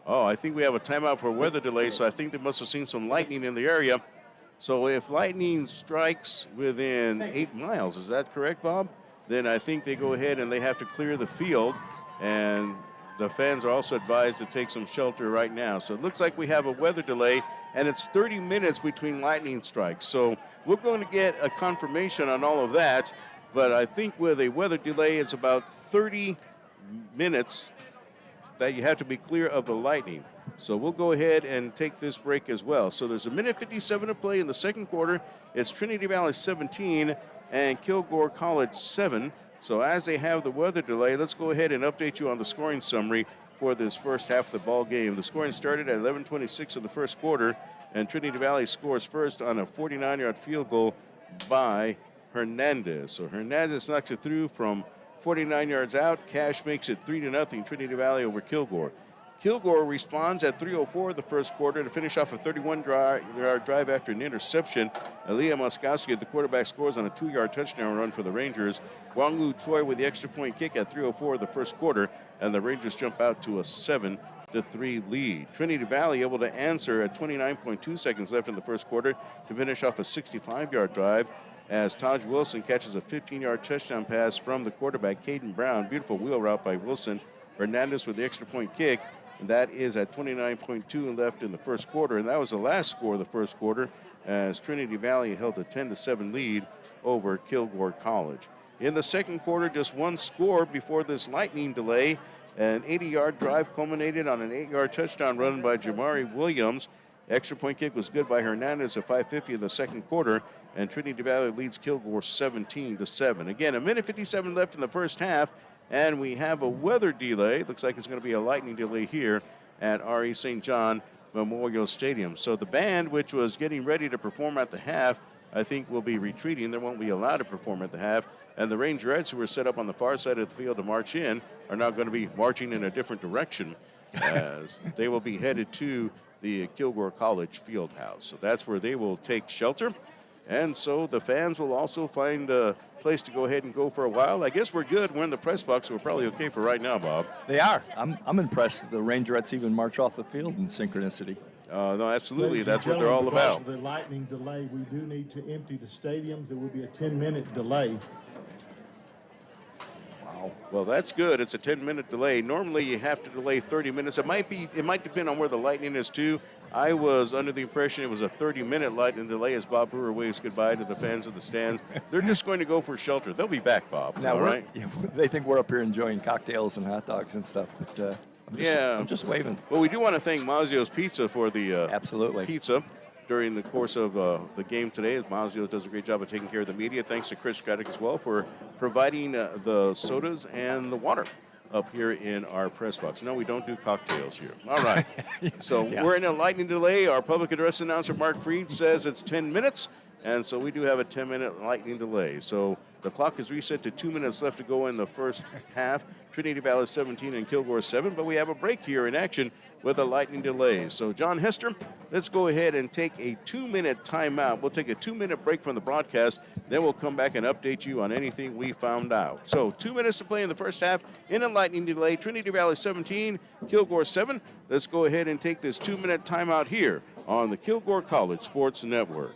I think we have a timeout for weather delay, so I think they must have seen some lightning in the area. So if lightning strikes within 8 miles, is that correct, Bob? Then I think they go ahead and they have to clear the field, and the fans are also advised to take some shelter right now. So it looks like we have a weather delay, and it's 30 minutes between lightning strikes. So we're going to get a confirmation on all of that, but I think with a weather delay, it's about 30 minutes that you have to be clear of the lightning. So we'll go ahead and take this break as well. So there's 1:57 to play in the second quarter. It's Trinity Valley 17 and Kilgore College 7. So as they have the weather delay, let's go ahead and update you on the scoring summary for this first half of the ball game. The scoring started at 11:26 of the first quarter, and Trinity Valley scores first on a 49-yard field goal by Hernandez. So Hernandez knocks it through from 49 yards out. Cash makes it 3-0, Trinity Valley over Kilgore. Kilgore responds at 3:04 of the first quarter to finish off a 31-yard drive after an interception. Aaliyah Moskowski, the quarterback, scores on a 2-yard touchdown run for the Rangers. Wangwu Choi with the extra point kick at 3:04 of the first quarter, and the Rangers jump out to a 7-3 lead. Trinity Valley able to answer at 29.2 seconds left in the first quarter to finish off a 65-yard drive as Taj Wilson catches a 15-yard touchdown pass from the quarterback, Caden Brown. Beautiful wheel route by Wilson. Hernandez with the extra point kick. And that is at 29.2 left in the first quarter. And that was the last score of the first quarter as Trinity Valley held a 10-7 lead over Kilgore College. In the second quarter, just one score before this lightning delay. An 80-yard drive culminated on an 8-yard touchdown run by Jamari Williams. Extra point kick was good by Hernandez at 5:50 in the second quarter, and Trinity Valley leads Kilgore 17-7. Again, a minute 57 left in the first half, and we have a weather delay. Looks like it's going to be a lightning delay here at R.E. St. John Memorial Stadium. So the band, which was getting ready to perform at the half, I think will be retreating. They won't be allowed to perform at the half. And the Rangerettes, who were set up on the far side of the field to march in, are now going to be marching in a different direction as they will be headed to the Kilgore College field house. So that's where they will take shelter. And so the fans will also find a place to go ahead and go for a while. I guess we're good. We're in the press box, so we're probably okay for right now, Bob. They are. I'm impressed that the Rangerettes even march off the field in synchronicity. No, absolutely. Ladies That's and what they're all gentlemen, about. because of the lightning delay, we do need to empty the stadiums. There will be a 10-minute delay. Well, that's good. It's a 10-minute delay. Normally, you have to delay 30 minutes. It might depend on where the lightning is, too. I was under the impression it was a 30-minute lightning delay as Bob Brewer waves goodbye to the fans of the stands. They're just going to go for shelter. They'll be back, Bob. Now, all right? Yeah, they think we're up here enjoying cocktails and hot dogs and stuff, but I'm just waving. Well, we do want to thank Mazzio's Pizza for the Absolutely. pizza during the course of the game today. Mazzio's does a great job of taking care of the media. Thanks to Chris Craddock as well for providing the sodas and the water up here in our press box. No, we don't do cocktails here. All right. So we're in a lightning delay. Our public address announcer, Mark Freed, says it's 10 minutes. And so we do have a 10-minute lightning delay. So the clock is reset to 2 minutes left to go in the first half. Trinity Valley 17 and Kilgore 7. But we have a break here in action with a lightning delay. So, John Hester, let's go ahead and take a 2-minute timeout. We'll take a 2-minute break from the broadcast. Then we'll come back and update you on anything we found out. So 2 minutes to play in the first half in a lightning delay. Trinity Valley 17, Kilgore 7. Let's go ahead and take this 2-minute timeout here on the Kilgore College Sports Network.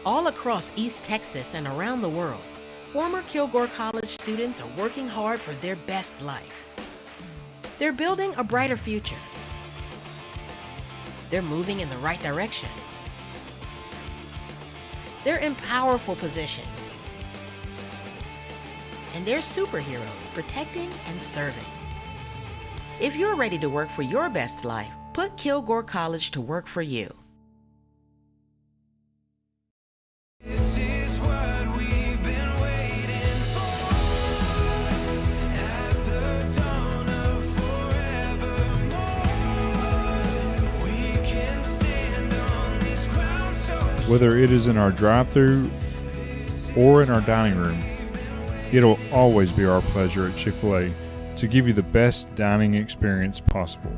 All across East Texas and around the world, former Kilgore College students are working hard for their best life. They're building a brighter future. They're moving in the right direction. They're in powerful positions. And they're superheroes protecting and serving. If you're ready to work for your best life, put Kilgore College to work for you. This is what we've been waiting for. At the dawn of forevermore, we can stand on this ground so Whether it is in our drive-thru or in our dining room, it'll always be our pleasure at Chick-fil-A to give you the best dining experience possible.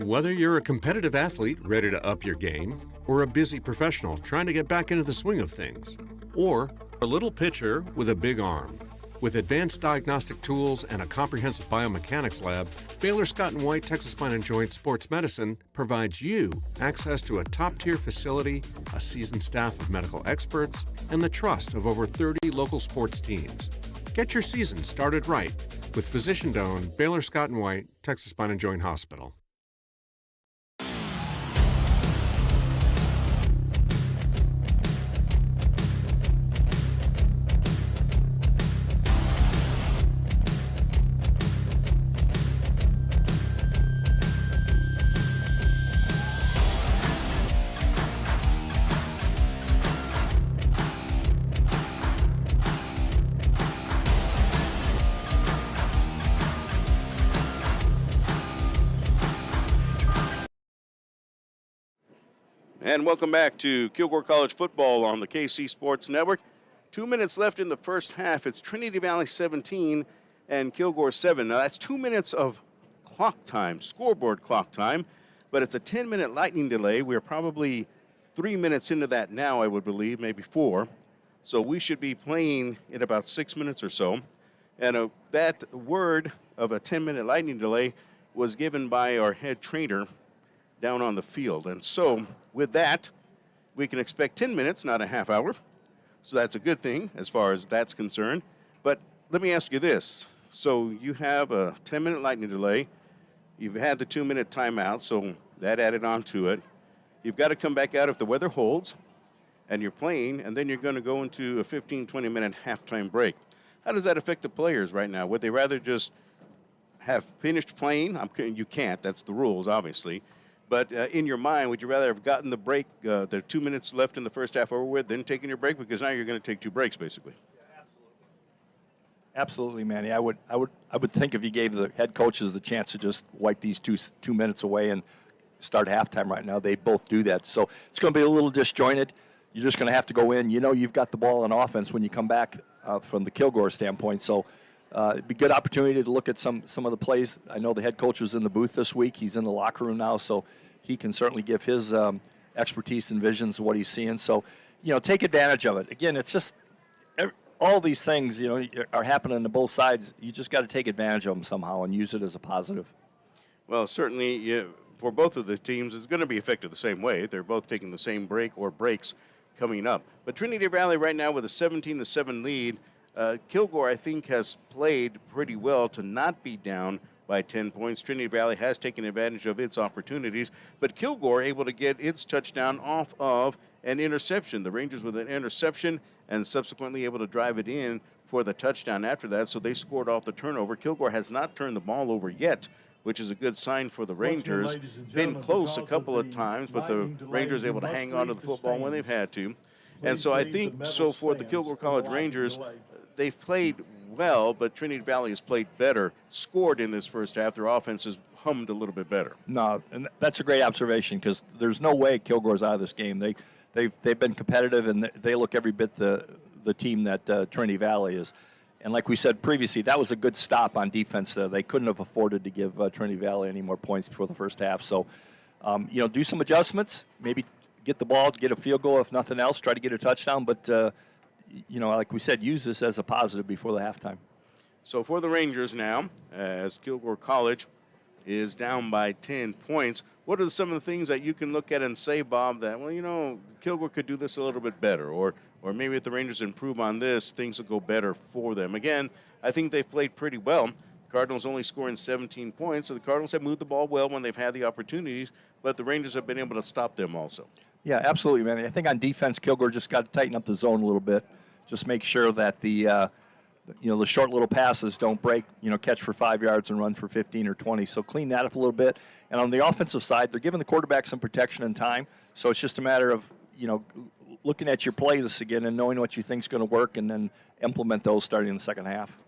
Whether you're a competitive athlete ready to up your game, or a busy professional trying to get back into the swing of things, or a little pitcher with a big arm, with advanced diagnostic tools and a comprehensive biomechanics lab, Baylor Scott & White Texas Spine & Joint Sports Medicine provides you access to a top-tier facility, a seasoned staff of medical experts, and the trust of over 30 local sports teams. Get your season started right with physician-owned Baylor Scott & White Texas Spine & Joint Hospital. And welcome back to Kilgore College Football on the KC Sports Network. 2 minutes left in the first half. It's Trinity Valley 17 and Kilgore 7. Now, that's 2 minutes of clock time, scoreboard clock time, but it's a 10-minute lightning delay. We're probably 3 minutes into that now, I would believe, maybe 4. So we should be playing in about 6 minutes or so. And that word of a 10-minute lightning delay was given by our head trainer down on the field. And so with that, we can expect 10 minutes, not a half hour. So that's a good thing as far as that's concerned. But let me ask you this. So you have a 10-minute lightning delay. You've had the 2-minute timeout, so that added on to it. You've got to come back out if the weather holds, and you're playing, and then you're going to go into a 15, 20-minute halftime break. How does that affect the players right now? Would they rather just have finished playing? You can't. That's the rules, obviously. But in your mind, would you rather have gotten the break, the 2 minutes left in the first half over with, then taking your break? Because now you're going to take 2 breaks, basically. Absolutely, Manny. I would think if you gave the head coaches the chance to just wipe these 2 minutes away and start halftime right now, they both do that. So it's going to be a little disjointed. You're just going to have to go in. You know you've got the ball on offense when you come back from the Kilgore standpoint. So it'd be a good opportunity to look at some of the plays. I know the head coach was in the booth this week. He's in the locker room now, so he can certainly give his expertise and visions of what he's seeing. So, take advantage of it. Again, it's just all these things, are happening to both sides. You just got to take advantage of them somehow and use it as a positive. Well, certainly, for both of the teams, it's going to be affected the same way. They're both taking the same break or breaks coming up. But Trinity Valley right now with a 17-7 lead. Kilgore, I think, has played pretty well to not be down by 10 points. Trinity Valley has taken advantage of its opportunities, but Kilgore able to get its touchdown off of an interception. The Rangers with an interception and subsequently able to drive it in for the touchdown after that, so they scored off the turnover. Kilgore has not turned the ball over yet, which is a good sign for the Rangers. Been close a couple of times, but the Rangers able to hang on to the football when they've had to. And so I think, for the Kilgore College Rangers, they've played well, but Trinity Valley has played better, scored in this first half. Their offense has hummed a little bit better. No, and that's a great observation because there's no way Kilgore's out of this game. They've been competitive, and they look every bit the team that Trinity Valley is. And like we said previously, that was a good stop on defense. They couldn't have afforded to give Trinity Valley any more points before the first half. So, do some adjustments, maybe get the ball, get a field goal, if nothing else, try to get a touchdown. But, like we said, use this as a positive before the halftime. So for the Rangers now, as Kilgore College is down by 10 points, what are some of the things that you can look at and say, Bob, that, Kilgore could do this a little bit better, or maybe if the Rangers improve on this, things will go better for them? Again, I think they've played pretty well. The Cardinals only scoring 17 points, so the Cardinals have moved the ball well when they've had the opportunities, but the Rangers have been able to stop them also. Yeah, absolutely, man. I think on defense, Kilgore just got to tighten up the zone a little bit. Just make sure that the short little passes don't break, catch for 5 yards and run for 15 or 20. So clean that up a little bit. And on the offensive side, they're giving the quarterback some protection and time. So it's just a matter of, looking at your play list again and knowing what you think is going to work and then implement those starting in the second half.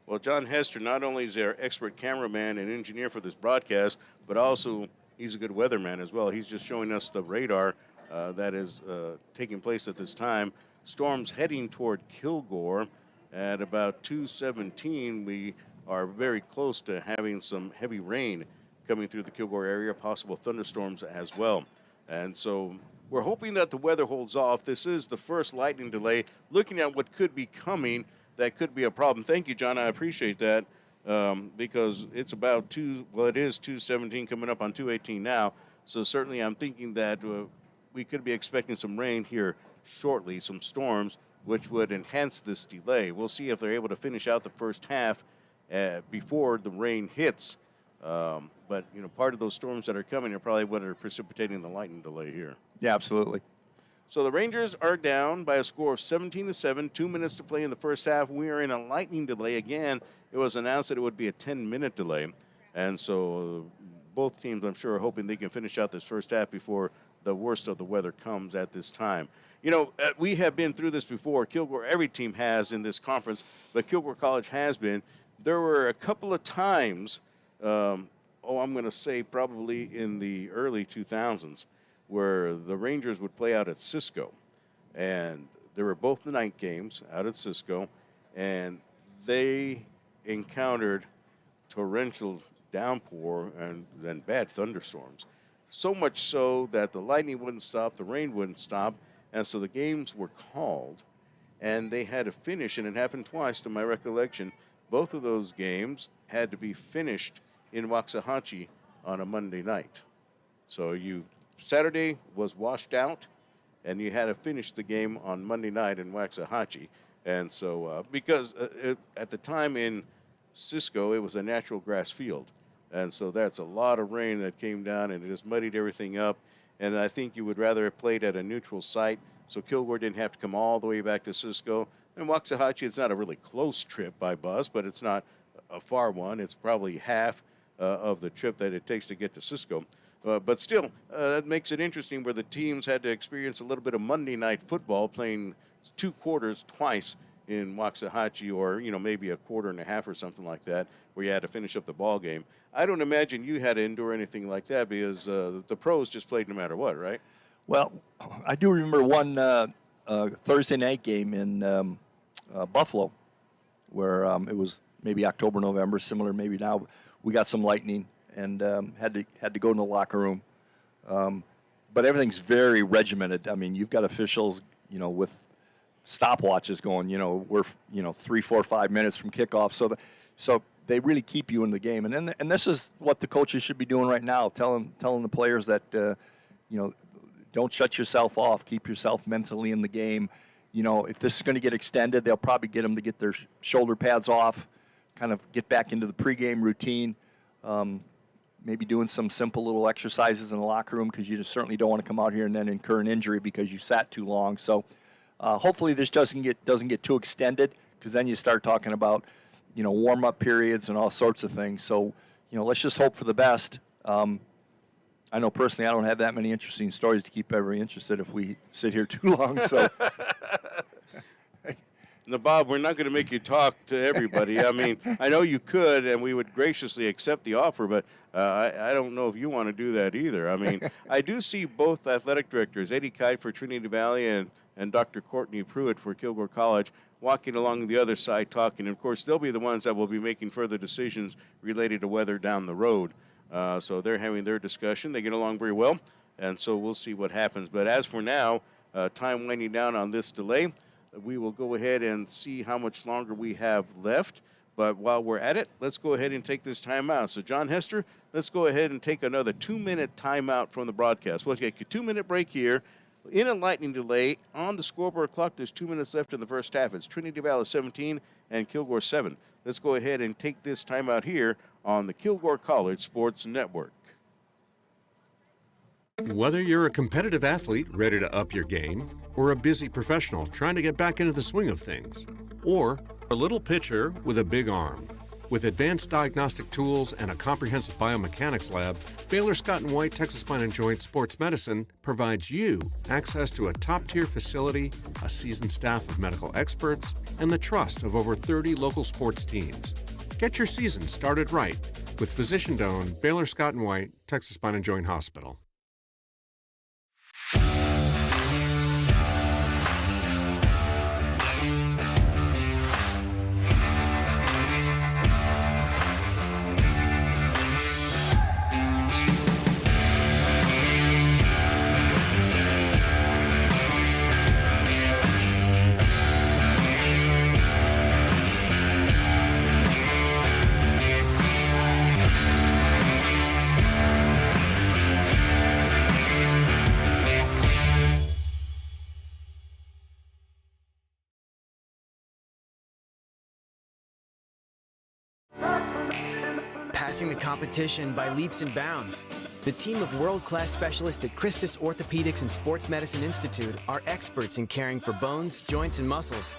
Well, John Hester not only is our expert cameraman and engineer for this broadcast, but also he's a good weatherman as well. He's just showing us the radar that is taking place at this time. Storms heading toward Kilgore at about 2:17. We are very close to having some heavy rain coming through the Kilgore area, possible thunderstorms as well. And so we're hoping that the weather holds off. This is the first lightning delay. Looking at what could be coming, that could be a problem. Thank you, John. I appreciate that because it's about it is 2:17 coming up on 2:18 now. So certainly I'm thinking that we could be expecting some rain here shortly, some storms, which would enhance this delay. We'll see if they're able to finish out the first half before the rain hits. But, part of those storms that are coming are probably what are precipitating the lightning delay here. Yeah, absolutely. So the Rangers are down by a score of 17-7, 2 minutes to play in the first half. We are in a lightning delay. Again, it was announced that it would be a 10-minute delay. And so both teams, I'm sure, are hoping they can finish out this first half before the worst of the weather comes at this time. We have been through this before. Kilgore, every team has in this conference, but Kilgore College has been. There were a couple of times, I'm going to say probably in the early 2000s, where the Rangers would play out at Cisco. And They were both the night games out at Cisco, and they encountered torrential downpour and then bad thunderstorms. So much so that the lightning wouldn't stop, the rain wouldn't stop, and so the games were called, and they had to finish, and it happened twice to my recollection. Both of those games had to be finished in Waxahachie on a Monday night. So Saturday was washed out, and you had to finish the game on Monday night in Waxahachie. And so, because at the time in Cisco, it was a natural grass field. And so that's a lot of rain that came down, and it just muddied everything up. And I think you would rather have played at a neutral site, so Kilgore didn't have to come all the way back to Cisco. And Waxahachie, it's not a really close trip by bus, but it's not a far one. It's probably half of the trip that it takes to get to Cisco. But still, that makes it interesting where the teams had to experience a little bit of Monday night football, playing 2 quarters twice in Waxahachie, or maybe a quarter and a half or something like that, where you had to finish up the ball game. I don't imagine you had to endure anything like that because the pros just played no matter what, right? Well, I do remember one Thursday night game in Buffalo, where it was maybe October, November, similar maybe now. We got some lightning and had to go in the locker room. But everything's very regimented. I mean, you've got officials, with stopwatches going. We're 3, 4, 5 minutes from kickoff, so they really keep you in the game. And this is what the coaches should be doing right now, telling the players that don't shut yourself off, keep yourself mentally in the game. If this is going to get extended, they'll probably get them to get their shoulder pads off, kind of get back into the pregame routine. Maybe doing some simple little exercises in the locker room, because you just certainly don't want to come out here and then incur an injury because you sat too long. So hopefully this doesn't get too extended, because then you start talking about warm-up periods and all sorts of things. So let's just hope for the best. I know personally I don't have that many interesting stories to keep everybody interested if we sit here too long. So. Now, Bob, we're not going to make you talk to everybody. I mean, I know you could, and we would graciously accept the offer, but I don't know if you want to do that either. I mean, I do see both athletic directors, Eddie Kite for Trinity Valley and Dr. Courtney Pruitt for Kilgore College, walking along the other side talking. And, of course, they'll be the ones that will be making further decisions related to weather down the road. So they're having their discussion. They get along very well, and so we'll see what happens. But as for now, time winding down on this delay, we will go ahead and see how much longer we have left. But while we're at it, let's go ahead and take this timeout. So, John Hester, let's go ahead and take another 2-minute timeout from the broadcast. We'll take a 2-minute break here. In a lightning delay, on the scoreboard clock, there's 2 minutes left in the first half. It's Trinity Valley 17 and Kilgore 7. Let's go ahead and take this timeout here on the Kilgore College Sports Network. Whether you're a competitive athlete ready to up your game, or a busy professional trying to get back into the swing of things, or a little pitcher with a big arm, with advanced diagnostic tools and a comprehensive biomechanics lab, Baylor Scott & White Texas Spine & Joint Sports Medicine provides you access to a top-tier facility, a seasoned staff of medical experts, and the trust of over 30 local sports teams. Get your season started right with physician-owned Baylor Scott & White Texas Spine & Joint Hospital. Passing the competition by leaps and bounds. The team of world-class specialists at Christus Orthopedics and Sports Medicine Institute are experts in caring for bones, joints, and muscles.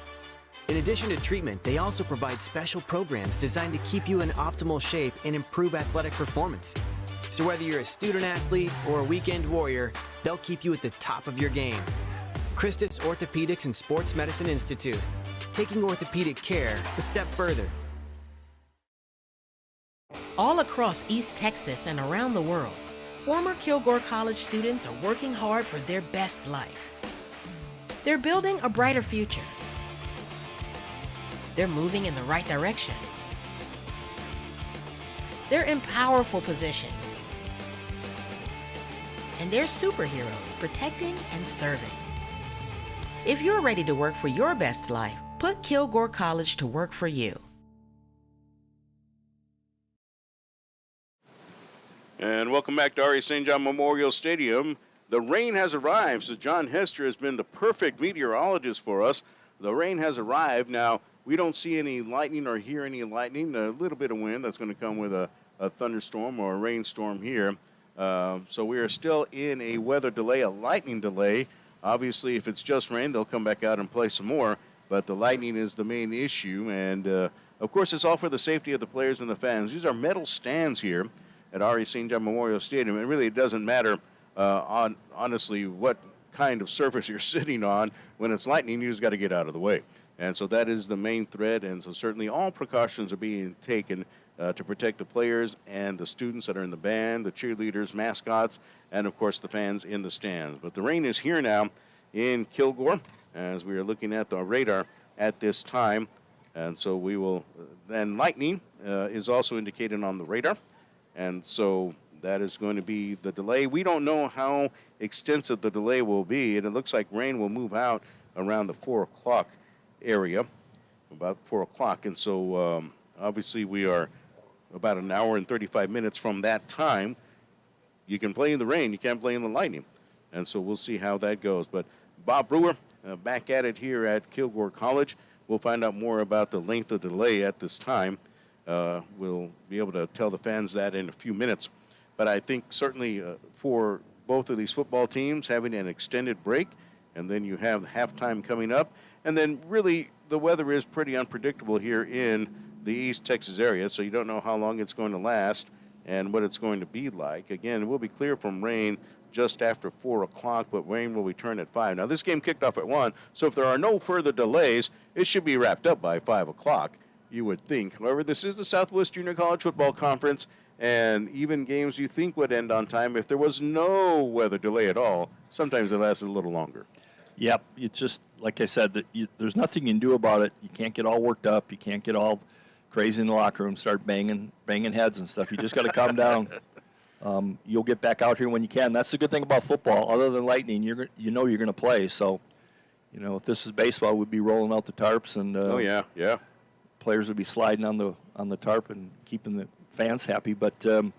In addition to treatment, they also provide special programs designed to keep you in optimal shape and improve athletic performance. So whether you're a student athlete or a weekend warrior, they'll keep you at the top of your game. Christus Orthopedics and Sports Medicine Institute, taking orthopedic care a step further. All across East Texas and around the world, former Kilgore College students are working hard for their best life. They're building a brighter future. They're moving in the right direction. They're in powerful positions. And they're superheroes protecting and serving. If you're ready to work for your best life, put Kilgore College to work for you. And welcome back to RE St. John Memorial Stadium. The rain has arrived, so John Hester has been the perfect meteorologist for us. The rain has arrived. Now, we don't see any lightning or hear any lightning. A little bit of wind that's going to come with a thunderstorm or a rainstorm here. So we are still in a weather delay, a lightning delay. Obviously, if it's just rain, they'll come back out and play some more. But the lightning is the main issue. And, of course, it's all for the safety of the players and the fans. These are metal stands here at RE St. John Memorial Stadium. It really doesn't matter, honestly, what kind of surface you're sitting on. When it's lightning, you just got to get out of the way. And so that is the main thread. And so certainly all precautions are being taken to protect the players and the students that are in the band, the cheerleaders, mascots, and, of course, the fans in the stands. But the rain is here now in Kilgore as we are looking at the radar at this time. And so we will then lightning is also indicated on the radar. And so that is going to be the delay. We don't know how extensive the delay will be, and it looks like rain will move out around the 4 o'clock area, about 4 o'clock. And so obviously we are about an hour and 35 minutes from that time. You can play in the rain. You can't play in the lightning. And so we'll see how that goes. But Bob Brewer back at it here at Kilgore College. We'll find out more about the length of the delay at this time. We'll be able to tell the fans that in a few minutes. But I think certainly for both of these football teams having an extended break, and then you have halftime coming up, and then really the weather is pretty unpredictable here in the East Texas area, so you don't know how long it's going to last and what it's going to be like. Again, it will be clear from rain just after 4 o'clock, but rain will return at 5. Now, this game kicked off at 1, so if there are no further delays, it should be wrapped up by 5 o'clock, you would think. However, this is the Southwest Junior College Football Conference, and even games you think would end on time, if there was no weather delay at all, sometimes they lasted a little longer. Yep, it's just, like I said, there's nothing you can do about it. You can't get all worked up. You can't get all crazy in the locker room, start banging heads and stuff. You just got to calm down. You'll get back out here when you can. That's the good thing about football. Other than lightning, you're going to play. So, if this is baseball, we'd be rolling out the tarps and yeah. Players would be sliding on the tarp and keeping the fans happy. But you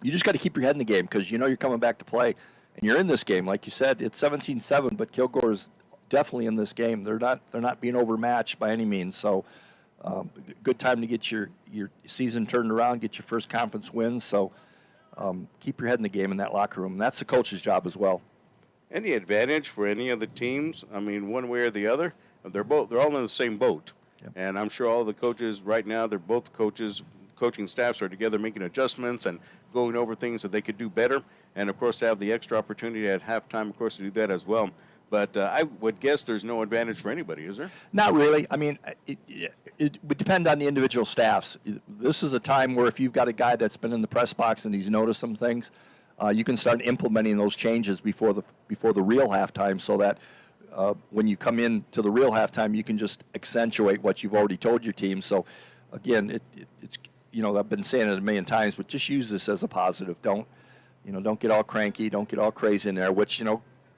just got to keep your head in the game because you're coming back to play, and you're in this game. Like you said, it's 17-7, but Kilgore is definitely in this game. They're not being overmatched by any means. So. Good time to get your season turned around, get your first conference win. So keep your head in the game in that locker room. And that's the coach's job as well. Any advantage for any of the teams? I mean, one way or the other, they're all in the same boat. Yep. And I'm sure all the coaches right now, they're both coaching staffs are together making adjustments and going over things that they could do better. And, of course, to have the extra opportunity at halftime, of course, to do that as well. But I would guess there's no advantage for anybody, is there? Not really. I mean, it would depend on the individual staffs. This is a time where if you've got a guy that's been in the press box and he's noticed some things, you can start implementing those changes before the real halftime so that when you come in to the real halftime, you can just accentuate what you've already told your team. So, again, it's I've been saying it a million times, but just use this as a positive. Don't get all cranky. Don't get all crazy in there, which,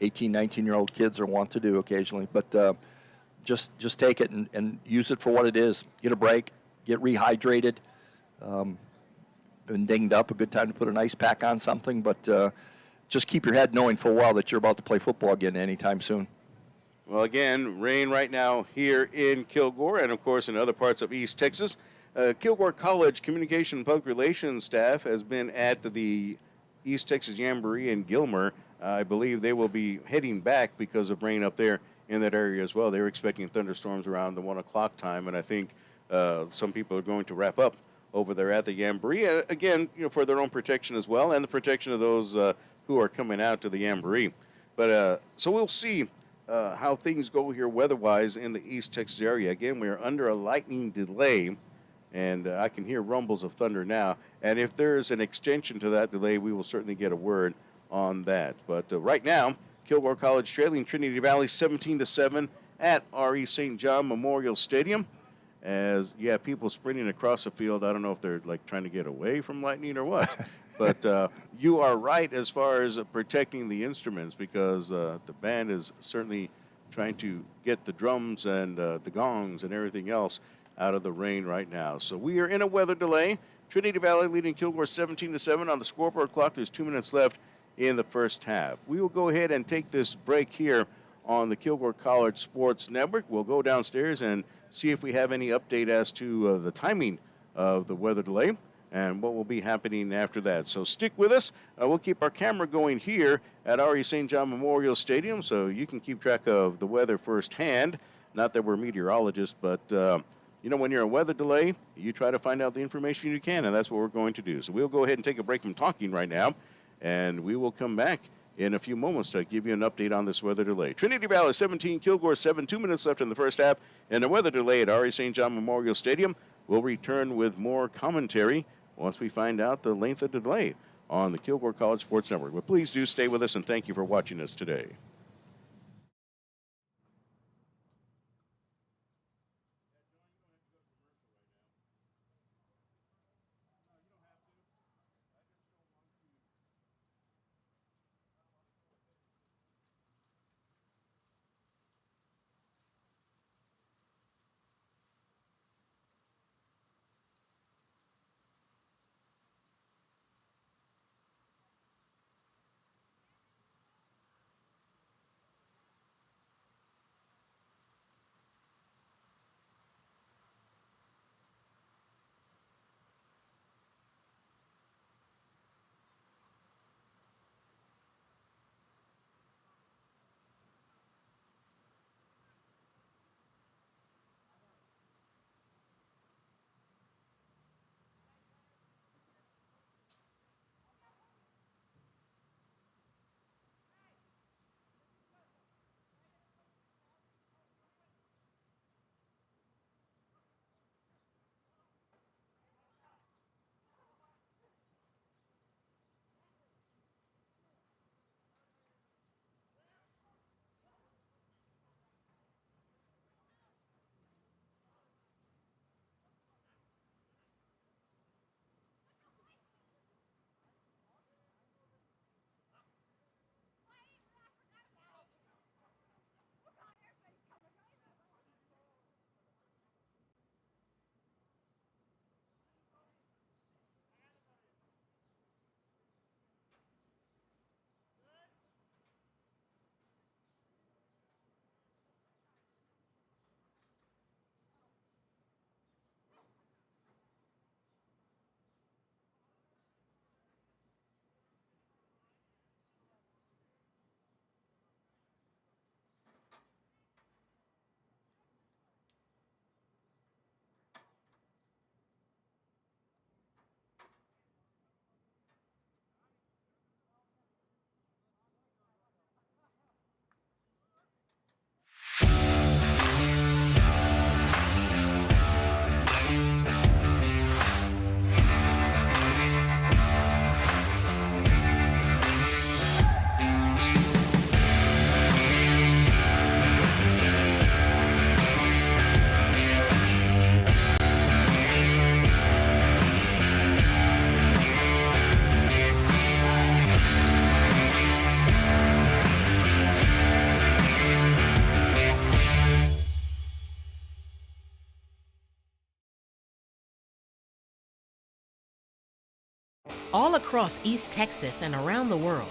18, 19-year-old kids are wont to do occasionally. But just take it and use it for what it is. Get a break. Get rehydrated. Been dinged up. A good time to put an ice pack on something. But just keep your head knowing full well that you're about to play football again anytime soon. Well, again, rain right now here in Kilgore and, of course, in other parts of East Texas. Kilgore College Communication and Public Relations staff has been at the East Texas Jamboree in Gilmer. I believe they will be heading back because of rain up there in that area as well. They're expecting thunderstorms around the 1 o'clock time, and I think some people are going to wrap up over there at the Jamboree, again, for their own protection as well and the protection of those who are coming out to the Jamboree. But so we'll see how things go here weather-wise in the East Texas area. Again, we are under a lightning delay, and I can hear rumbles of thunder now. And if there's an extension to that delay, we will certainly get a word on that. But right now, Kilgore College trailing Trinity Valley 17-7 at R.E. St. John Memorial Stadium. As people sprinting across the field. I don't know if they're like trying to get away from lightning or what, but you are right as far as protecting the instruments, because the band is certainly trying to get the drums and the gongs and everything else out of the rain right now. So we are in a weather delay. Trinity Valley leading Kilgore 17-7 on the scoreboard clock. There's 2 minutes left in the first half. We will go ahead and take this break here on the Kilgore College Sports Network. We'll go downstairs and see if we have any update as to the timing of the weather delay and what will be happening after that. So stick with us. We'll keep our camera going here at R.E. St. John Memorial Stadium so you can keep track of the weather firsthand. Not that we're meteorologists, but when you're in weather delay, you try to find out the information you can, and that's what we're going to do. So we'll go ahead and take a break from talking right now, and we will come back in a few moments to give you an update on this weather delay. Trinity Valley 17, Kilgore 7, 2 minutes left in the first half, and a weather delay at R.E. St. John Memorial Stadium. We'll return with more commentary once we find out the length of the delay on the Kilgore College Sports Network. But please do stay with us, and thank you for watching us today. All across East Texas and around the world,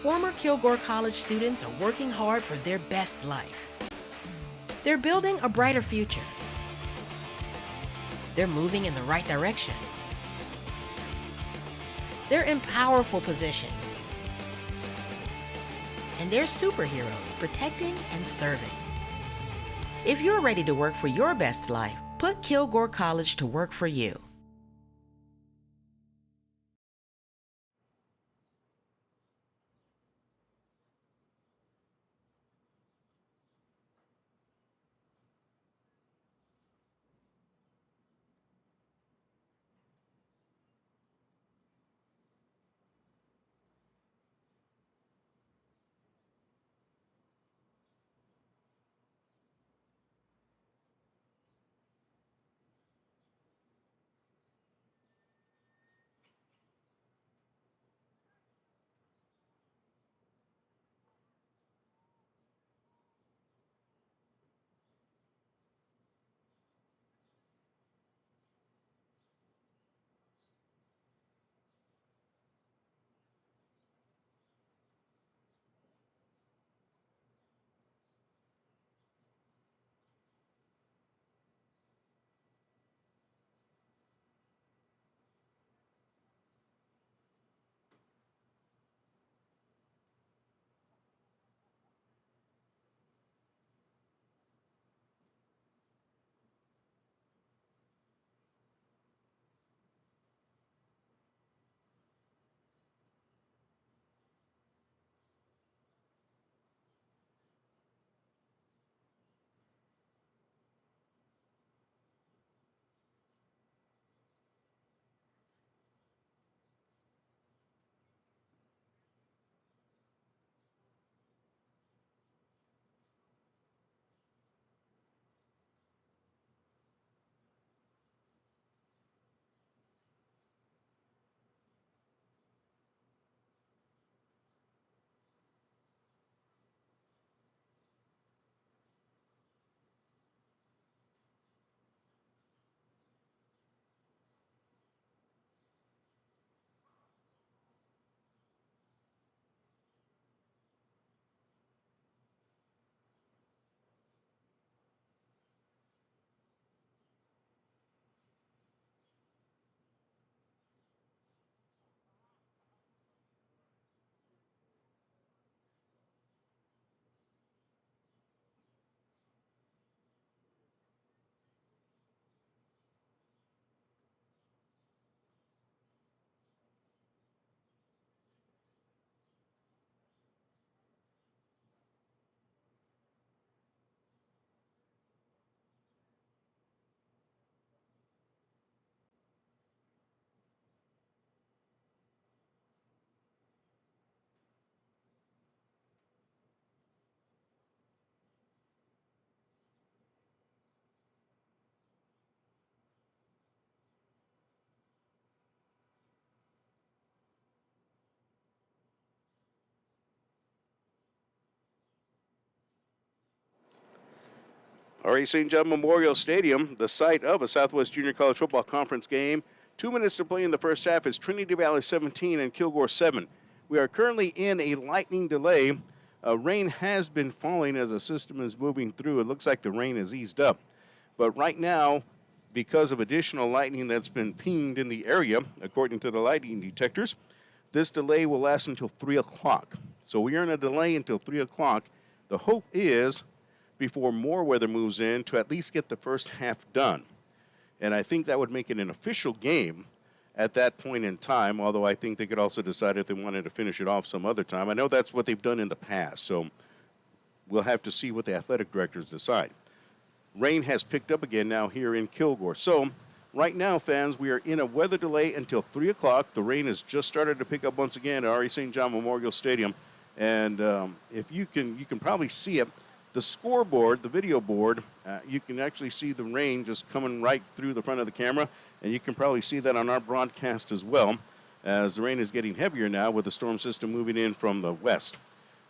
former Kilgore College students are working hard for their best life. They're building a brighter future. They're moving in the right direction. They're in powerful positions. And they're superheroes protecting and serving. If you're ready to work for your best life, put Kilgore College to work for you. RA St. John Memorial Stadium, the site of a Southwest Junior College Football Conference game. 2 minutes to play in the first half is Trinity Valley 17 and Kilgore 7. We are currently in a lightning delay. Rain has been falling as the system is moving through. It looks like the rain has eased up. But right now, because of additional lightning that's been pinged in the area, according to the lightning detectors, this delay will last until 3 o'clock. So we are in a delay until 3 o'clock. The hope is, before more weather moves in, to at least get the first half done. And I think that would make it an official game at that point in time, although I think they could also decide if they wanted to finish it off some other time. I know that's what they've done in the past, so we'll have to see what the athletic directors decide. Rain has picked up again now here in Kilgore. So right now, fans, we are in a weather delay until 3 o'clock. The rain has just started to pick up once again at RE St. John Memorial Stadium. And if you can probably see it. The scoreboard, the video board, you can actually see the rain just coming right through the front of the camera, and you can probably see that on our broadcast as well, as the rain is getting heavier now with the storm system moving in from the west.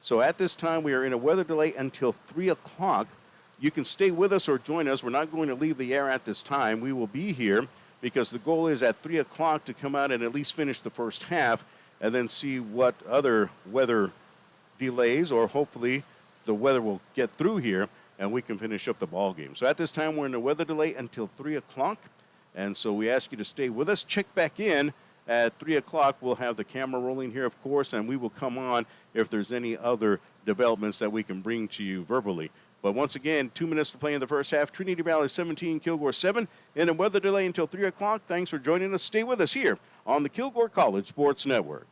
So at this time, we are in a weather delay until 3 o'clock. You can stay with us or join us. We're not going to leave the air at this time. We will be here because the goal is at 3 o'clock to come out and at least finish the first half and then see what other weather delays or hopefully the weather will get through here and we can finish up the ball game. So at this time, we're in a weather delay until 3 o'clock. And so we ask you to stay with us. Check back in at 3 o'clock. We'll have the camera rolling here, of course, and we will come on if there's any other developments that we can bring to you verbally. But once again, 2 minutes to play in the first half. Trinity Valley 17, Kilgore 7. In a weather delay until 3 o'clock. Thanks for joining us. Stay with us here on the Kilgore College Sports Network.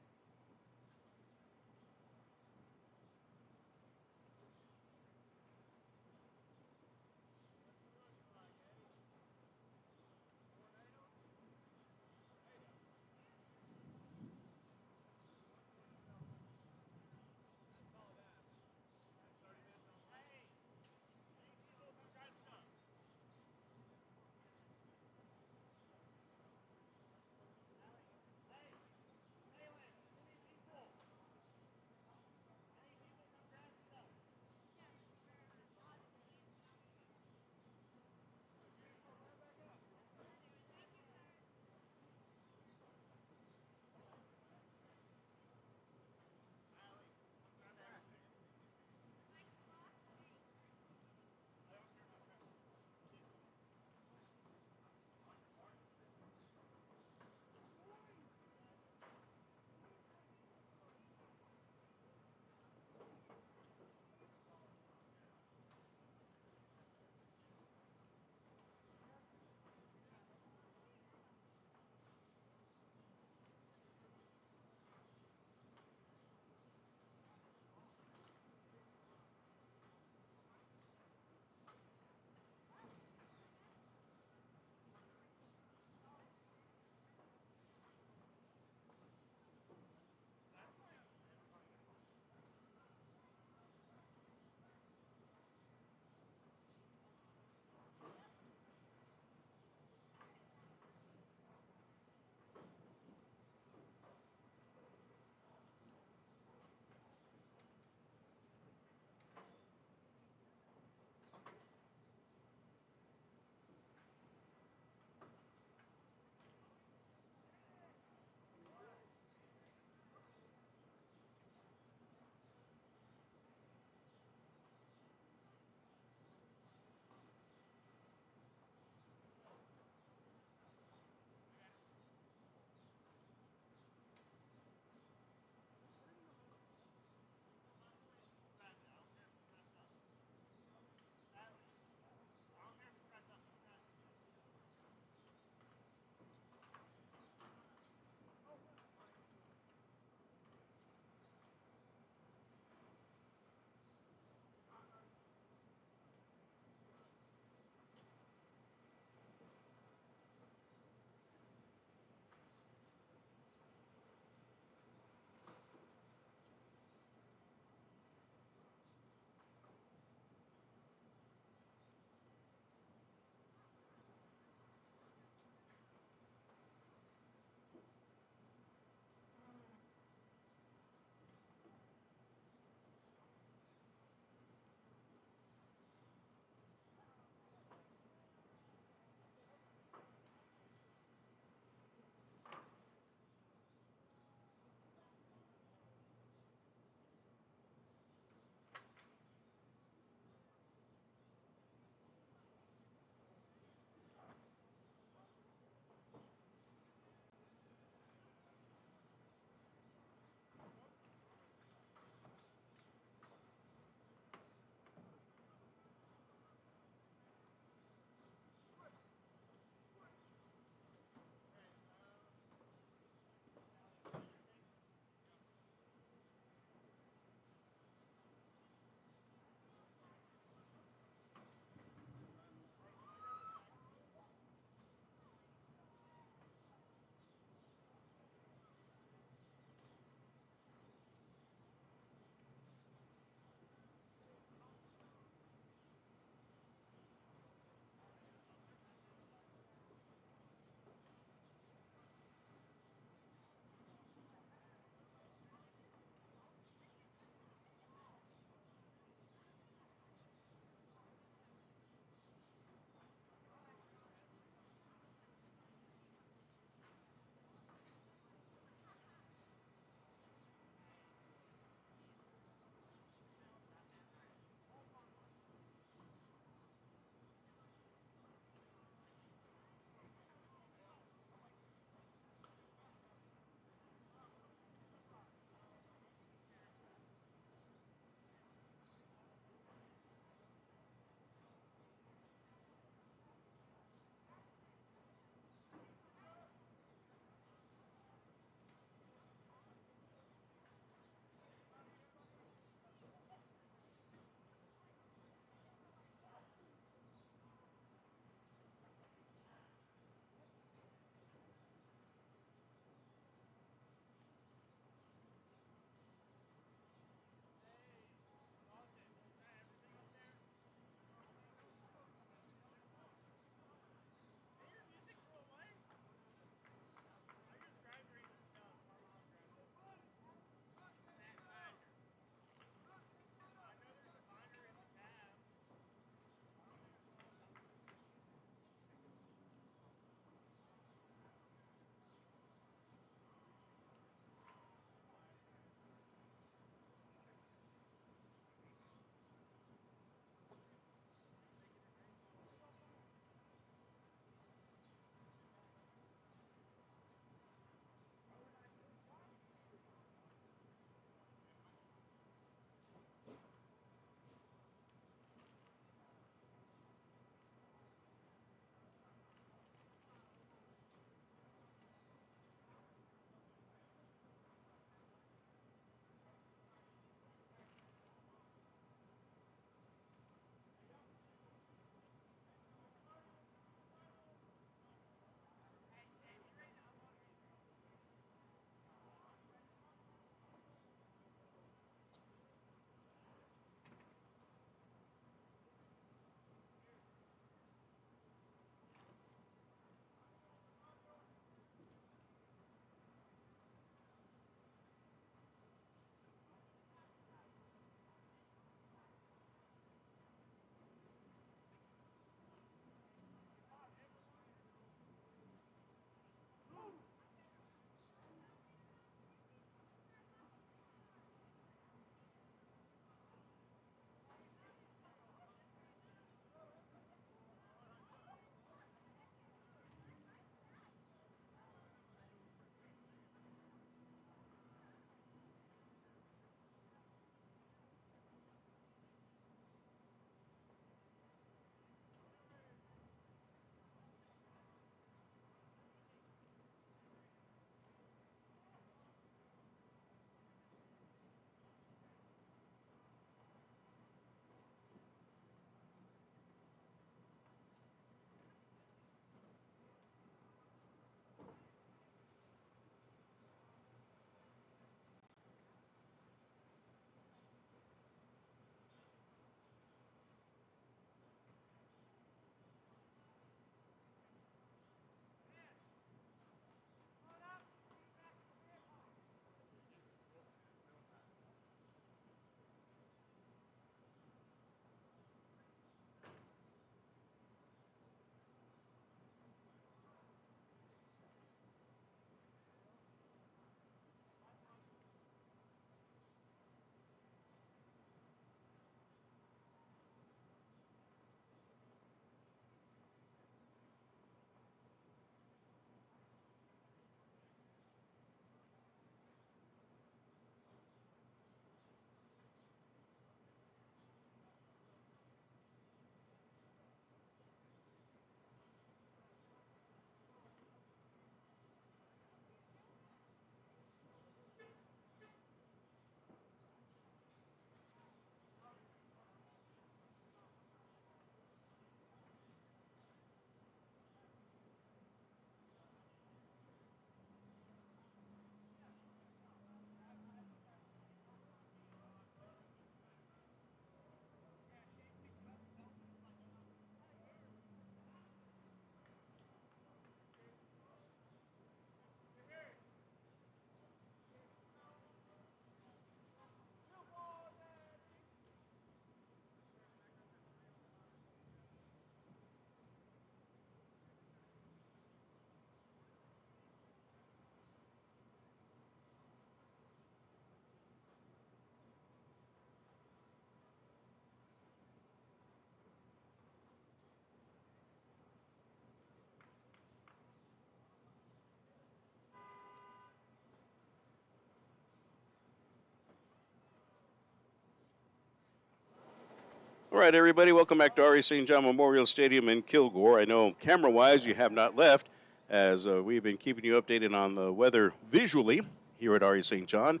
right, everybody, welcome back to R.E. St. John Memorial Stadium in Kilgore. I know camera-wise you have not left, as we've been keeping you updated on the weather visually here at R.E. St. John.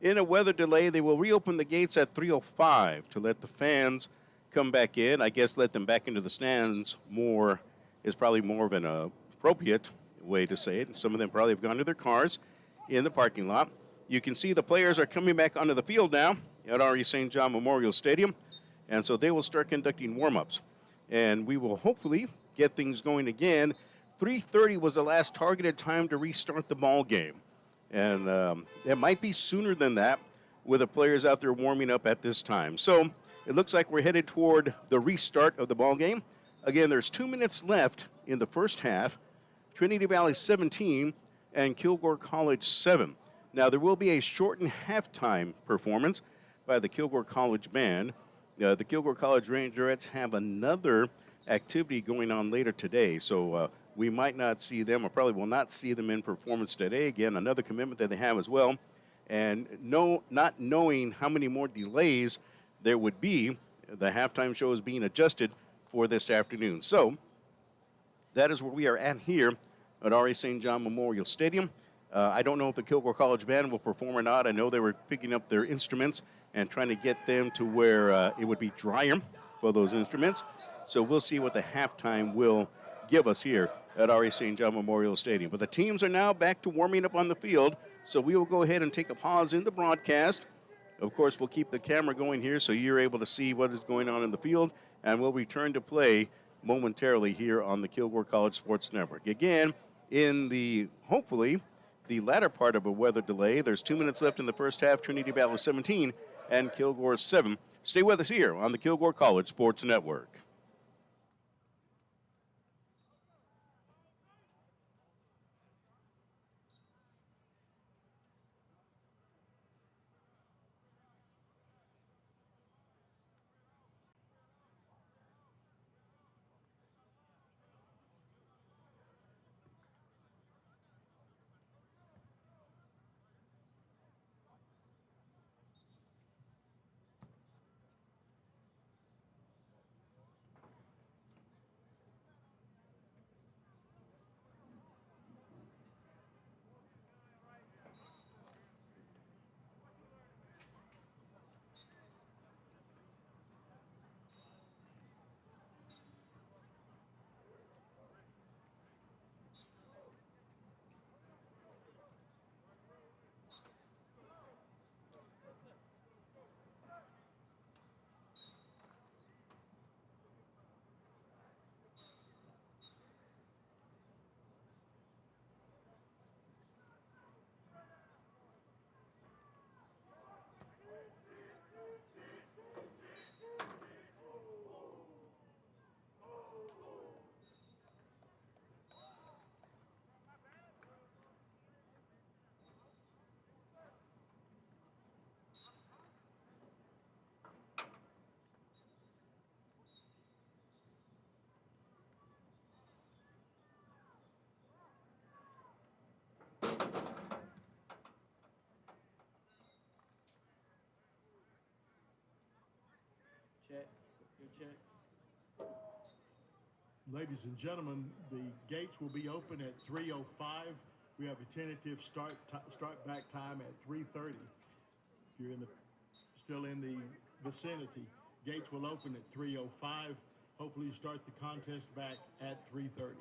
In a weather delay, they will reopen the gates at 3:05 to let the fans come back in. I guess let them back into the stands more is probably more of an appropriate way to say it. Some of them probably have gone to their cars in the parking lot. You can see the players are coming back onto the field now at R.E. St. John Memorial Stadium, and so they will start conducting warm-ups. And we will hopefully get things going again. 3:30 was the last targeted time to restart the ball game. And it might be sooner than that with the players out there warming up at this time. So it looks like we're headed toward the restart of the ball game. Again, there's 2 minutes left in the first half. Trinity Valley 17 and Kilgore College 7. Now, there will be a shortened halftime performance by the Kilgore College band. The Kilgore College Rangerettes have another activity going on later today, so we might not see them, or probably will not see them in performance today. Again, another commitment that they have as well. And not knowing how many more delays there would be, the halftime show is being adjusted for this afternoon. So that is where we are at here at R.A. St. John Memorial Stadium. I don't know if the Kilgore College band will perform or not. I know they were picking up their instruments and trying to get them to where it would be drier for those instruments. So we'll see what the halftime will give us here at R.A. St. John Memorial Stadium. But the teams are now back to warming up on the field, so we will go ahead and take a pause in the broadcast. Of course, we'll keep the camera going here so you're able to see what is going on in the field, and we'll return to play momentarily here on the Kilgore College Sports Network. Again, in the, hopefully, the latter part of a weather delay. There's 2 minutes left in the first half. Trinity Valley 17 and Kilgore 7. Stay with us here on the Kilgore College Sports Network. Check. Good check. Ladies and gentlemen, the gates will be open at 3:05. We have a tentative start back time at 3:30. If you're still in the vicinity, gates will open at 3:05. Hopefully, you start the contest back at 3:30.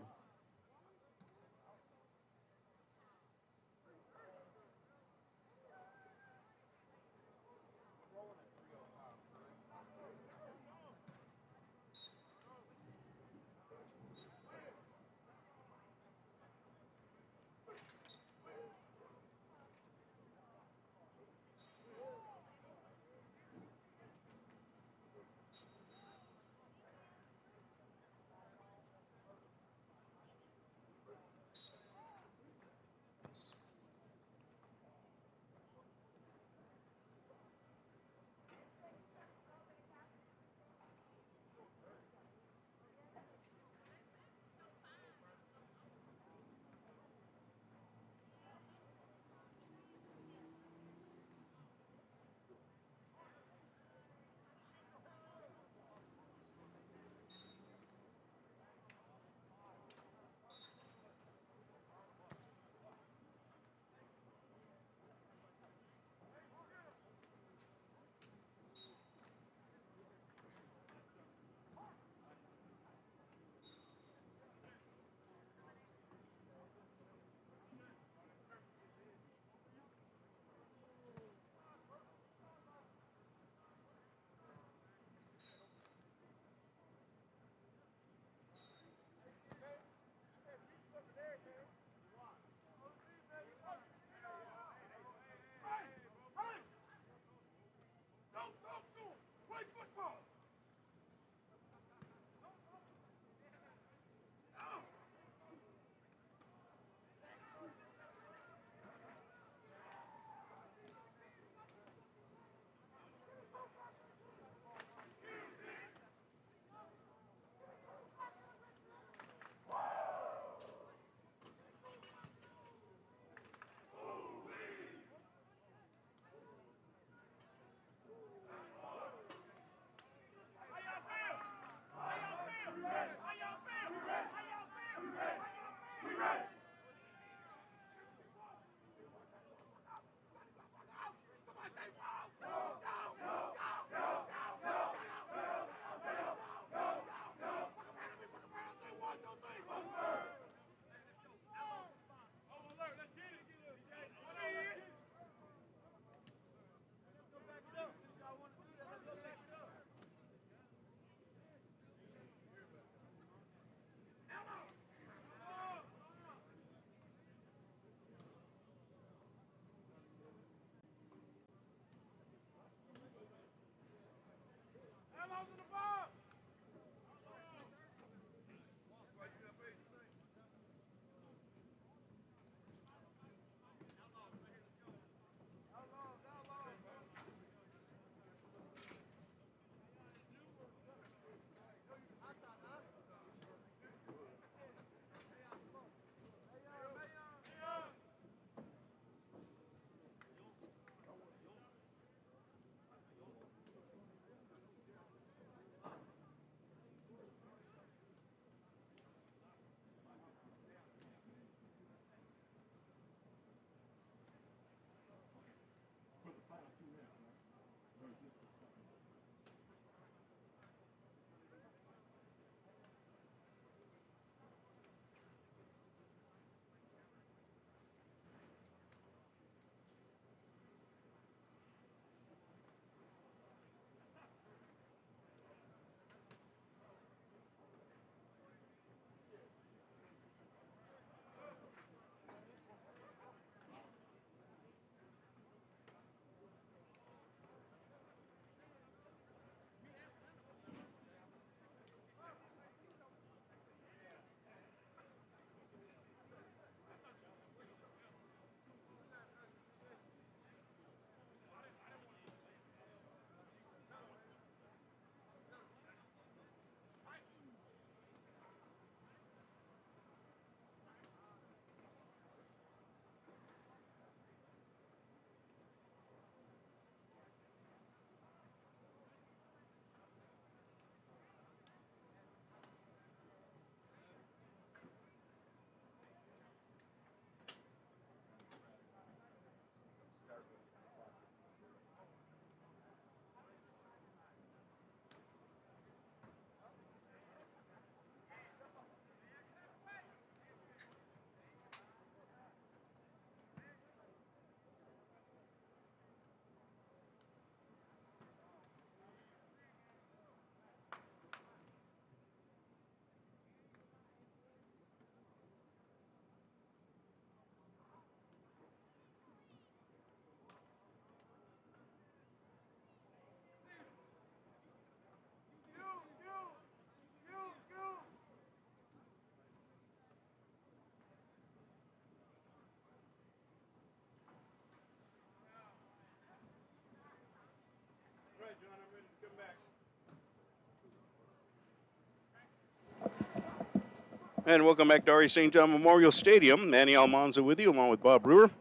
And welcome back to RE St. John Memorial Stadium. Manny Almanza with you, along with Bob Brewer.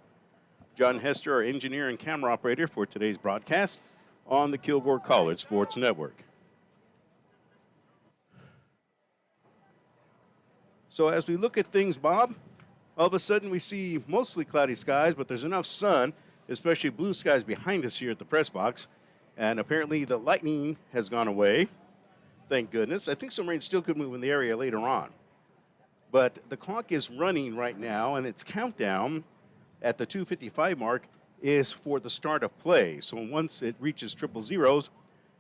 John Hester, our engineer and camera operator for today's broadcast on the Kilgore College Sports Network. So as we look at things, Bob, all of a sudden we see mostly cloudy skies, but there's enough sun, especially blue skies behind us here at the press box. And apparently the lightning has gone away. Thank goodness. I think some rain still could move in the area later on. But the clock is running right now, and its countdown at the 2:55 mark is for the start of play. So once it reaches triple zeros,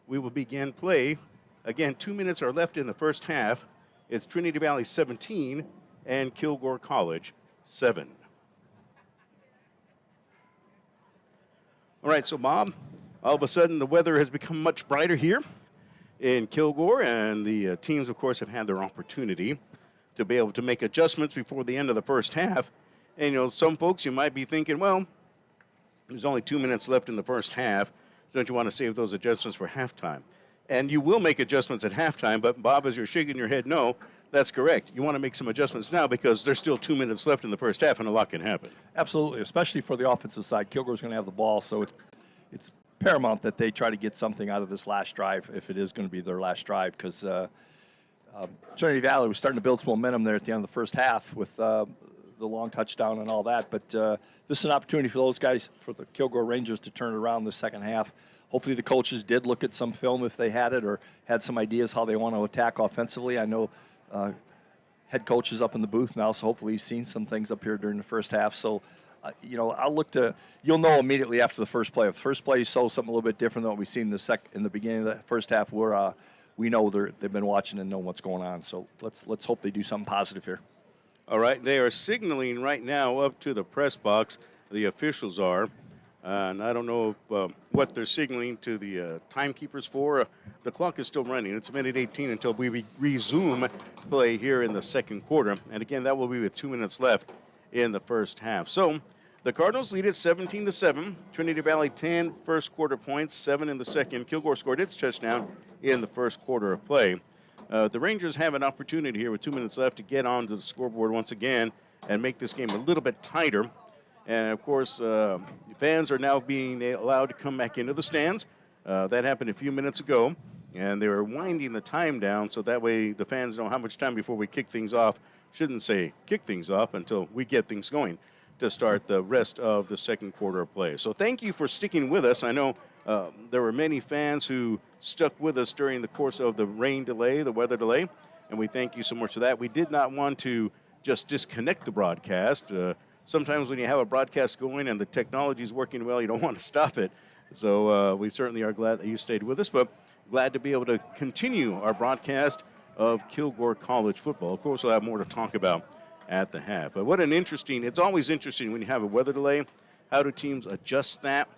we will begin play. Again, 2 minutes are left in the first half. It's Trinity Valley 17 and Kilgore College 7. All right, so Bob, all of a sudden the weather has become much brighter here in Kilgore, and the teams, of course, have had their opportunity to be able to make adjustments before the end of the first half. And, you know, some folks, you might be thinking, well, there's only 2 minutes left in the first half. Don't you want to save those adjustments for halftime? And you will make adjustments at halftime, but, Bob, as you're shaking your head, no, that's correct. You want to make some adjustments now because there's still 2 minutes left in the first half, and a lot can happen. Absolutely, especially for the offensive side. Kilgore's going to have the ball, so it's paramount that they try to get something out of this last drive, if it is going to be their last drive, because Trinity Valley was starting to build some momentum there at the end of the first half with the long touchdown and all that. But this is an opportunity for those guys, for the Kilgore Rangers, to turn it around the second half. Hopefully the coaches did look at some film if they had it, or had some ideas how they want to attack offensively. I know head coach is up in the booth now, so hopefully he's seen some things up here during the first half. So, you know, you'll know immediately after the first play. If the first play shows something a little bit different than what we've seen in the beginning of the first half, we know they've been watching and know what's going on. So let's hope they do something positive here. All right, they are signaling right now up to the press box. The officials are. And I don't know what they're signaling to the timekeepers for. The clock is still running. It's a minute 18 until we resume play here in the second quarter. And again, that will be with 2 minutes left in the first half. So the Cardinals lead it 17-7. Trinity Valley 10 first quarter points, 7 in the second. Kilgore scored its touchdown in the first quarter of play. The Rangers have an opportunity here with 2 minutes left to get onto the scoreboard once again and make this game a little bit tighter. And, of course, fans are now being allowed to come back into the stands. That happened a few minutes ago, and they were winding the time down so that way the fans know how much time before we kick things off. Shouldn't say kick things off until we get things going to start the rest of the second quarter of play. So thank you for sticking with us. I know there were many fans who stuck with us during the course of the rain delay, the weather delay, and we thank you so much for that. We did not want to just disconnect the broadcast. Sometimes when you have a broadcast going and the technology is working well, you don't want to stop it. So we certainly are glad that you stayed with us, but glad to be able to continue our broadcast of Kilgore College football. Of course, we'll have more to talk about at the half. But it's always interesting when you have a weather delay. How do teams adjust that,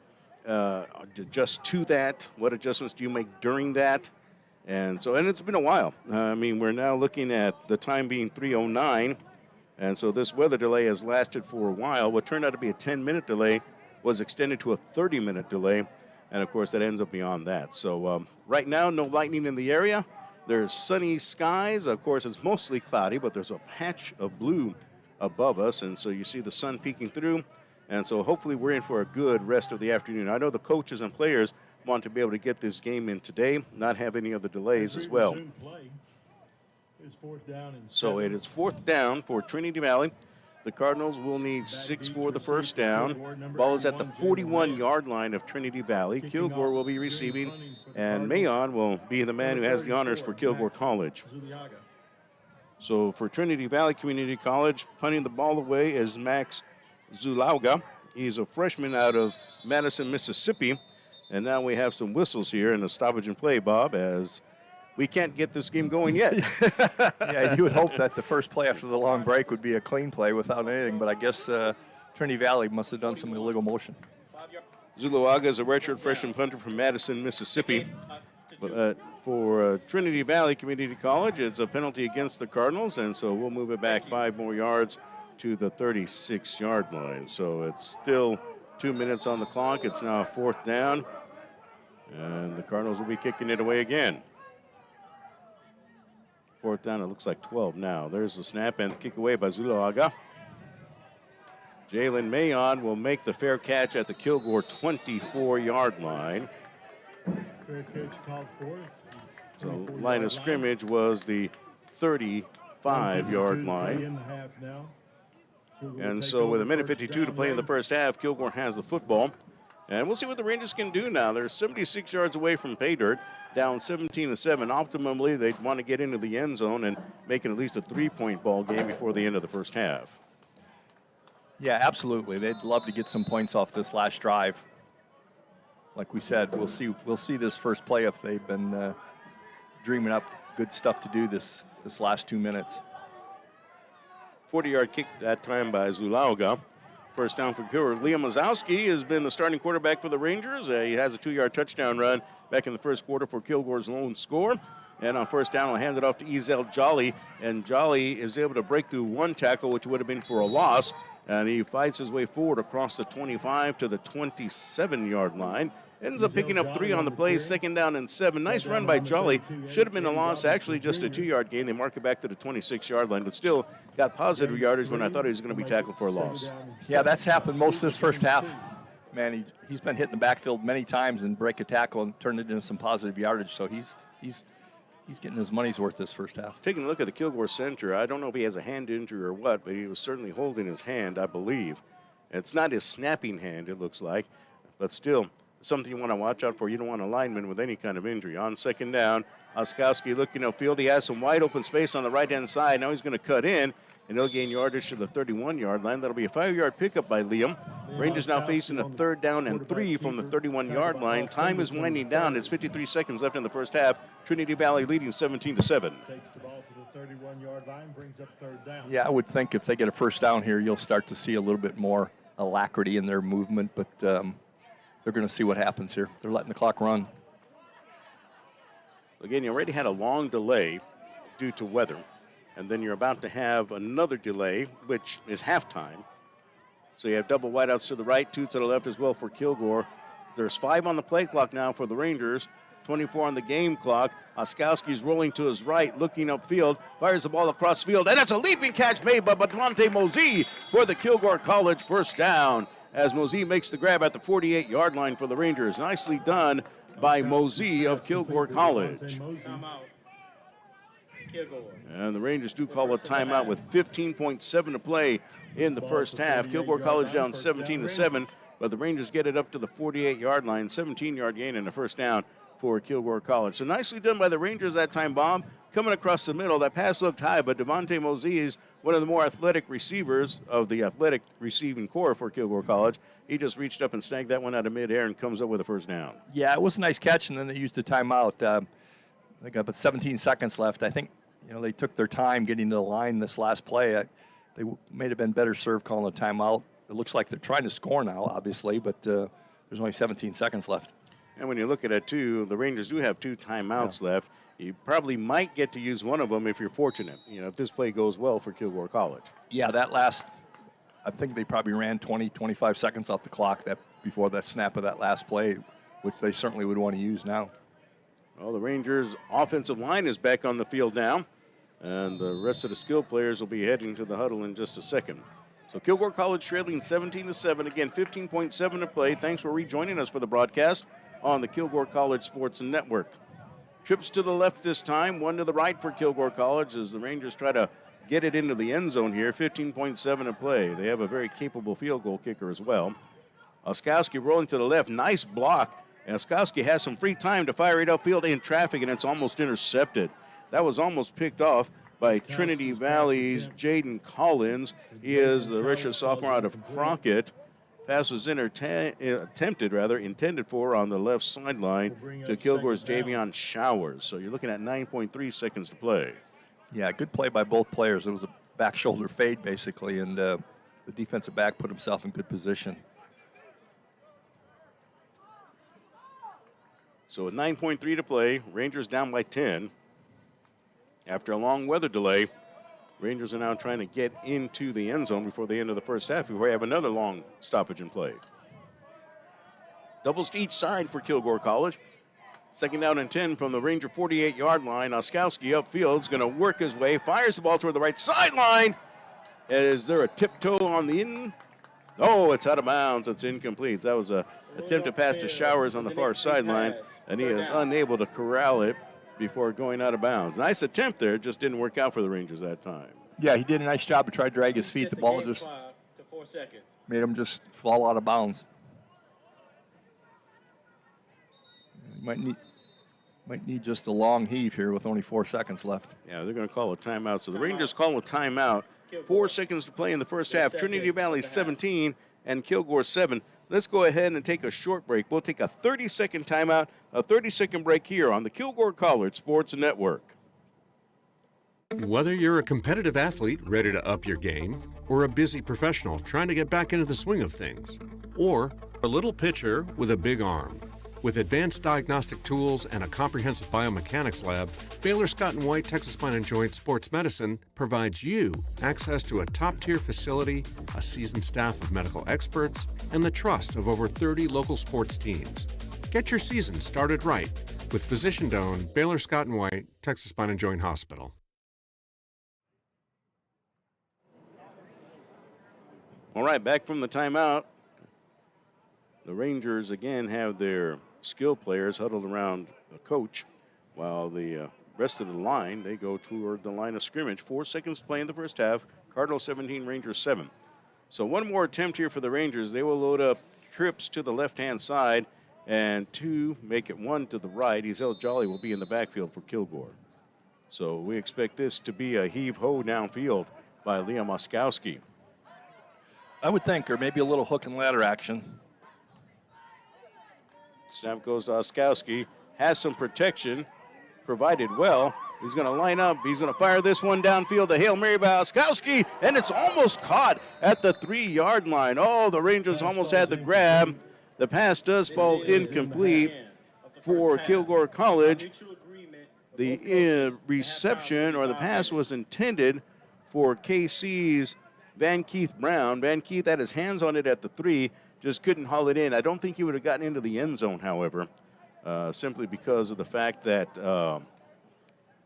adjust to that? What adjustments do you make during that? And it's been a while. I mean, we're now looking at the time being 3:09. And so this weather delay has lasted for a while. What turned out to be a 10-minute delay was extended to a 30-minute delay. And, of course, that ends up beyond that. So right now, no lightning in the area. There's sunny skies. Of course, it's mostly cloudy, but there's a patch of blue above us. And so you see the sun peeking through. And so hopefully we're in for a good rest of the afternoon. I know the coaches and players want to be able to get this game in today, not have any other delays as well. So it is fourth down for Trinity Valley. The Cardinals will need 6 for the first down. Ball is at the 41-yard line of Trinity Valley. Kilgore will be receiving, and Mayon will be the man who has the honors for Kilgore College. So for Trinity Valley Community College, punting the ball away is Max Zulauga. He's a freshman out of Madison, Mississippi. And now we have some whistles here in the stoppage and play, Bob, as we can't get this game going yet. Yeah, you would hope that the first play after the long break would be a clean play without anything, but I guess Trinity Valley must have done some illegal motion. Zuluaga is a redshirt freshman punter from Madison, Mississippi. But for Trinity Valley Community College, it's a penalty against the Cardinals, and so we'll move it back 5 more yards to the 36-yard line. So it's still 2 minutes on the clock. It's now fourth down, and the Cardinals will be kicking it away again. Fourth down, it looks like 12 now. There's the snap and the kick away by Zulaga. Jalen Mayon will make the fair catch at the Kilgore 24-yard line. Fair catch called for. So line of scrimmage was the 35-yard line. In the half now. And so with a minute 52 to play in the first half, Kilgore has the football. And we'll see what the Rangers can do now. They're 76 yards away from pay dirt, down 17-7. Optimally, they'd want to get into the end zone and make it at least a 3-point ball game before the end of the first half. Yeah, absolutely. They'd love to get some points off this last drive. Like we said, we'll see this first play if they've been dreaming up good stuff to do this last 2 minutes. 40-yard kick that time by Zulauga. First down for Kilgore. Liam Mazowski has been the starting quarterback for the Rangers. He has a 2-yard touchdown run back in the first quarter for Kilgore's lone score. And on first down, I'll hand it off to Ezel Jolly. And Jolly is able to break through one tackle, which would have been for a loss. And he fights his way forward across the 25 to the 27-yard line. Ends up picking up 3 on the play, 2nd down and 7. Nice run by Jolly. Should have been a loss, actually just a 2-yard gain. They mark it back to the 26-yard line, but still got positive yardage when I thought he was going to be tackled for a loss. Yeah, that's happened most of this first half. Man, he's been hitting the backfield many times and break a tackle and turn it into some positive yardage. So he's getting his money's worth this first half. Taking a look at the Kilgore center, I don't know if he has a hand injury or what, but he was certainly holding his hand, I believe. It's not his snapping hand, it looks like, but still something you want to watch out for. You don't want a lineman with any kind of injury. On second down, Oskowski looking upfield. He has some wide open space on the right-hand side. Now he's going to cut in, and he'll gain yardage to the 31-yard line. That'll be a 5-yard pickup by Liam. Rangers now facing a 3rd down and 3 from the 31-yard line. Time is winding down. It's 53 seconds left in the first half. Trinity Valley leading 17-7. Takes the ball to the 31-yard line, brings up 3rd down. Yeah, I would think if they get a first down here, you'll start to see a little bit more alacrity in their movement, but they're going to see what happens here. They're letting the clock run. Again, you already had a long delay due to weather, and then you're about to have another delay, which is halftime. So you have double wideouts to the right, 2 to the left as well for Kilgore. There's 5 on the play clock now for the Rangers, 24 on the game clock. Oskowski's rolling to his right, looking upfield, fires the ball across field, and it's a leaping catch made by Devontae Mosey for the Kilgore College first down, as Mosey makes the grab at the 48-yard line for the Rangers. Nicely done by Mosey of Kilgore College. And the Rangers do call a timeout with 15.7 to play in the first half. Kilgore College down 17-7, but the Rangers get it up to the 48-yard line, 17-yard gain and a first down for Kilgore College. So nicely done by the Rangers that time, Bob. Coming across the middle, that pass looked high, but Devontae Mosey is one of the more athletic receivers of the athletic receiving core for Kilgore College. He just reached up and snagged that one out of midair and comes up with a first down. Yeah, it was a nice catch, and then they used the timeout. They got about 17 seconds left. I think they took their time getting to the line this last play. They may have been better served calling a timeout. It looks like they're trying to score now, obviously, but there's only 17 seconds left. And when you look at it, too, the Rangers do have 2 timeouts left. You probably might get to use one of them if you're fortunate, if this play goes well for Kilgore College. Yeah, I think they probably ran 20, 25 seconds off the clock before that snap of that last play, which they certainly would want to use now. Well, the Rangers' offensive line is back on the field now, and the rest of the skilled players will be heading to the huddle in just a second. So Kilgore College trailing 17-7. Again, 15.7 to play. Thanks for rejoining us for the broadcast on the Kilgore College Sports Network. Trips to the left this time, 1 to the right for Kilgore College as the Rangers try to get it into the end zone here. 15.7 to play. They have a very capable field goal kicker as well. Oskowski rolling to the left. Nice block. And Oskowski has some free time to fire it upfield in traffic, and it's almost intercepted. That was almost picked off by Trinity Valley's Jaden Collins. He is the redshirt sophomore out of Crockett. Pass was intended for on the left sideline to Kilgore's Javion Showers. So you're looking at 9.3 seconds to play. Yeah, good play by both players. It was a back shoulder fade, basically, and the defensive back put himself in good position. So with 9.3 to play, Rangers down by 10. After a long weather delay, Rangers are now trying to get into the end zone before the end of the first half, before we have another long stoppage in play. Doubles to each side for Kilgore College. Second down and 10 from the Ranger 48-yard line. Oskowski upfield is going to work his way, fires the ball toward the right sideline. Is there a tiptoe on the in? Oh, it's out of bounds. It's incomplete. That was a attempted pass to Showers on the far sideline, and he is unable to corral it before going out of bounds. Nice attempt there, just didn't work out for the Rangers that time. Yeah, he did a nice job to try to drag his feet. The ball just made him just fall out of bounds. Might need just a long heave here with only 4 seconds left. Yeah, they're going to call a timeout. So the Rangers call a timeout. 4 seconds to play in the first half. Trinity Valley 17 and Kilgore 7. Let's go ahead and take a short break. We'll take a 30-second timeout, a 30-second break here on the Kilgore College Sports Network. Whether you're a competitive athlete ready to up your game, or a busy professional trying to get back into the swing of things, or a little pitcher with a big arm, with advanced diagnostic tools and a comprehensive biomechanics lab, Baylor Scott & White Texas Spine and Joint Sports Medicine provides you access to a top-tier facility, a seasoned staff of medical experts, and the trust of over 30 local sports teams. Get your season started right with physician-owned Baylor Scott & White Texas Spine and Joint Hospital. All right, back from the timeout. The Rangers again have their skill players huddled around the coach, while the rest of the line, they go toward the line of scrimmage. 4 seconds to play in the first half. Cardinals 17, Rangers 7. So one more attempt here for the Rangers. They will load up trips to the left-hand side and 2, make it 1 to the right. Ezel Jolly will be in the backfield for Kilgore. So we expect this to be a heave-ho downfield by Liam Oskowski. I would think, or maybe a little hook and ladder action. Snap goes to Oskowski. Has some protection, provided well. He's going to line up. He's going to fire this one downfield. The Hail Mary by Oskowski, and it's almost caught at the 3-yard line. Oh, the Rangers almost had the grab. The pass does fall incomplete for Kilgore College. The reception or the pass was intended for KC's Van Keith Brown. Van Keith had his hands on it at the 3, just couldn't haul it in. I don't think he would have gotten into the end zone, however, simply because of the fact that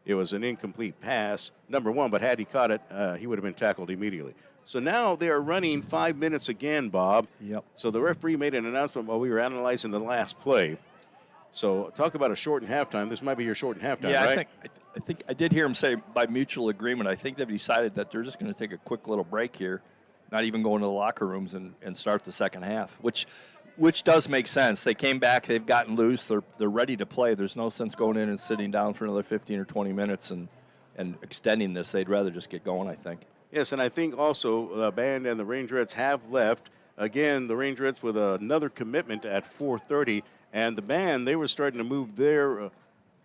it was an incomplete pass, number one, but had he caught it, he would have been tackled immediately. So now they are running 5 minutes again, Bob. Yep. So the referee made an announcement while we were analyzing the last play. So talk about a shortened halftime. This might be your shortened halftime, yeah, right? I think I did hear him say by mutual agreement. I think they've decided that they're just going to take a quick little break here, not even go into the locker rooms and start the second half, which does make sense. They came back, they've gotten loose, they're ready to play. There's no sense going in and sitting down for another 15 or 20 minutes and extending this. They'd rather just get going, I think. Yes, and I think also the band and the Rangerettes have left. Again, the Rangerettes with another commitment at 4:30, and the band, they were starting to move their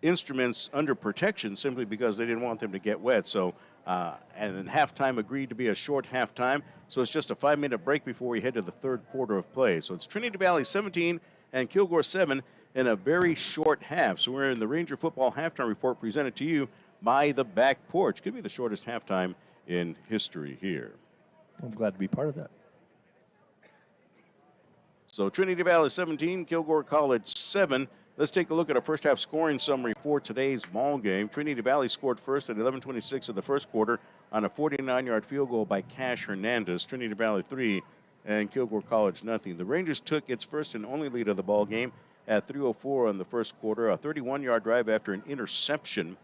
instruments under protection simply because they didn't want them to get wet. So, and then halftime agreed to be a short halftime. So it's just a 5-minute break before we head to the third quarter of play. So it's Trinity Valley 17 and Kilgore 7 in a very short half. So we're in the Ranger football halftime report presented to you by the Back Porch. Could be the shortest halftime in history here. I'm glad to be part of that. So Trinity Valley 17, Kilgore College 7. Let's take a look at our first half scoring summary for today's ball game. Trinity Valley scored first at 11:26 of the first quarter on a 49-yard field goal by Cash Hernandez. Trinity Valley 3 and Kilgore College nothing. The Rangers took its first and only lead of the ball game at 3:04 in the first quarter. A 31-yard drive after an interception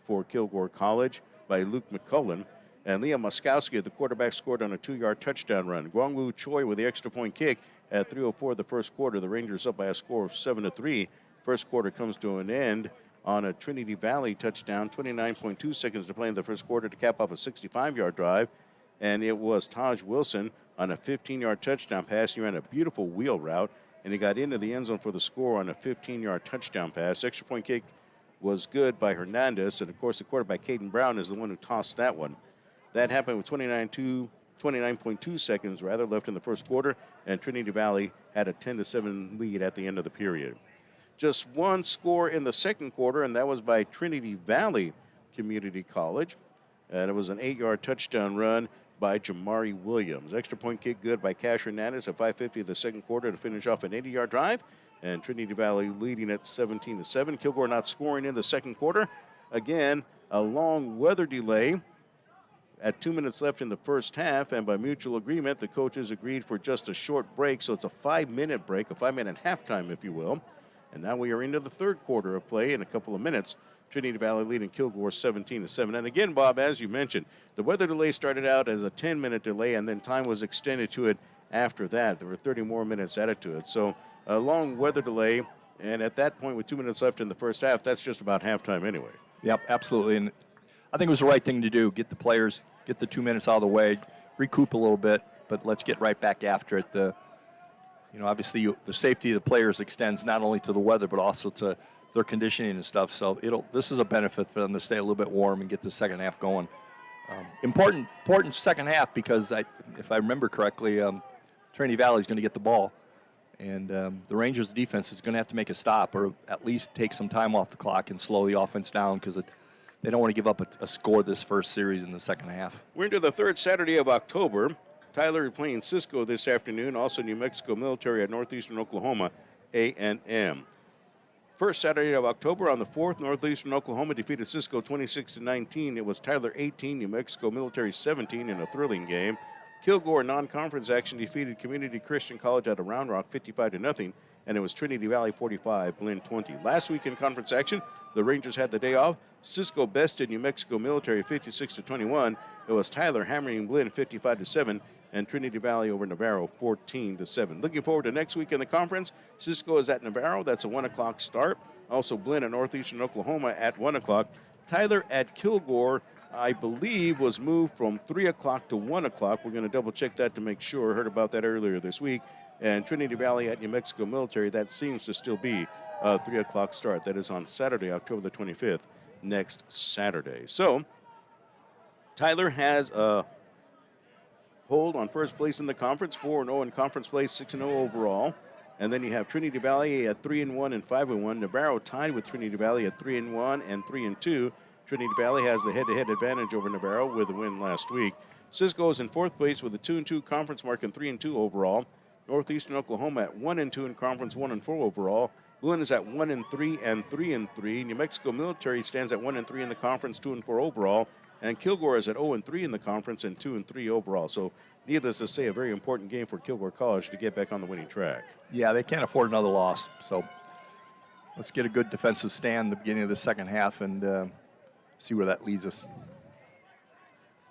for Kilgore College by Luke McCullen. And Liam Oskowski, the quarterback, scored on a 2-yard touchdown run. Gwangwoo Choi with the extra point kick at 3:04 of the first quarter. The Rangers up by a score of 7-3. First quarter comes to an end on a Trinity Valley touchdown. 29.2 seconds to play in the first quarter to cap off a 65-yard drive. And it was Taj Wilson on a 15-yard touchdown pass. He ran a beautiful wheel route, and he got into the end zone for the score on a 15-yard touchdown pass. Extra point kick was good by Hernandez. And, of course, the quarterback, Caden Brown, is the one who tossed that one. That happened with 29.2 seconds left in the first quarter, and Trinity Valley had a 10-7 lead at the end of the period. Just one score in the second quarter, and that was by Trinity Valley Community College. And it was an 8-yard touchdown run by Jamari Williams. Extra point kick good by Cash Hernandez at 5:50 of the second quarter to finish off an 80-yard drive. And Trinity Valley leading at 17-7. Kilgore not scoring in the second quarter. Again, a long weather delay at 2 minutes left in the first half, and by mutual agreement, the coaches agreed for just a short break, so it's a 5-minute break, a 5-minute halftime, if you will. And now we are into the third quarter of play in a couple of minutes. Trinity Valley leading Kilgore 17-7. And again, Bob, as you mentioned, the weather delay started out as a 10-minute delay, and then time was extended to it after that. There were 30 more minutes added to it. So a long weather delay, and at that point, with 2 minutes left in the first half, that's just about halftime anyway. Yep, absolutely. And I think it was the right thing to do. Get the players, get the 2 minutes out of the way, recoup a little bit, but let's get right back after it. Obviously, the safety of the players extends not only to the weather, but also to their conditioning and stuff. So this is a benefit for them to stay a little bit warm and get the second half going. Important second half because if I remember correctly, Trinity Valley is going to get the ball, and the Rangers' defense is going to have to make a stop or at least take some time off the clock and slow the offense down because they don't want to give up a score this first series in the second half. We're into the third Saturday of October. Tyler playing Cisco this afternoon. Also New Mexico Military at Northeastern Oklahoma A&M. First Saturday of October on the 4th, Northeastern Oklahoma defeated Cisco 26-19. It was Tyler 18, New Mexico Military 17 in a thrilling game. Kilgore non-conference action defeated Community Christian College out of Round Rock 55-0, and it was Trinity Valley 45, Blinn 20. Last week in conference action, the Rangers had the day off. Cisco bested New Mexico Military 56-21. It was Tyler hammering Blinn 55-7, and Trinity Valley over Navarro 14-7. Looking forward to next week in the conference. Cisco is at Navarro. That's a 1 o'clock start. Also Blinn at Northeastern Oklahoma at 1 o'clock. Tyler at Kilgore, I believe, was moved from 3 o'clock to 1 o'clock. We're going to double check that to make sure. Heard about that earlier this week. And Trinity Valley at New Mexico Military, that seems to still be a 3 o'clock start. That is on Saturday, October the 25th, next Saturday. So Tyler has a hold on first place in the conference, 4-0 in conference play, 6-0 overall. And then you have Trinity Valley at 3-1 and 5-1. Navarro tied with Trinity Valley at 3-1 and 3-2. Trinity Valley has the head-to-head advantage over Navarro with a win last week. Cisco is in fourth place with a 2-2 conference mark and 3-2 overall. Northeastern Oklahoma at 1-2 in conference, 1-4 overall. Blinn is at 1-3 and 3-3. New Mexico Military stands at 1-3 in the conference, 2-4 overall. And Kilgore is at 0-3 in the conference and 2-3 overall. So, needless to say, a very important game for Kilgore College to get back on the winning track. Yeah, they can't afford another loss. So let's get a good defensive stand at the beginning of the second half and see where that leads us.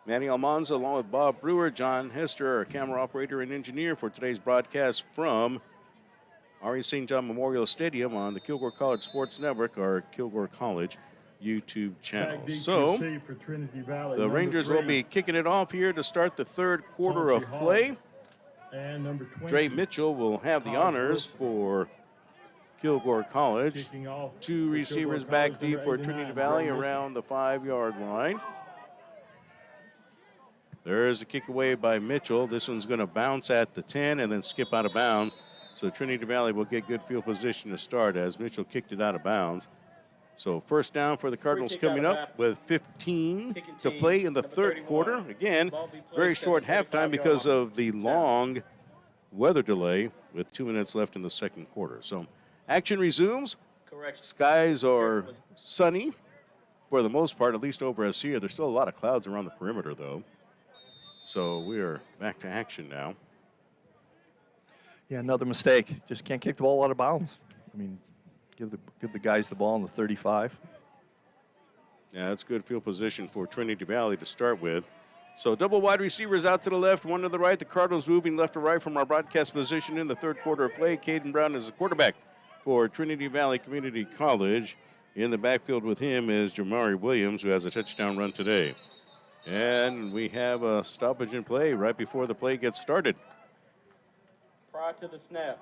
Manny Almanza, along with Bob Brewer, John Hester, our camera operator and engineer for today's broadcast from R.E. St. John Memorial Stadium on the Kilgore College Sports Network, our Kilgore College YouTube channel. So for Trinity Valley, the Rangers will be kicking it off here to start the third quarter of play. And number 20, Dre Mitchell will have the honors for Kilgore College. kicking off Two for receivers Kilgore back College, deep number for 89, Trinity Valley Dre around the 5-yard line. There is a kick away by Mitchell. This one's going to bounce at the 10 and then skip out of bounds. So Trinity Valley will get good field position to start as Mitchell kicked it out of bounds. So first down for the Cardinals coming up with 15 to play in the third quarter. Again, very short halftime because of the long weather delay with 2 minutes left in the second quarter. So action resumes. Correct. Skies are sunny for the most part, at least over us here. There's still a lot of clouds around the perimeter, though. So we are back to action now. Yeah, another mistake. Just can't kick the ball out of bounds. I mean, give the guys the ball on the 35. Yeah, that's good field position for Trinity Valley to start with. So double wide receivers out to the left, one to the right. The Cardinals moving left to right from our broadcast position in the third quarter of play. Caden Brown is the quarterback for Trinity Valley Community College. In the backfield with him is Jamari Williams, who has a touchdown run today. And we have a stoppage in play right before the play gets started. Prior to the snap,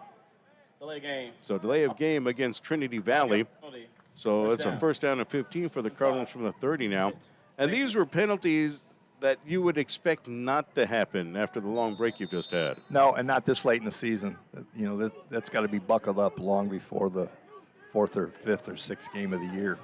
delay game. So delay of game against Trinity Valley. So it's a first down and 15 for the Cardinals from the 30 now. And these were penalties that you would expect not to happen after the long break you've just had. No, and not this late in the season. You know, that's got to be buckled up long before the fourth or fifth or sixth game of the year.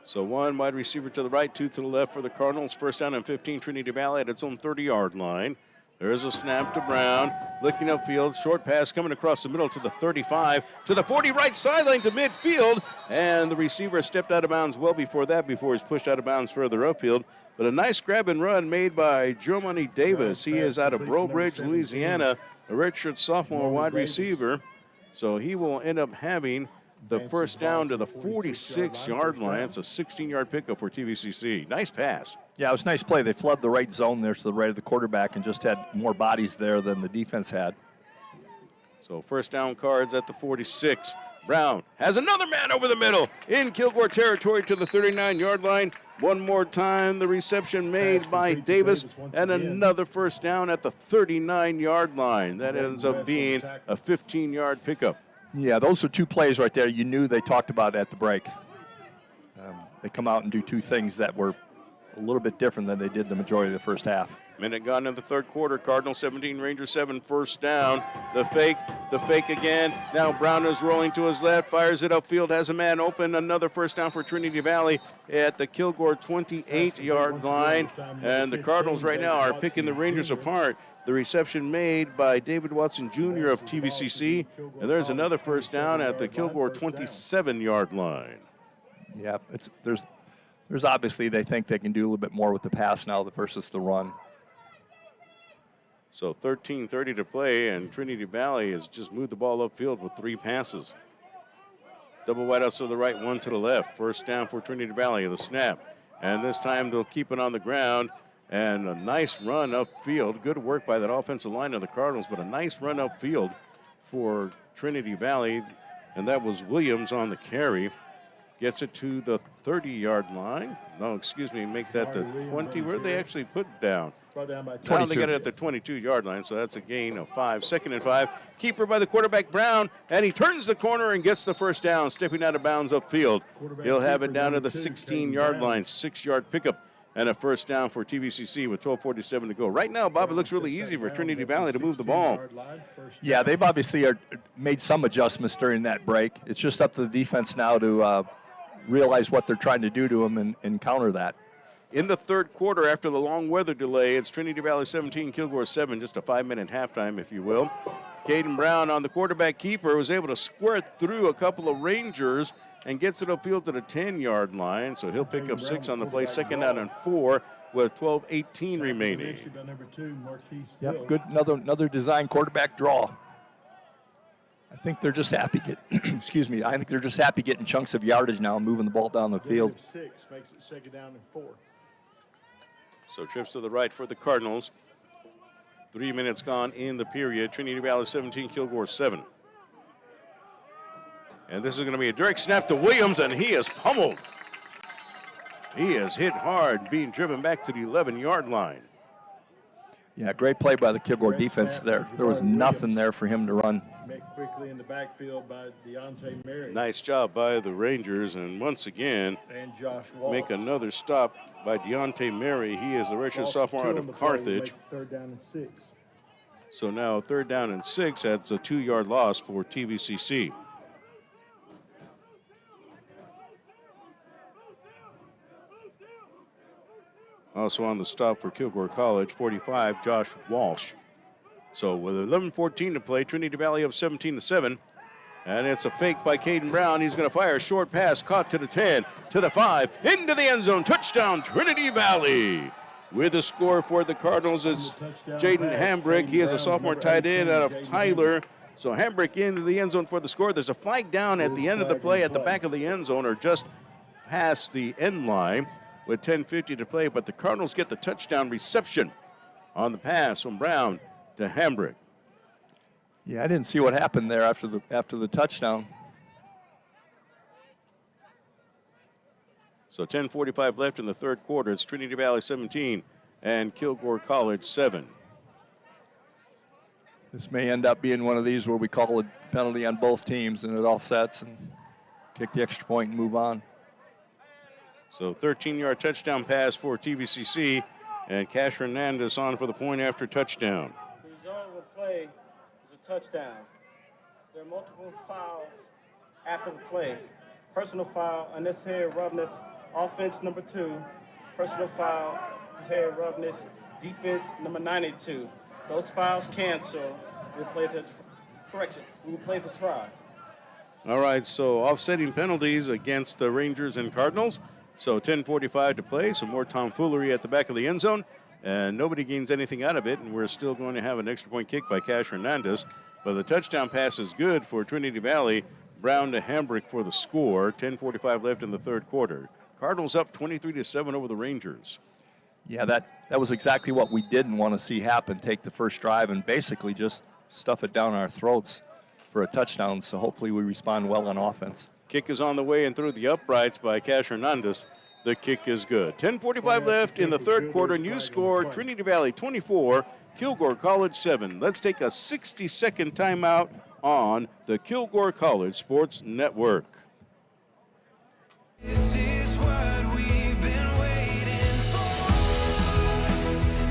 So one wide receiver to the right, two to the left for the Cardinals. First down and 15, Trinity Valley at its own 30-yard line. There's a snap to Brown, looking upfield, short pass coming across the middle to the 35, to the 40, right sideline to midfield, and the receiver stepped out of bounds well before that, before he's pushed out of bounds further upfield. But a nice grab and run made by Jeremy Davis. He is out of Breaux Bridge, Louisiana, a redshirt sophomore wide receiver. So he will end up having the first down to the 46-yard line. It's a 16-yard pickup for TVCC. Nice pass. Yeah, it was a nice play. They flooded the right zone there to the right of the quarterback and just had more bodies there than the defense had. So first down Cards at the 46. Brown has another man over the middle in Kilgore territory to the 39-yard line. One more time, the reception made by Davis, and another first down at the 39-yard line. That ends up being a 15-yard pickup. Yeah, those are two plays right there you knew they talked about at the break. They come out and do two things that were a little bit different than they did the majority of the first half. Minute gone in the third quarter. Cardinals 17, Rangers 7, first down. The fake again. Now Brown is rolling to his left, fires it upfield, has a man open. Another first down for Trinity Valley at the Kilgore 28-yard line. And the Cardinals right now are picking the Rangers apart. The reception made by David Watson Jr. of TVCC. And there's another first down at the Kilgore 27-yard line. Yeah, there's obviously they think they can do a little bit more with the pass now versus the run. So 13:30 to play, and Trinity Valley has just moved the ball upfield with 3 passes. Double wideouts to the right, one to the left. First down for Trinity Valley, the snap. And this time they'll keep it on the ground. And a nice run upfield. Good work by that offensive line of the Cardinals, but a nice run upfield for Trinity Valley. And that was Williams on the carry. Gets it to the 30-yard line. No, excuse me, make that the 20. Where did they actually put it down? Now they got it at the 22-yard line, so that's a gain of 5. 2nd and 5. Keeper by the quarterback, Brown, and he turns the corner and gets the first down, stepping out of bounds upfield. He'll have it down to the 16-yard line, 6-yard pickup, and a first down for TVCC with 12:47 to go. Right now, Bob, it looks really easy for Trinity Valley to move the ball. Yeah, they've obviously made some adjustments during that break. It's just up to the defense now to realize what they're trying to do to them and counter that. In the third quarter, after the long weather delay, it's Trinity Valley 17, Kilgore 7, just a 5-minute halftime, if you will. Caden Brown on the quarterback keeper was able to squirt through a couple of Rangers and gets it upfield to the 10-yard line, so he'll pick up 6 on the play, 2nd down and 4 with 12:18 remaining. Yep, good, another design quarterback draw. I think they're just happy excuse me, I think they're just happy getting chunks of yardage now and moving the ball down the field. 6 makes it 2nd down and 4. So trips to the right for the Cardinals. 3 minutes gone in the period. Trinity Valley 17, Kilgore 7. And this is going to be a direct snap to Williams, and he is pummeled. He is hit hard, being driven back to the 11-yard line. Yeah, great play by the Kilgore defense there. There was nothing there for him to run. Met quickly in the backfield by Deontay Mary. Nice job by the Rangers, and once again, And Josh Walsh. make another stop by Deontay Mary. He is a redshirt sophomore out of Carthage. 3rd down and 6. So now 3rd down and 6. That's a 2-yard loss for TVCC. Also on the stop for Kilgore College, 45, Josh Walsh. So with 11:14 to play, Trinity Valley up 17-7. And it's a fake by Caden Brown. He's going to fire a short pass, caught to the 10, to the 5, into the end zone. Touchdown, Trinity Valley. With the score for the Cardinals is Jaden Hambrick. He is a sophomore tight end out of Tyler. So Hambrick into the end zone for the score. There's a flag down at the end of the play at the back of the end zone, or just past the end line with 10:50 to play. But the Cardinals get the touchdown reception on the pass from Brown to Hambrick. Yeah, I didn't see what happened there after the touchdown. So 10:45 left in the third quarter. It's Trinity Valley 17 and Kilgore College 7. This may end up being one of these where we call a penalty on both teams and it offsets and kick the extra point and move on. So 13-yard touchdown pass for TVCC, and Cash Hernandez on for the point after touchdown. The result of the play is a touchdown. There are multiple fouls after the play. Personal foul, unnecessary roughness, Offense number 2, personal foul, head roughness. Defense number 92. Those fouls cancel. We'll play the correction. We will play the try. All right, so offsetting penalties against the Rangers and Cardinals. So 10:45 to play. Some more tomfoolery at the back of the end zone, and nobody gains anything out of it. And we're still going to have an extra point kick by Cash Hernandez. But the touchdown pass is good for Trinity Valley. Brown to Hambrick for the score. 10:45 left in the third quarter. Cardinals up 23-7 over the Rangers. Yeah, that was exactly what we didn't want to see happen. Take the first drive and basically just stuff it down our throats for a touchdown. So hopefully we respond well on offense. Kick is on the way and through the uprights by Cash Hernandez. The kick is good. 10:45 left in the third quarter. New score, Trinity Valley 24, Kilgore College 7. Let's take a 60-second timeout on the Kilgore College Sports Network. This is what we've been waiting for.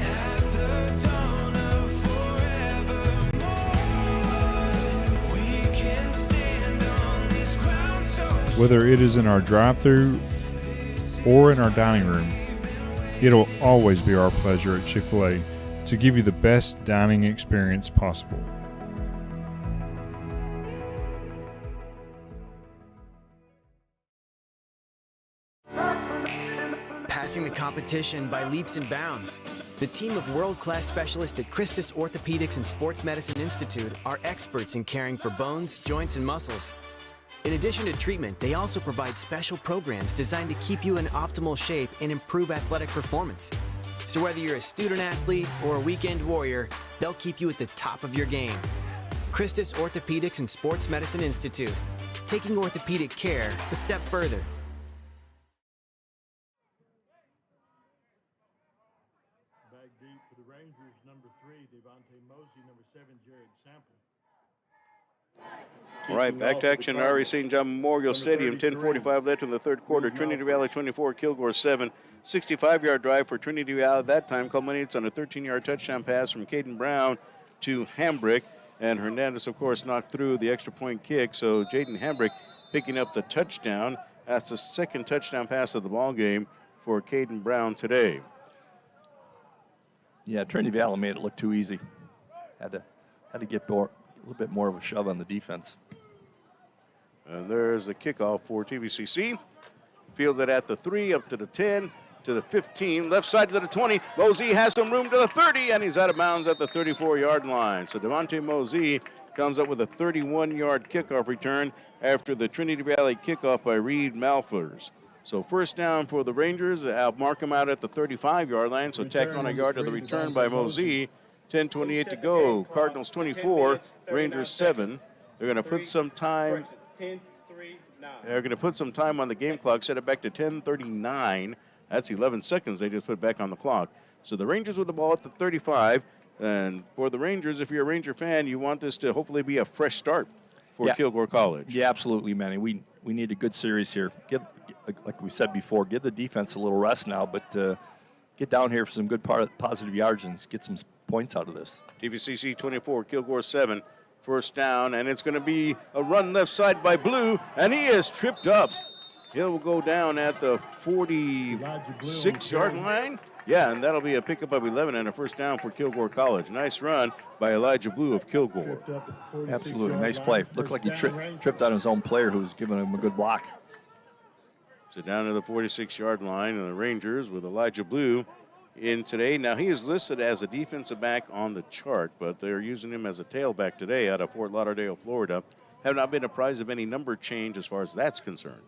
At the dawn of forevermore, we can stand on this ground so Whether it is in our drive-thru or in our dining room, it'll always be our pleasure at Chick-fil-A to give you the best dining experience possible. Passing the competition by leaps and bounds. The team of world-class specialists at Christus Orthopedics and Sports Medicine Institute are experts in caring for bones, joints, and muscles. In addition to treatment, they also provide special programs designed to keep you in optimal shape and improve athletic performance. So whether you're a student athlete or a weekend warrior, they'll keep you at the top of your game. Christus Orthopedics and Sports Medicine Institute, taking orthopedic care a step further. Back deep for the Rangers, number 3, Devontae Mosey, number 7, Jared Sample. All right, back to action at RE St. John Memorial Stadium. 10:45 left in the third quarter. Trinity Valley 24, Kilgore 7. 65-yard drive for Trinity Valley at that time culminates on a 13-yard touchdown pass from Caden Brown to Hambrick. And Hernandez, of course, knocked through the extra point kick. So Jaden Hambrick picking up the touchdown. That's the second touchdown pass of the ball game for Caden Brown today. Yeah, Trinity Valley made it look too easy. Had to get a little bit more of a shove on the defense. And there's the kickoff for TVCC. Fielded at the 3, up to the 10, to the 15, left side to the 20. Mosey has some room to the 30, and he's out of bounds at the 34-yard line. So Devontae Mosey comes up with a 31-yard kickoff return after the Trinity Valley kickoff by Reed Malfers. So first down for the Rangers. I'll mark them out at the 35-yard line. So tack on a yard to the return by Mosey. 10:28 to go. Cardinals 24, Rangers 7. They're going to put some time. 10-3-9. They're going to put some time on the game clock. Set it back to 10:39. That's 11 seconds they just put back on the clock. So the Rangers with the ball at the 35. And for the Rangers, if you're a Ranger fan, you want this to hopefully be a fresh start for Kilgore College. Yeah, absolutely, Manny. We need a good series here. Like we said before, give the defense a little rest now, but get down here for some good positive yards and get some points out of this. TVCC 24, Kilgore 7. First down, and it's going to be a run left side by Blue, and he is tripped up. He'll go down at the 46-yard line. Yeah, and that'll be a pickup of 11 and a first down for Kilgore College. Nice run by Elijah Blue of Kilgore. Absolutely, nice play. Looks like he tripped on his own player who was giving him a good block. So down to the 46-yard line, and the Rangers with Elijah Blue in today. Now, he is listed as a defensive back on the chart, but they're using him as a tailback today out of Fort Lauderdale, Florida. Have not been apprised of any number change as far as that's concerned.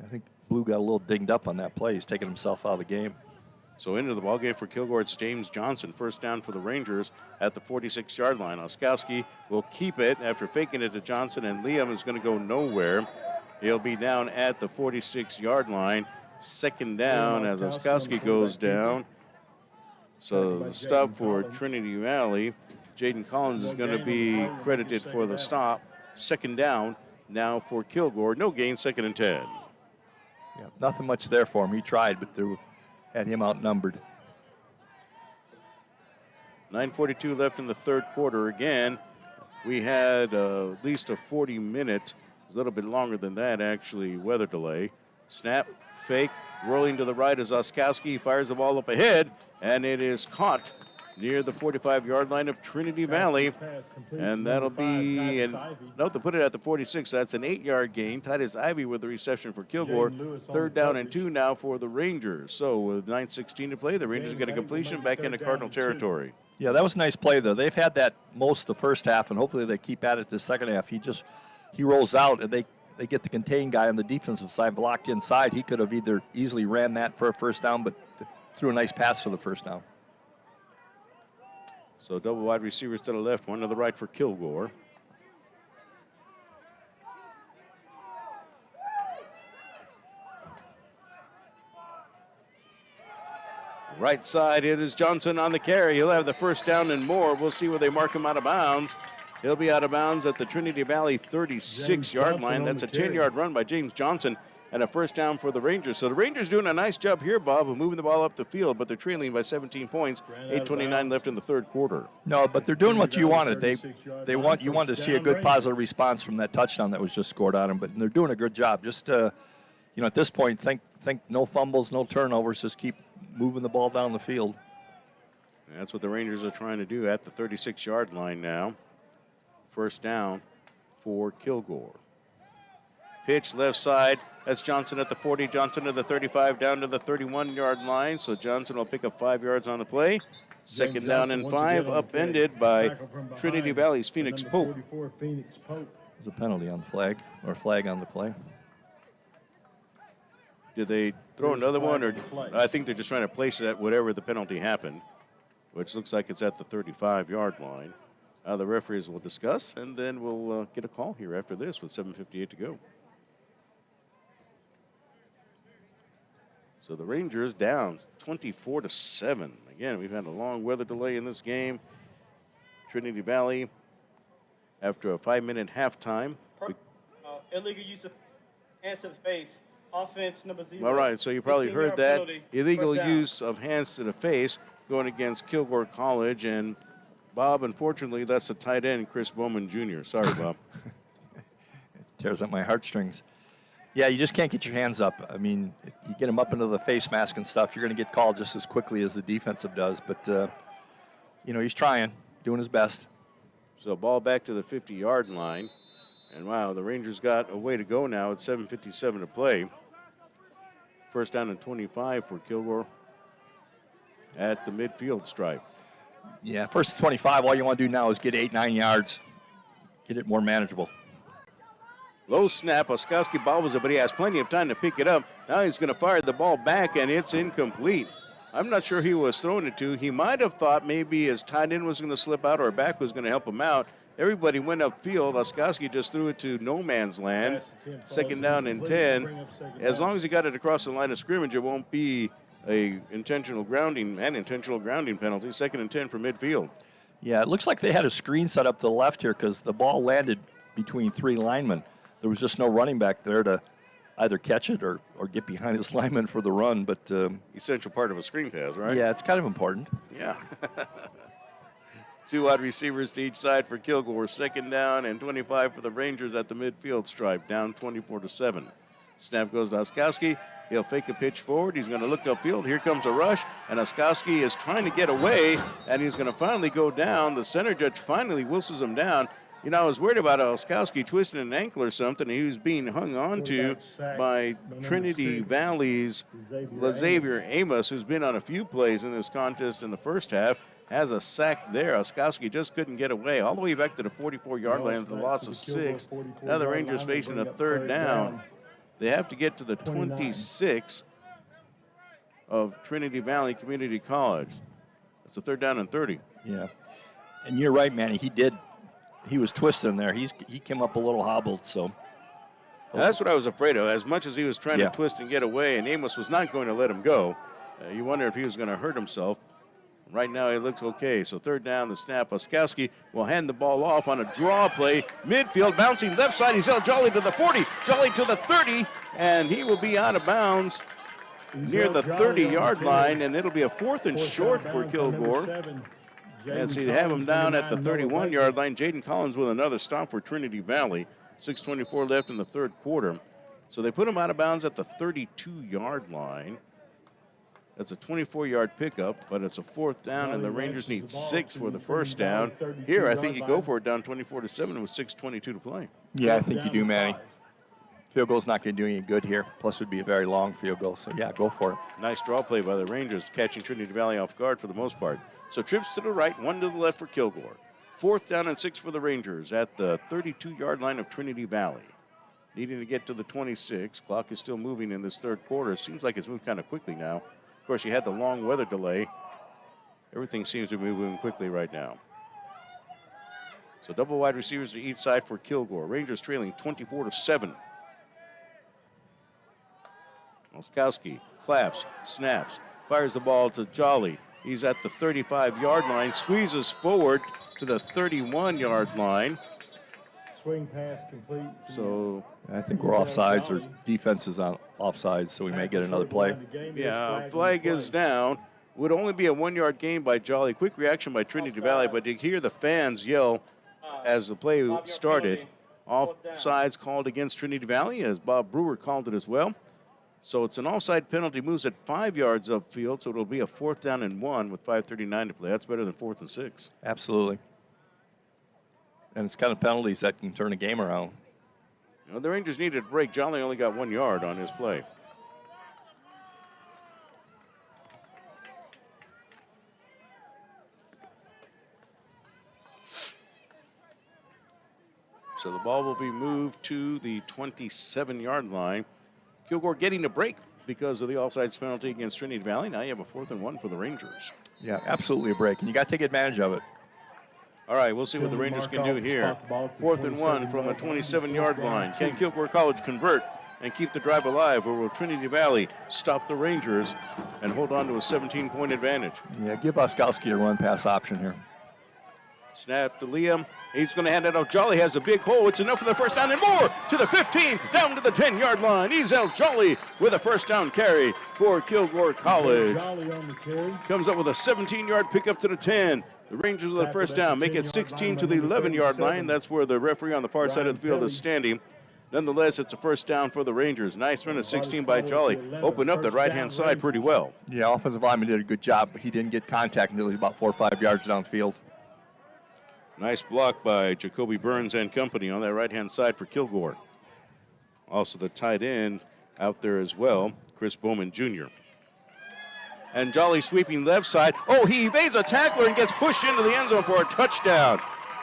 I think Blue got a little dinged up on that play. He's taking himself out of the game. So into the ballgame for Kilgore, it's James Johnson. First down for the Rangers at the 46-yard line. Oskowski will keep it after faking it to Johnson, and Liam is going to go nowhere. He'll be down at the 46-yard line. Second down as Oskowski goes down. So the stop for Trinity Valley. Jaden Collins is going to be credited for the stop. Second down now for Kilgore. No gain, 2nd and 10. Yeah, nothing much there for him. He tried, but they had him outnumbered. 9:42 left in the third quarter. Again, we had at least a 40-minute, a little bit longer than that actually, weather delay. Snap, fake, rolling to the right as Oskowski fires the ball up ahead, and it is caught near the 45-yard line of Trinity Valley. And that'll be, note to put it at the 46. That's an 8-yard gain. Titus Ivy with the reception for Kilgore. Third down and 2 now for the Rangers. So with 9:16 to play, the Rangers get a completion back into Cardinal territory. Yeah, that was a nice play there. They've had that most of the first half, and hopefully they keep at it the second half. He rolls out, and they get the contained guy on the defensive side blocked inside. He could have either easily ran that for a first down, but threw a nice pass for the first down. So double wide receivers to the left, one to the right for Kilgore. Right side, it is Johnson on the carry. He'll have the first down and more. We'll see where they mark him out of bounds. He'll be out of bounds at the Trinity Valley 36-yard line. That's a 10-yard run by James Johnson and a first down for the Rangers. So the Rangers doing a nice job here, Bob, of moving the ball up the field, but they're trailing by 17 points, 8:29 left in the third quarter. No, but they're doing what you wanted. You wanted to see a good positive response from that touchdown that was just scored on them, but they're doing a good job. Just at this point, think no fumbles, no turnovers, just keep moving the ball down the field. And that's what the Rangers are trying to do at the 36-yard line now. First down for Kilgore. Pitch left side. That's Johnson at the 40, Johnson at the 35, down to the 31-yard line. So Johnson will pick up 5 yards on the play. Second down and 5, upended by Trinity Valley's Phoenix Pope. There's a penalty on the flag, or flag on the play. Did they throw another one, or I think they're just trying to place it at whatever the penalty happened, which looks like it's at the 35-yard line. The referees will discuss, and then we'll get a call here after this with 7:58 to go. So the Rangers down 24-7. Again, we've had a long weather delay in this game. Trinity Valley, after a 5-minute halftime. Illegal use of hands to the face. Offense number 0. All right, so you probably heard 15-yard that. penalty. Illegal First down. use of hands to the face going against Kilgore College. And, Bob, unfortunately, that's the tight end, Chris Bowman Jr. Sorry, Bob. Tears up my heartstrings. Yeah, you just can't get your hands up. I mean, you get them up into the face mask and stuff, you're going to get called just as quickly as the defensive does. But, he's trying, doing his best. So ball back to the 50-yard line. And, wow, the Rangers got a way to go now at 7:57 to play. First down and 25 for Kilgore at the midfield stripe. Yeah, first and 25, all you want to do now is get 8-9 yards, get it more manageable. Low snap, Oskowski bobbles it, but he has plenty of time to pick it up. Now he's going to fire the ball back, and it's incomplete. I'm not sure who he was throwing it to. He might have thought maybe his tight end was going to slip out or back was going to help him out. Everybody went upfield. Oskowski just threw it to no man's land. Second down and 10. As long as he got it across the line of scrimmage, it won't be an intentional grounding penalty. Second and 10 for midfield. Yeah, it looks like they had a screen set up to the left here because the ball landed between 3 linemen. There was just no running back there to either catch it or get behind his lineman for the run. But essential part of a screen pass, right? Yeah, it's kind of important. Yeah. 2 wide receivers to each side for Kilgore. Second down and 25 for the Rangers at the midfield stripe. Down 24-7. Snap goes to Oskowski. He'll fake a pitch forward. He's going to look upfield. Here comes a rush, and Oskowski is trying to get away, and he's going to finally go down. The center judge finally whistles him down. I was worried about Oskowski twisting an ankle or something. He was being hung on to by Trinity Valley's Xavier Amos, who's been on a few plays in this contest in the first half. Has a sack there. Oskowski just couldn't get away. All the way back to the 44-yard line with a loss of 6. Now the Rangers facing a third down. They have to get to the 26 of Trinity Valley Community College. It's a third down and 30. Yeah. And you're right, Manny. He was twisting there. He came up a little hobbled, so. That's what I was afraid of. As much as he was trying to twist and get away, and Amos was not going to let him go, you wonder if he was going to hurt himself. Right now, he looks okay. So third down, the snap. Oskowski will hand the ball off on a draw play. Midfield, bouncing left side. He's held Jolly to the 40, Jolly to the 30, and he will be out of bounds near the 30-yard line, and it'll be a 4th and short for Kilgore. And so you have him down at the 31-yard line. Jaden Collins with another stop for Trinity Valley. 6:24 left in the third quarter. So they put him out of bounds at the 32-yard line. That's a 24-yard pickup, but it's a 4th down, and the Rangers need 6 for the first down. Here, I think you go for it down 24-7 with 6:22 to play. Yeah, I think you do, Manny. Field goal's not going to do any good here. Plus, it would be a very long field goal. So, yeah, go for it. Nice draw play by the Rangers, catching Trinity Valley off guard for the most part. So trips to the right, 1 to the left for Kilgore. 4th down and 6 for the Rangers at the 32-yard line of Trinity Valley. Needing to get to the 26. Clock is still moving in this third quarter. Seems like it's moved kind of quickly now. Of course, you had the long weather delay. Everything seems to be moving quickly right now. So double wide receivers to each side for Kilgore. Rangers trailing 24-7. Olskowski claps, snaps, fires the ball to Jolly. He's at the 35-yard line, squeezes forward to the 31-yard line. Swing pass complete. So I think we're offsides, or defense is on offsides, so we may get another play. yeah, flag is down. Would only be a 1-yard gain by Jolly. Quick reaction by Trinity Valley, but you hear the fans yell as the play started. Offsides called against Trinity Valley, as Bob Brewer called it as well. So it's an offside penalty, moves at 5 yards upfield, so it'll be a 4th down and 1 with 5:39 to play. That's better than 4th and 6. Absolutely. And it's kind of penalties that can turn a game around. You know, the Rangers needed a break. Jolly only got 1 yard on his play. So the ball will be moved to the 27-yard line. Kilgore getting a break because of the offsides penalty against Trinity Valley. Now you have a 4th and 1 for the Rangers. Yeah, absolutely a break, and you got to take advantage of it. All right, we'll see what the Rangers can do here. 4th and 1 from the 27-yard line. Can Kilgore College convert and keep the drive alive, or will Trinity Valley stop the Rangers and hold on to a 17-point advantage? Yeah, give Oskowski a run-pass option here. Snap to Liam. He's going to hand it out. Jolly has a big hole. It's enough for the first down and more to the 15, down to the 10-yard line. Ezel Jolly with a first down carry for Kilgore College. Comes up with a 17-yard pickup to the 10. The Rangers with the first down make it 16 to the 11-yard line. That's where the referee on the far side of the field is standing. Nonetheless, it's a first down for the Rangers. Nice run at 16 by Jolly. Opened up the right-hand side pretty well. Yeah, offensive lineman did a good job, but he didn't get contact until he was about 4 or 5 yards downfield. Nice block by Jacoby Burns and company on that right-hand side for Kilgore. Also the tight end out there as well, Chris Bowman Jr. And Jolly sweeping left side. Oh, he evades a tackler and gets pushed into the end zone for a touchdown.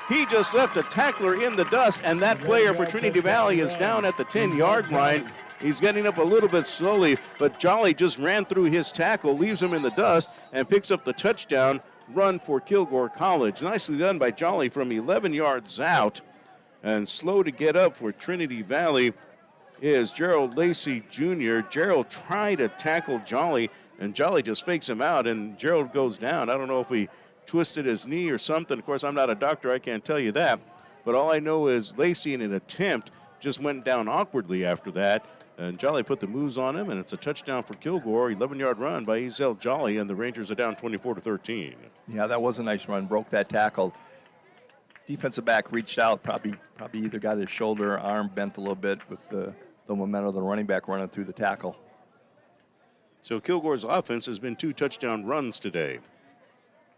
He just left a tackler in the dust, and that player for Trinity Valley is down at the 10-yard line. He's getting up a little bit slowly, but Jolly just ran through his tackle, leaves him in the dust, and picks up the touchdown run for Kilgore College. Nicely done by Jolly from 11 yards out. And slow to get up for Trinity Valley is Gerald Lacey Jr. Gerald tried to tackle Jolly, and Jolly just fakes him out, and Gerald goes down. I don't know if he twisted his knee or something. Of course, I'm not a doctor. I can't tell you that. But all I know is Lacey, in an attempt, just went down awkwardly after that. And Jolly put the moves on him, and it's a touchdown for Kilgore. 11-yard run by Ezel Jolly, and the Rangers are down 24-13. Yeah, that was a nice run. Broke that tackle. Defensive back reached out, probably either got his shoulder or arm bent a little bit with the momentum of the running back running through the tackle. So Kilgore's offense has been 2 touchdown runs today.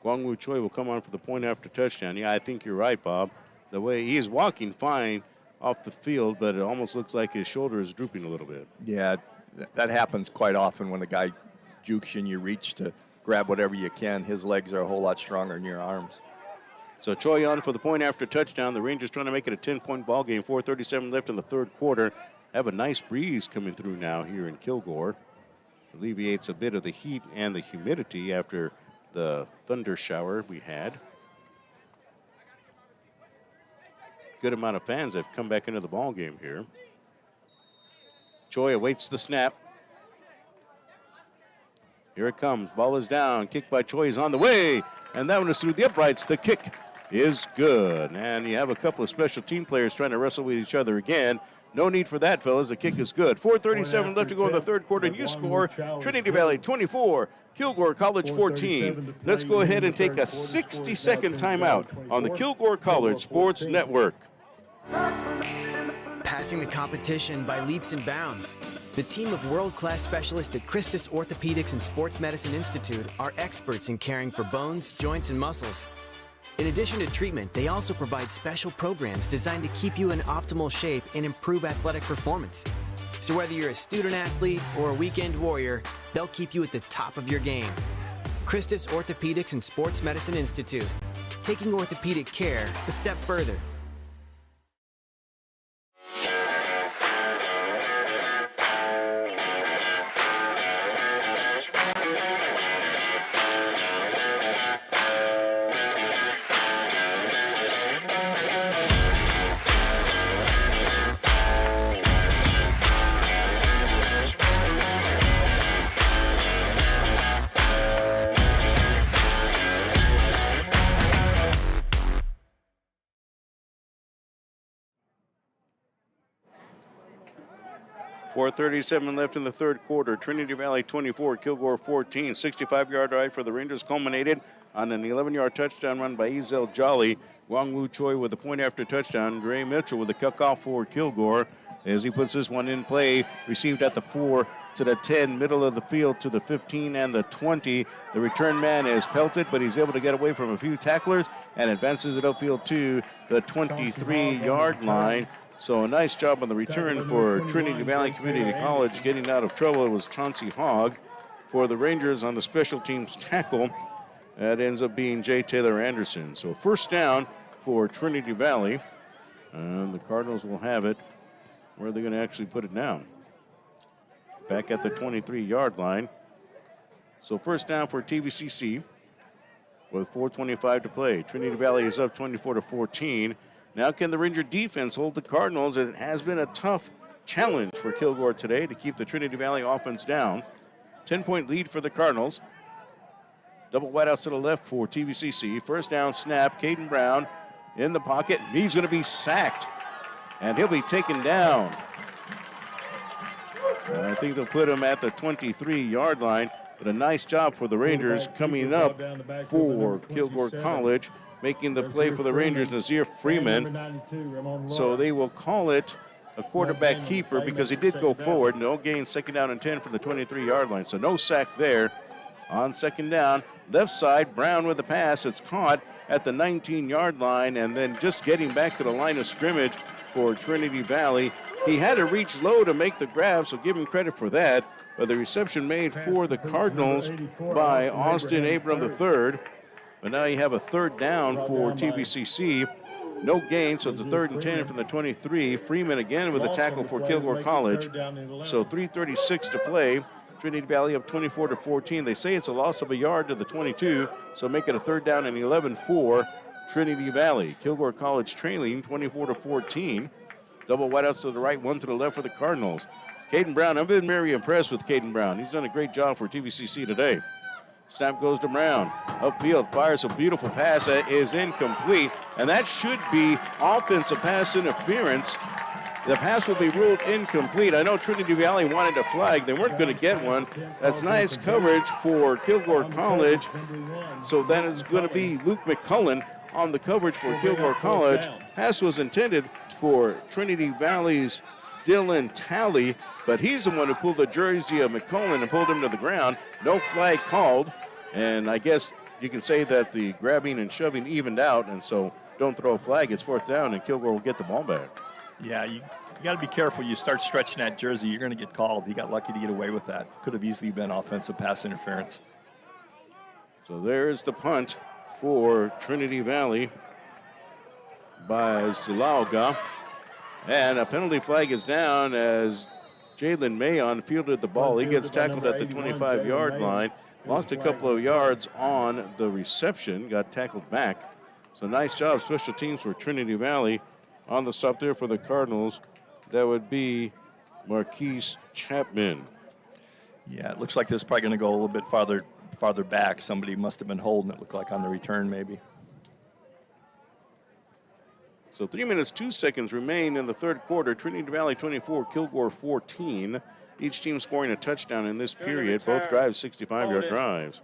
Kwangwoo Choi will come on for the point after touchdown. Yeah, I think you're right, Bob. The way he is walking fine off the field, but it almost looks like his shoulder is drooping a little bit. Yeah, that happens quite often when the guy jukes you and you reach to grab whatever you can. His legs are a whole lot stronger than your arms. So Choi on for the point after touchdown. The Rangers trying to make it a 10-point ball game. 4:37 left in the third quarter. Have a nice breeze coming through now here in Kilgore. Alleviates a bit of the heat and the humidity after the thunder shower we had. Good amount of fans have come back into the ball game here. Choi awaits the snap. Here it comes. Ball is down. Kick by Choi is on the way. And that one is through the uprights. The kick is good. And you have a couple of special team players trying to wrestle with each other again. No need for that, fellas. The kick is good. 4:37 left to go in the third quarter. And you score Trinity Valley 24, Kilgore College 14. Let's go ahead and take a 60-second timeout on the Kilgore College Sports Network. Passing the competition by leaps and bounds. The team of world-class specialists at Christus Orthopedics and Sports Medicine Institute are experts in caring for bones, joints, and muscles. In addition to treatment, they also provide special programs designed to keep you in optimal shape and improve athletic performance. So whether you're a student athlete or a weekend warrior, they'll keep you at the top of your game. Christus Orthopedics and Sports Medicine Institute, taking orthopedic care a step further. .437 left in the third quarter. Trinity Valley 24, Kilgore 14. 65-yard drive for the Rangers culminated on an 11-yard touchdown run by Ezel Jolly. Wong Woo Choi with the point after touchdown. Gray Mitchell with the kickoff for Kilgore as he puts this one in play. Received at the 4 to the 10, middle of the field to the 15 and the 20. The return man is pelted, but he's able to get away from a few tacklers and advances it upfield to the 23-yard line. So a nice job on the return for Trinity Valley Community College. Getting out of trouble, it was Chauncey Hogg. For the Rangers on the special teams tackle, that ends up being J. Taylor Anderson. So first down for Trinity Valley. And the Cardinals will have it. Where are they going to actually put it down? Back at the 23-yard line. So first down for TVCC with 4:25 to play. Trinity Valley is up 24-14. Now can the Ranger defense hold the Cardinals? It has been a tough challenge for Kilgore today to keep the Trinity Valley offense down. 10-point lead for the Cardinals. Double wideouts to the left for TVCC. First down snap. Caden Brown in the pocket. He's going to be sacked, and he'll be taken down. I think they'll put him at the 23-yard line. But a nice job for the Rangers coming up for Kilgore College. Making the play for the Rangers, Nazir Freeman. So they will call it a quarterback keeper because he did go forward. No gain, second down and 10 from the 23-yard line. So no sack there on second down. Left side, Brown with the pass. It's caught at the 19-yard line and then just getting back to the line of scrimmage for Trinity Valley. He had to reach low to make the grab, so give him credit for that. But the reception made for the Cardinals by Austin Abram III. But now you have a third down for TVCC. No gain, so it's a 3rd and 10 from the 23. Freeman again with a tackle for Kilgore College. So 3:36 to play. Trinity Valley up 24-14. They say it's a loss of a yard to the 22, so make it a 3rd down and 11 for Trinity Valley. Kilgore College trailing 24-14. Double wideouts to the right, one to the left for the Cardinals. Caden Brown, I've been very impressed with Caden Brown. He's done a great job for TVCC today. Snap goes to Brown. Upfield, fires a beautiful pass that is incomplete. And that should be offensive pass interference. The pass will be ruled incomplete. I know Trinity Valley wanted a flag. They weren't going to get one. That's nice coverage for Kilgore College. So that is going to be Luke McCullen on the coverage for Kilgore College. Pass was intended for Trinity Valley's Dylan Talley, but he's the one who pulled the jersey of McCullen and pulled him to the ground. No flag called, and I guess you can say that the grabbing and shoving evened out, and so don't throw a flag. It's 4th down, and Kilgore will get the ball back. Yeah, you got to be careful. You start stretching that jersey, you're going to get called. He got lucky to get away with that. Could have easily been offensive pass interference. So there's the punt for Trinity Valley by Zilauga. And a penalty flag is down as Jalen Mayon fielded the ball. He gets tackled at the 25-yard line. Lost a couple of yards on the reception. Got tackled back. So nice job, special teams for Trinity Valley. On the stop there for the Cardinals, that would be Marquise Chapman. Yeah, it looks like this is probably going to go a little bit farther back. Somebody must have been holding it, looked like on the return maybe. So 3 minutes, 2 seconds remain in the third quarter. Trinity Valley 24, Kilgore 14. Each team scoring a touchdown in this period. Both drives 65-yard drives.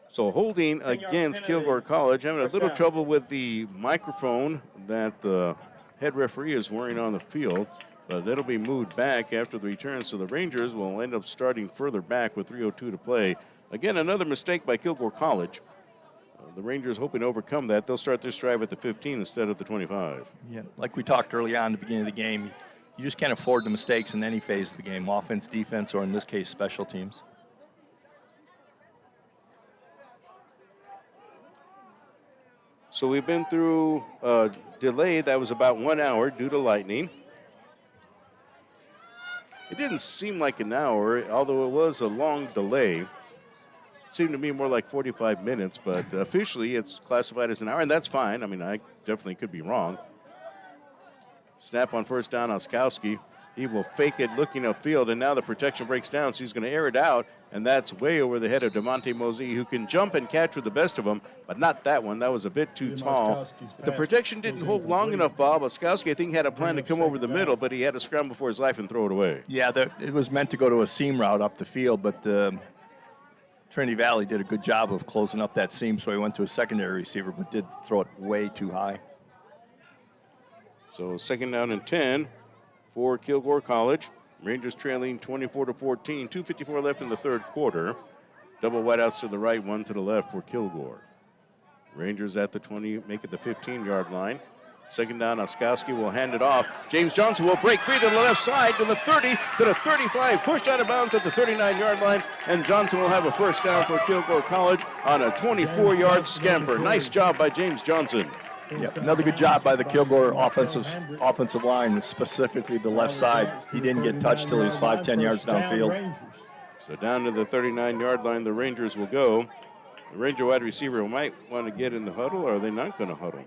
So holding against Kilgore College. Having a little trouble with the microphone that the head referee is wearing on the field. But it'll be moved back after the return, so the Rangers will end up starting further back with 3:02 to play. Again, another mistake by Kilgore College. The Rangers hoping to overcome that. They'll start this drive at the 15 instead of the 25. Yeah, like we talked early on at the beginning of the game, you just can't afford the mistakes in any phase of the game, offense, defense, or in this case, special teams. So we've been through a delay that was about 1 hour due to lightning. It didn't seem like an hour, although it was a long delay. It seemed to me more like 45 minutes, but officially it's classified as an hour, and that's fine. I mean, I definitely could be wrong. Snap on first down, Oskowski. He will fake it looking upfield, and now the protection breaks down, so he's going to air it out, and that's way over the head of DeMonte Mosey, who can jump and catch with the best of them, but not that one. That was a bit too tall. The protection didn't hold long enough, Bob. Oskowski, I think, had a plan to come over the middle, but he had to scramble for his life and throw it away. Yeah, it was meant to go to a seam route up the field, but Trinity Valley did a good job of closing up that seam, so he went to a secondary receiver, but did throw it way too high. So 2nd down and 10 for Kilgore College. Rangers trailing 24-14. 2:54 left in the third quarter. Double wideouts to the right, one to the left for Kilgore. Rangers at the 20, make it the 15-yard line. 2nd down, Oskowski will hand it off. James Johnson will break free to the left side, to the 30, to the 35, pushed out of bounds at the 39-yard line, and Johnson will have a first down for Kilgore College on a 24-yard scamper. Nice job by James Johnson. Yep, another good job by the Kilgore offensive line, specifically the left side. He didn't get touched till he was 5-10 yards downfield. So down to the 39-yard line, the Rangers will go. The Ranger wide receiver might want to get in the huddle, or are they not going to huddle?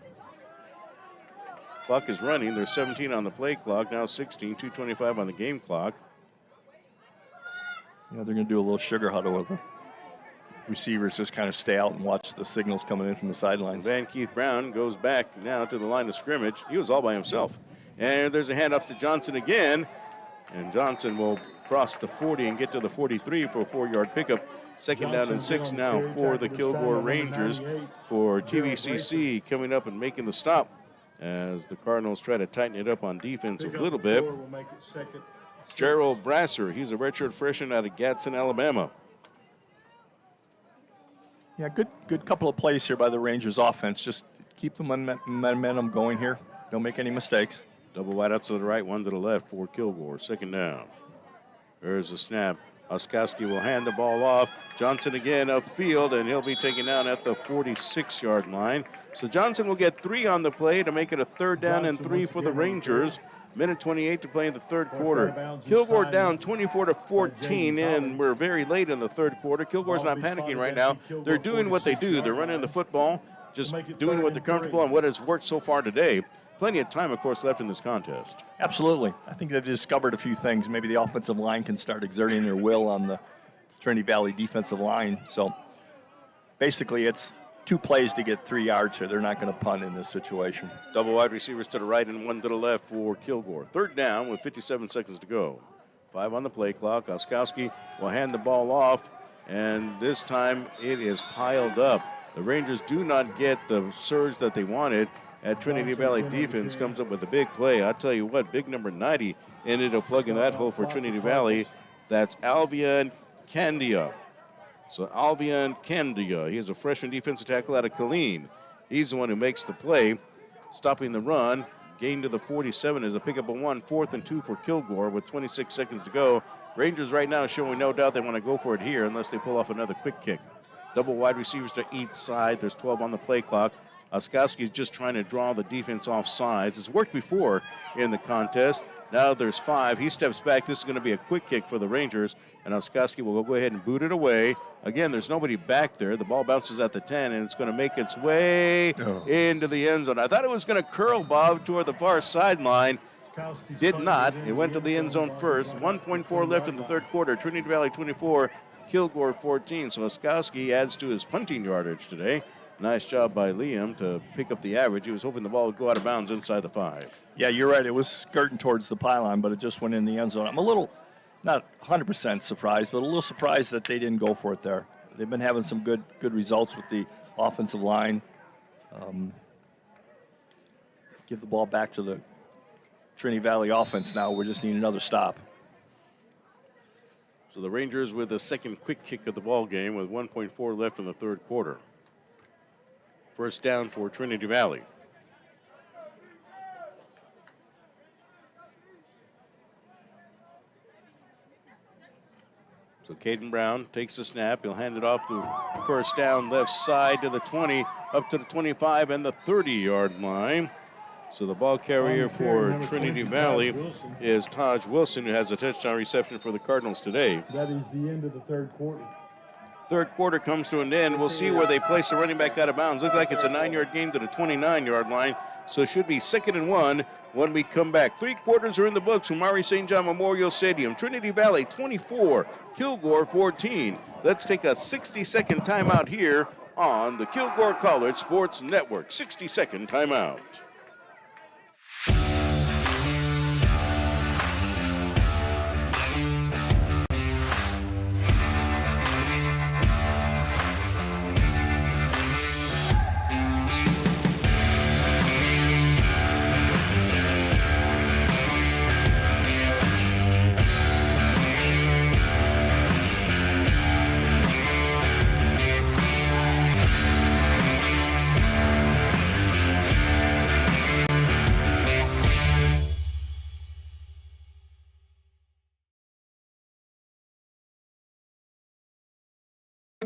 Clock is running. There's 17 on the play clock, now 16, 2:25 on the game clock. Yeah, they're going to do a little sugar huddle with them. Receivers just kind of stay out and watch the signals coming in from the sidelines. Van Keith Brown goes back now to the line of scrimmage. He was all by himself. And there's a handoff to Johnson again. And Johnson will cross the 40 and get to the 43 for a 4-yard pickup. 2nd down and 6 now for the Kilgore Rangers, for TVCC coming up and making the stop as the Cardinals try to tighten it up on defense a little bit. Gerald Brasser, he's a redshirt freshman out of Gadsden, Alabama. Yeah, good couple of plays here by the Rangers offense. Just keep the momentum going here. Don't make any mistakes. Double wide out to the right, one to the left for Kilgore. 2nd down. There's the snap. Oskowski will hand the ball off. Johnson again upfield, and he'll be taken down at the 46-yard line. So Johnson will get 3 on the play to make it a 3rd down and 3 for the Rangers. Minute 28 to play in the third quarter. Kilgore down 24-14, and we're very late in the third quarter. Kilgore's not panicking right now. They're doing what they do. They're running the football, just doing what they're comfortable and what has worked so far today. Plenty of time, of course, left in this contest. Absolutely. I think they've discovered a few things. Maybe the offensive line can start exerting their will on the Trinity Valley defensive line. So basically it's 2 plays to get 3 yards here. They're not going to punt in this situation. Double wide receivers to the right and one to the left for Kilgore. 3rd down with 57 seconds to go. 5 on the play clock. Oskowski will hand the ball off, and this time it is piled up. The Rangers do not get the surge that they wanted. At Trinity Valley defense comes up with a big play. I tell you what, big number 90 ended up plugging that hole for Trinity Valley. That's Alvian Candia. So Alvian Candia, he is a freshman defensive tackle out of Killeen. He's the one who makes the play, stopping the run. Gain to the 47 is a pickup of 1, 4th and 2 for Kilgore with 26 seconds to go. Rangers right now showing no doubt they want to go for it here unless they pull off another quick kick. Double wide receivers to each side. There's 12 on the play clock. Oskowski's just trying to draw the defense off sides. It's worked before in the contest. Now there's 5. He steps back. This is going to be a quick kick for the Rangers, and Oskowski will go ahead and boot it away. Again, there's nobody back there. The ball bounces at the 10, and it's going to make its way into the end zone. I thought it was going to curl, Bob, toward the far sideline. Did not. It went to the end zone first. 1.4 left in the third quarter. Trinity Valley 24, Kilgore 14. So Oskowski adds to his punting yardage today. Nice job by Liam to pick up the average. He was hoping the ball would go out of bounds inside the 5. Yeah, you're right. It was skirting towards the pylon, but it just went in the end zone. I'm a little, not 100% surprised, but a little surprised that they didn't go for it there. They've been having some good results with the offensive line. Give the ball back to the Trinity Valley offense now. We just need another stop. So the Rangers with the second quick kick of the ball game with 1.4 left in the third quarter. First down for Trinity Valley. So Caden Brown takes the snap. He'll hand it off to first down left side to the 20, up to the 25 and the 30-yard line. So the ball carrier for Trinity Valley is Taj Wilson, who has a touchdown reception for the Cardinals today. That is the end of the third quarter. Third quarter comes to an end. We'll see where they place the running back out of bounds. Looks like it's a 9-yard gain to the 29-yard line. So it should be 2nd and 1 when we come back. 3 quarters are in the books from Maury St. John Memorial Stadium. Trinity Valley 24, Kilgore 14. Let's take a 60-second timeout here on the Kilgore College Sports Network. 60-second timeout.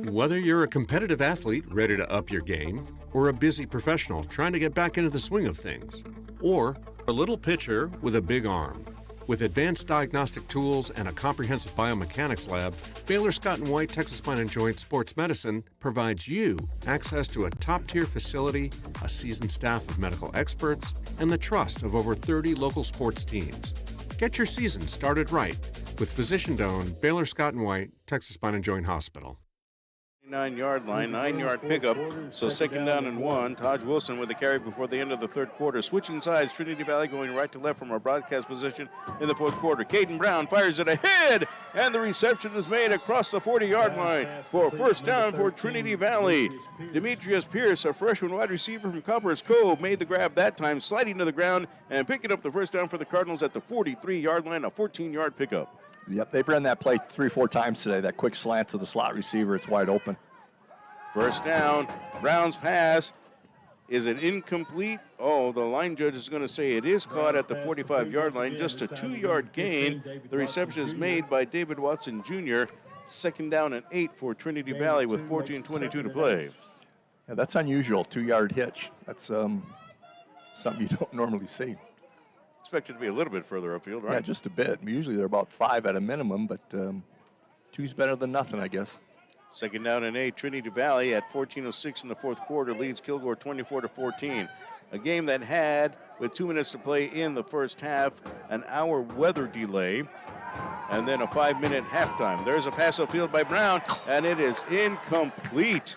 Whether you're a competitive athlete ready to up your game, or a busy professional trying to get back into the swing of things, or a little pitcher with a big arm. With advanced diagnostic tools and a comprehensive biomechanics lab, Baylor Scott & White Texas Spine & Joint Sports Medicine provides you access to a top-tier facility, a seasoned staff of medical experts, and the trust of over 30 local sports teams. Get your season started right with physician-owned Baylor Scott & White Texas Spine & Joint Hospital. 9-yard line, 9-yard pickup. So 2nd down and 1. Taj Wilson with the carry before the end of the third quarter. Switching sides, Trinity Valley going right to left from our broadcast position in the fourth quarter. Caden Brown fires it ahead, and the reception is made across the 40-yard line for first down for Trinity Valley. Demetrius Pierce, a freshman wide receiver from Copper's Cove, made the grab that time, sliding to the ground and picking up the first down for the Cardinals at the 43-yard line, a 14-yard pickup. Yep, they've run that play 3 or 4 times today. That quick slant to the slot receiver, it's wide open. First down, Brown's pass. Is it incomplete? Oh, the line judge is going to say it is caught at the 45-yard line. Just a 2-yard gain. The reception is made by David Watson Jr. 2nd down and 8 for Trinity Valley with 14:22 to play. Yeah, that's unusual, 2-yard hitch. That's something you don't normally see. Expected to be a little bit further upfield, right? Yeah, just a bit. Usually they're about 5 at a minimum, but 2's better than nothing, I guess. 2nd down and 8. Trinity Valley at 14:06 in the fourth quarter leads Kilgore 24-14. A game that had, with 2 minutes to play in the first half, an hour weather delay, and then a 5-minute halftime. There's a pass upfield by Brown, and it is incomplete.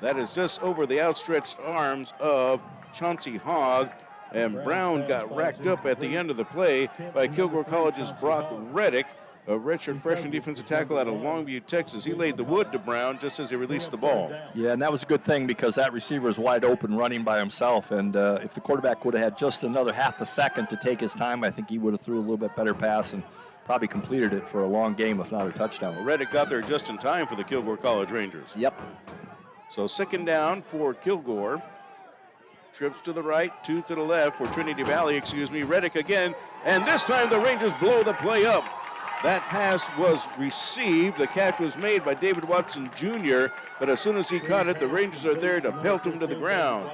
That is just over the outstretched arms of Chauncey Hogg. And Brown got racked up at the end of the play by Kilgore College's Brock Reddick, a redshirt freshman defensive tackle out of Longview, Texas. He laid the wood to Brown just as he released the ball. Yeah, and that was a good thing because that receiver is wide open running by himself. And if the quarterback would have had just another half a second to take his time, I think he would have threw a little bit better pass and probably completed it for a long game, if not a touchdown. Reddick got there just in time for the Kilgore College Rangers. Yep. So 2nd down for Kilgore. Trips to the right, 2 to the left for Trinity Valley, Reddick again. And this time the Rangers blow the play up. That pass was received. The catch was made by David Watson Jr., but as soon as he caught it, the Rangers are there to pelt him to the ground.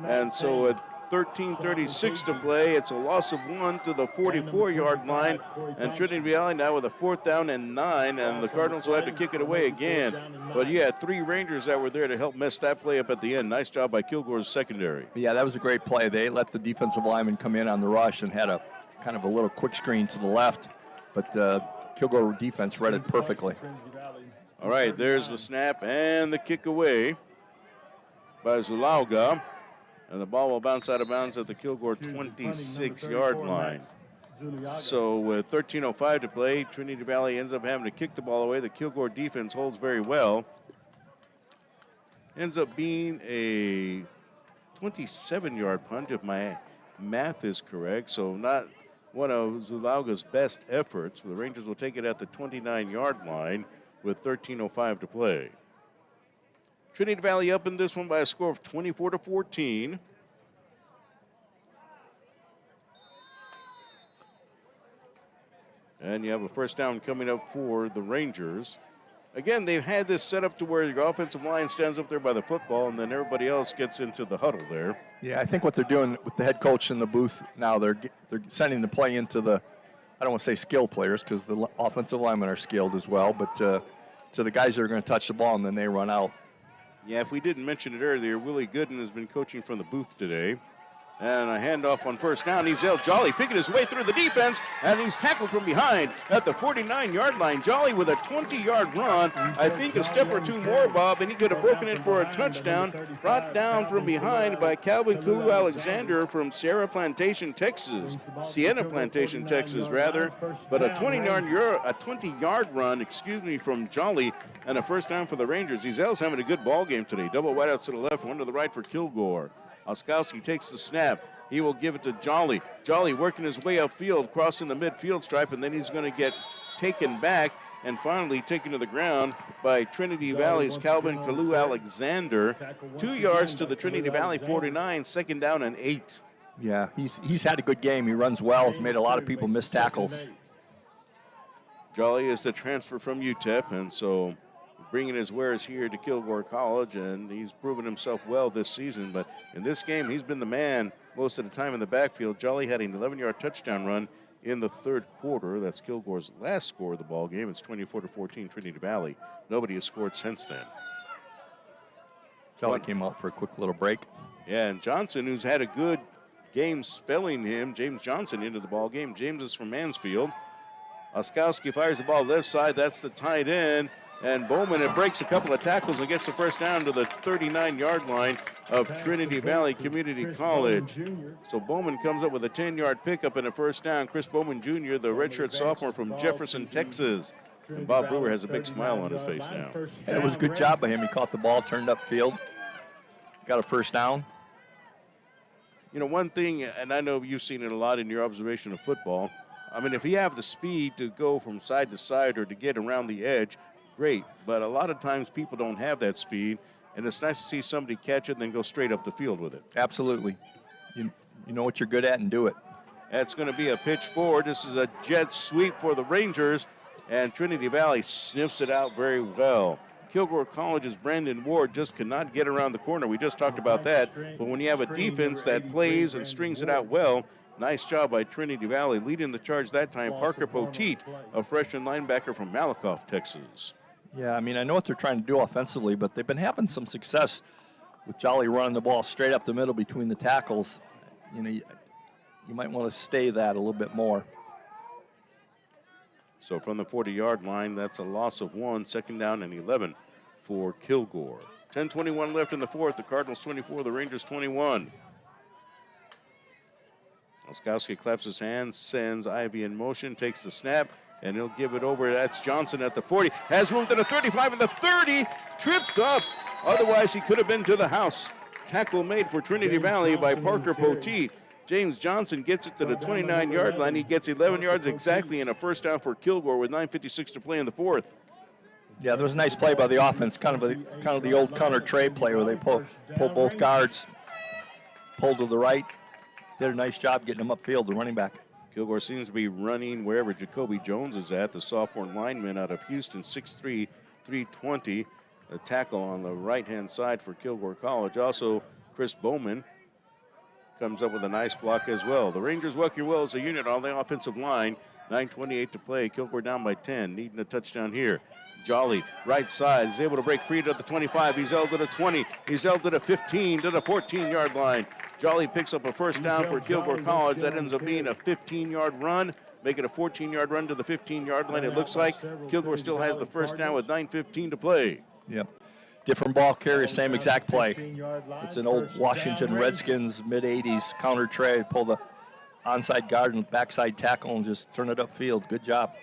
And so at 13:36 to play, it's a loss of 1 to the 44-yard line, and Trinity Valley now with a 4th down and 9, and the Cardinals will have to kick it away again. But you had 3 Rangers that were there to help mess that play up at the end. Nice job by Kilgore's secondary. Yeah, that was a great play. They let the defensive lineman come in on the rush and had a kind of a little quick screen to the left, but Kilgore defense read it perfectly. All right, there's the snap and the kick away by Zulauga. And the ball will bounce out of bounds at the Kilgore 26-yard line. So with 13:05 to play, Trinity Valley ends up having to kick the ball away. The Kilgore defense holds very well. Ends up being a 27-yard punt, if my math is correct. So not one of Zulauga's best efforts. The Rangers will take it at the 29-yard line with 13:05 to play. Trinity Valley up in this one by a score of 24-14. And you have a first down coming up for the Rangers. Again, they've had this set up to where your offensive line stands up there by the football, and then everybody else gets into the huddle there. Yeah, I think what they're doing with the head coach in the booth now, they're sending the play into the, I don't want to say skill players because the offensive linemen are skilled as well, but to the guys that are going to touch the ball, and then they run out. Yeah, if we didn't mention it earlier, Willie Gooden has been coaching from the booth today. And a handoff on first down. Ezel Jolly picking his way through the defense, and he's tackled from behind at the 49-yard line. Jolly with a 20-yard run. I think a step or two more, Bob, and he could have broken it for a touchdown. Brought down from behind by Calvin Kulu Alexander from Sienna Plantation, Texas, rather. But a 20-yard run, from Jolly, and a first down for the Rangers. Ezel's having a good ball game today. Double wideouts to the left, one to the right for Kilgore. Oskowski takes the snap. He will give it to Jolly. Jolly working his way upfield, crossing the midfield stripe, and then he's going to get taken back and finally taken to the ground by Trinity Valley's Calvin Kalu Alexander. 2 yards to the Trinity Valley 49, second down and 8. Yeah, he's had a good game. He runs well. He's made a lot of people miss tackles. Jolly is the transfer from UTEP, and so bringing his wares here to Kilgore College, and he's proven himself well this season. But in this game, he's been the man most of the time in the backfield. Jolly had an 11-yard touchdown run in the third quarter. That's Kilgore's last score of the ball game. It's 24-14 Trinity Valley. Nobody has scored since then. Jolly came out for a quick little break. Yeah, and Johnson, who's had a good game spelling him, James Johnson, into the ball game. James is from Mansfield. Oskowski fires the ball left side. That's the tight end. And Bowman, it breaks a couple of tackles and gets the first down to the 39-yard line of Trinity Valley Community College. So Bowman comes up with a 10-yard pickup and a first down. Chris Bowman Jr., the redshirt sophomore from Jefferson, Texas. And Bob Brewer has a big smile on his face now. And it was a good job by him. He caught the ball, turned upfield, got a first down. You know, one thing, and I know you've seen it a lot in your observation of football, I mean, if you have the speed to go from side to side or to get around the edge, great, but a lot of times people don't have that speed, and it's nice to see somebody catch it and then go straight up the field with it. Absolutely. You know what you're good at and do it. That's going to be a pitch forward. This is a jet sweep for the Rangers, and Trinity Valley sniffs it out very well. Kilgore College's Brandon Ward just cannot get around the corner. We just talked about that, but when you have a defense that plays and strings it out well, nice job by Trinity Valley. Leading the charge that time, Parker Poteet, a freshman linebacker from Malakoff, Texas. Yeah, I mean, I know what they're trying to do offensively, but they've been having some success with Jolly running the ball straight up the middle between the tackles. You know, you might want to stay that a little bit more. So from the 40-yard line, that's a loss of 1, second down and 11 for Kilgore. 10:21 left in the fourth. The Cardinals 24, the Rangers 21. Oskowski claps his hands, sends Ivy in motion, takes the snap, and he'll give it over. That's Johnson at the 40. Has room to the 35 and the 30. Tripped up. Otherwise, he could have been to the house. Tackle made for Trinity Valley by Parker Poteet. James Johnson gets it to the 29-yard line. He gets 11 yards exactly and a first down for Kilgore with 9:56 to play in the fourth. Yeah, there was a nice play by the offense, kind of the old counter trade play where they pull both guards, pull to the right. Did a nice job getting them upfield, the running back. Kilgore seems to be running wherever Jacoby Jones is at, the sophomore lineman out of Houston, 6'3", 320. A tackle on the right-hand side for Kilgore College. Also, Chris Bowman comes up with a nice block as well. The Rangers working well as a unit on the offensive line. 9:28 to play. Kilgore down by 10, needing a touchdown here. Jolly, right side, is able to break free to the 25. He's held to the 20. He's held to the 15, to the 14-yard line. Jolly picks up a first down for Kilgore College. That ends up being a 15-yard run. Make it a 14-yard run to the 15-yard line. It looks like Kilgore still has the first down with 9:15 to play. Yep. Different ball carrier, same exact play. It's an old Washington Redskins mid-'80s counter trade. Pull the onside guard and backside tackle and just turn it upfield. Good job.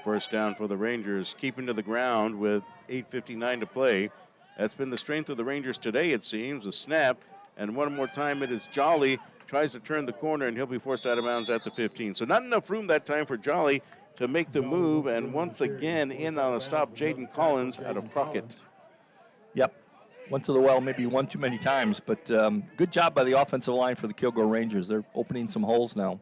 First down for the Rangers, keeping to the ground with 8:59 to play. That's been the strength of the Rangers today, it seems. The snap, And one more time, it is Jolly. Tries to turn the corner, and he'll be forced out of bounds at the 15. So not enough room that time for Jolly to make the move. And once again, in on a stop, Jaden Collins out of Crockett. Yep. Went to the well maybe one too many times, but good job by the offensive line for the Kilgore Rangers. They're opening some holes now.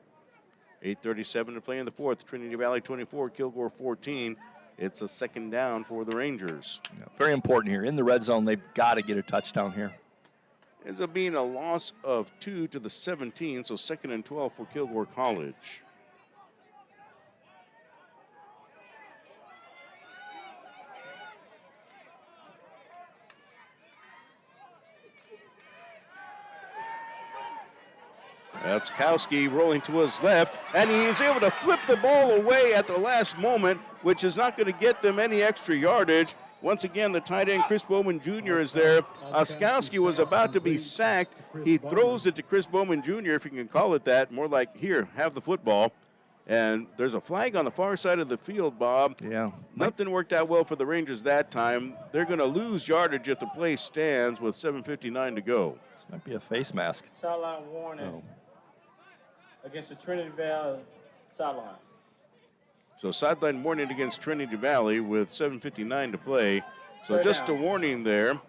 8:37 to play in the fourth. Trinity Valley 24, Kilgore 14. It's a second down for the Rangers. Yeah, very important here. In the red zone, they've got to get a touchdown here. Ends up being a loss of 2 to the 17, so second and 12 for Kilgore College. That's Kowski rolling to his left, and he's able to flip the ball away at the last moment, which is not going to get them any extra yardage. Once again, the tight end, Chris Bowman Jr. is there. Oskowski was about to be sacked. He throws it to Chris Bowman Jr., if you can call it that, more like, here, have the football. And there's a flag on the far side of the field, Bob. Yeah. Nothing worked out well for the Rangers that time. They're going to lose yardage if the play stands with 7:59 to go. This might be a face mask. Sideline warning against the Trinity Valley sideline. So sideline warning against Trinity Valley with 7:59 to play. So Third just down. a warning there.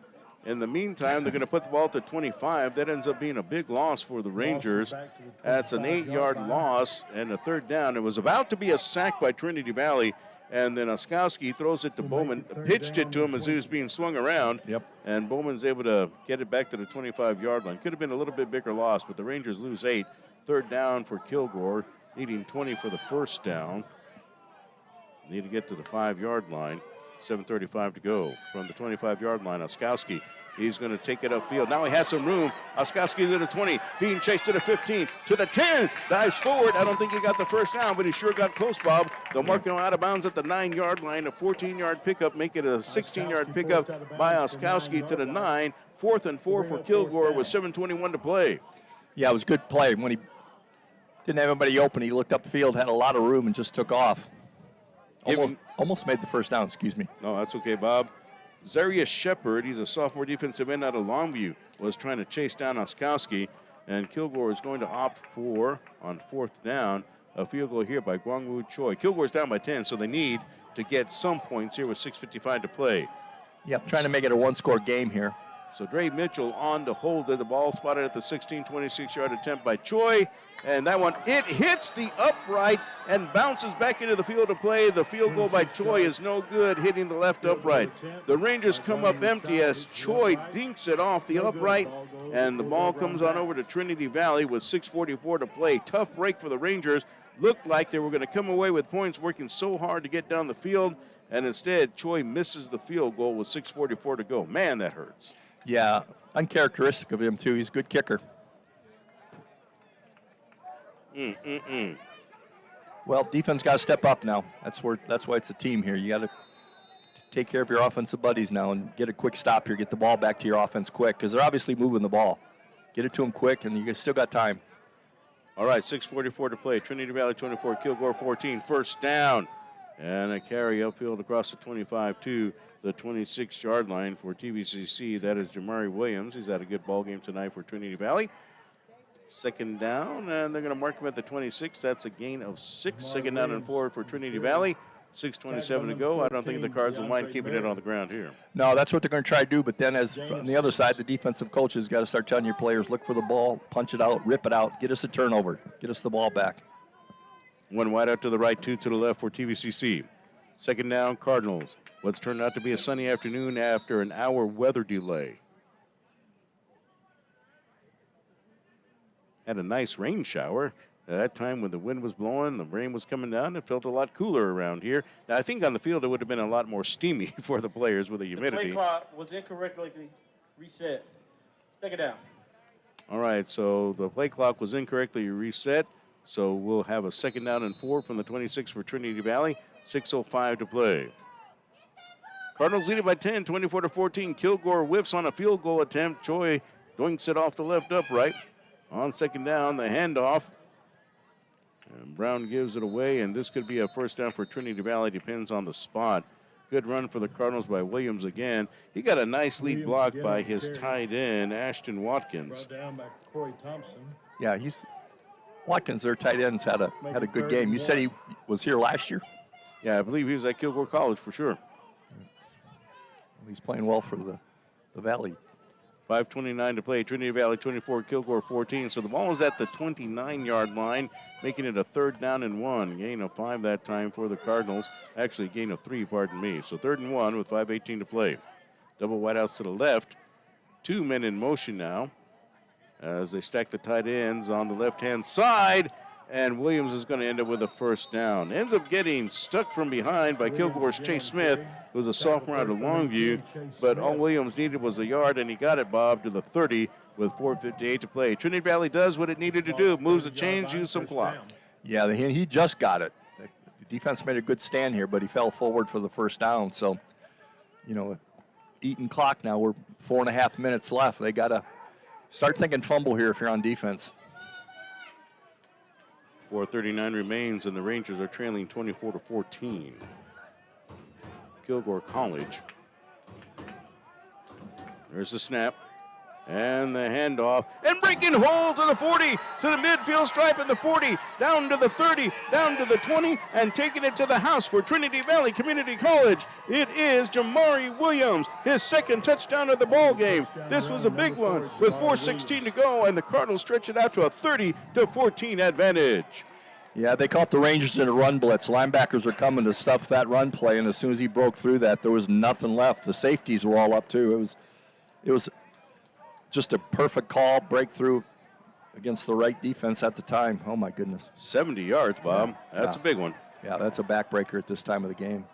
In the meantime, they're going to put the ball at the 25. That ends up being a big loss for the Rangers. That's an 8-yard loss and a third down. It was about to be a sack by Trinity Valley, and then Oskowski throws it to Bowman, pitched it to him as he was being swung around. Yep. And Bowman's able to get it back to the 25-yard line. Could have been a little bit bigger loss, but the Rangers lose 8. Third down for Kilgore, needing 20 for the first down. Need to get to the 5-yard line. 7:35 to go from the 25-yard line. Oskowski, he's going to take it upfield. Now he has some room. Oskowski to the 20, being chased to the 15, to the 10, dives forward. I don't think he got the first down, but he sure got close, Bob. They'll mark him out of bounds at the 9-yard line. A 14-yard pickup, make it a 16-yard pickup by Oskowski to the 9. 4th and 4 for Kilgore with 7:21 to play. Yeah, it was a good play. When he didn't have anybody open, he looked upfield, had a lot of room, and just took off. Almost made the first down, excuse me. No, that's okay, Bob. Zarius Shepard, he's a sophomore defensive end out of Longview, was trying to chase down Oskowski, and Kilgore is going to opt for, on 4th down, a field goal here by Gwangwoo Choi. Kilgore's down by 10, so they need to get some points here with 6:55 to play. Yep, trying to make it a one-score game here. So Dre Mitchell on to hold it. The ball spotted at the 16, 26-yard attempt by Choi. And that one, it hits the upright and bounces back into the field of play. The field goal by Choi is no good, hitting the left upright. The Rangers come up empty as Choi dinks it off the upright. And the ball comes on over to Trinity Valley with 6:44 to play. Tough break for the Rangers. Looked like they were going to come away with points, working so hard to get down the field. And instead, Choi misses the field goal with 6:44 to go. Man, that hurts. Yeah, uncharacteristic of him, too. He's a good kicker. Well, defense got to step up now. That's why it's a team here. You got to take care of your offensive buddies now and get a quick stop here. Get the ball back to your offense quick because they're obviously moving the ball. Get it to them quick, and you still got time. All right, 6:44 to play. Trinity Valley 24, Kilgore 14. First down. And a carry upfield across the 25 to the 26-yard line for TVCC. That is Jamari Williams. He's had a good ball game tonight for Trinity Valley. Second down, and they're going to mark him at the 26. That's a gain of 6. Second down and 4 for Trinity Valley. 6:27 to go. I don't think the Cards will mind keeping it on the ground here. No, that's what they're going to try to do. But then, as on the other side, the defensive coaches got to start telling your players, look for the ball, punch it out, rip it out, get us a turnover, get us the ball back. One wide out to the right, 2 to the left for TVCC. Second down, Cardinals. What's turned out to be a sunny afternoon after an hour weather delay. Had a nice rain shower. At that time when the wind was blowing, the rain was coming down, it felt a lot cooler around here. Now, I think on the field it would have been a lot more steamy for the players with the humidity. The play clock was incorrectly reset. Take it down. All right, so the play clock was incorrectly reset. So we'll have a second down and 4 from the 26 for Trinity Valley. 6:05 to play. Cardinals leading by 10, 24-14. Kilgore whiffs on a field goal attempt. Choi doinks it off the left upright. On second down, the handoff. And Brown gives it away, and this could be a first down for Trinity Valley. Depends on the spot. Good run for the Cardinals by Williams again. He got a nice lead block by his tight end, Ashton Watkins. Brought down by Corey Thompson. Yeah, Watkins, their tight ends, had a good game. You said he was here last year? Yeah, I believe he was at Kilgore College for sure. He's playing well for the Valley. 5:29 to play. Trinity Valley 24, Kilgore 14. So the ball is at the 29-yard line, making it a 3rd down and 1. Gain of 5 that time for the Cardinals. Actually, gain of 3, pardon me. So 3rd and 1 with 5:18 to play. Double wideouts to the left. 2 men in motion now as they stack the tight ends on the left-hand side. And Williams is going to end up with a 1st down. Ends up getting stuck from behind by Kilgore's Chase Smith, who was a sophomore out of Longview. But all Williams needed was a yard, and he got it, Bob, to the 30 with 4:58 to play. Trinity Valley does what it needed to do. Moves the chains, use some clock. Yeah, he just got it. The defense made a good stand here, but he fell forward for the 1st down. So, eating clock now. We're 4.5 minutes left. They got to start thinking fumble here if you're on defense. 4:39 remains, and the Rangers are trailing 24-14. Kilgore College. There's the snap. And the handoff. And breaking hold to the 40, to the midfield stripe, and the 40, down to the 30, down to the 20, and taking it to the house for Trinity Valley Community College. It is Jamari Williams, his 2nd touchdown of the ball game. This was a big one with 4:16 to go, and the Cardinals stretch it out to a 30-14 advantage. Yeah, they caught the Rangers in a run blitz. Linebackers are coming to stuff that run play, and as soon as he broke through that, there was nothing left. The safeties were all up, too. It was just a perfect call, breakthrough against the right defense at the time. Oh, my goodness. 70 yards, Bob. That's a big one. Yeah, that's a backbreaker at this time of the game.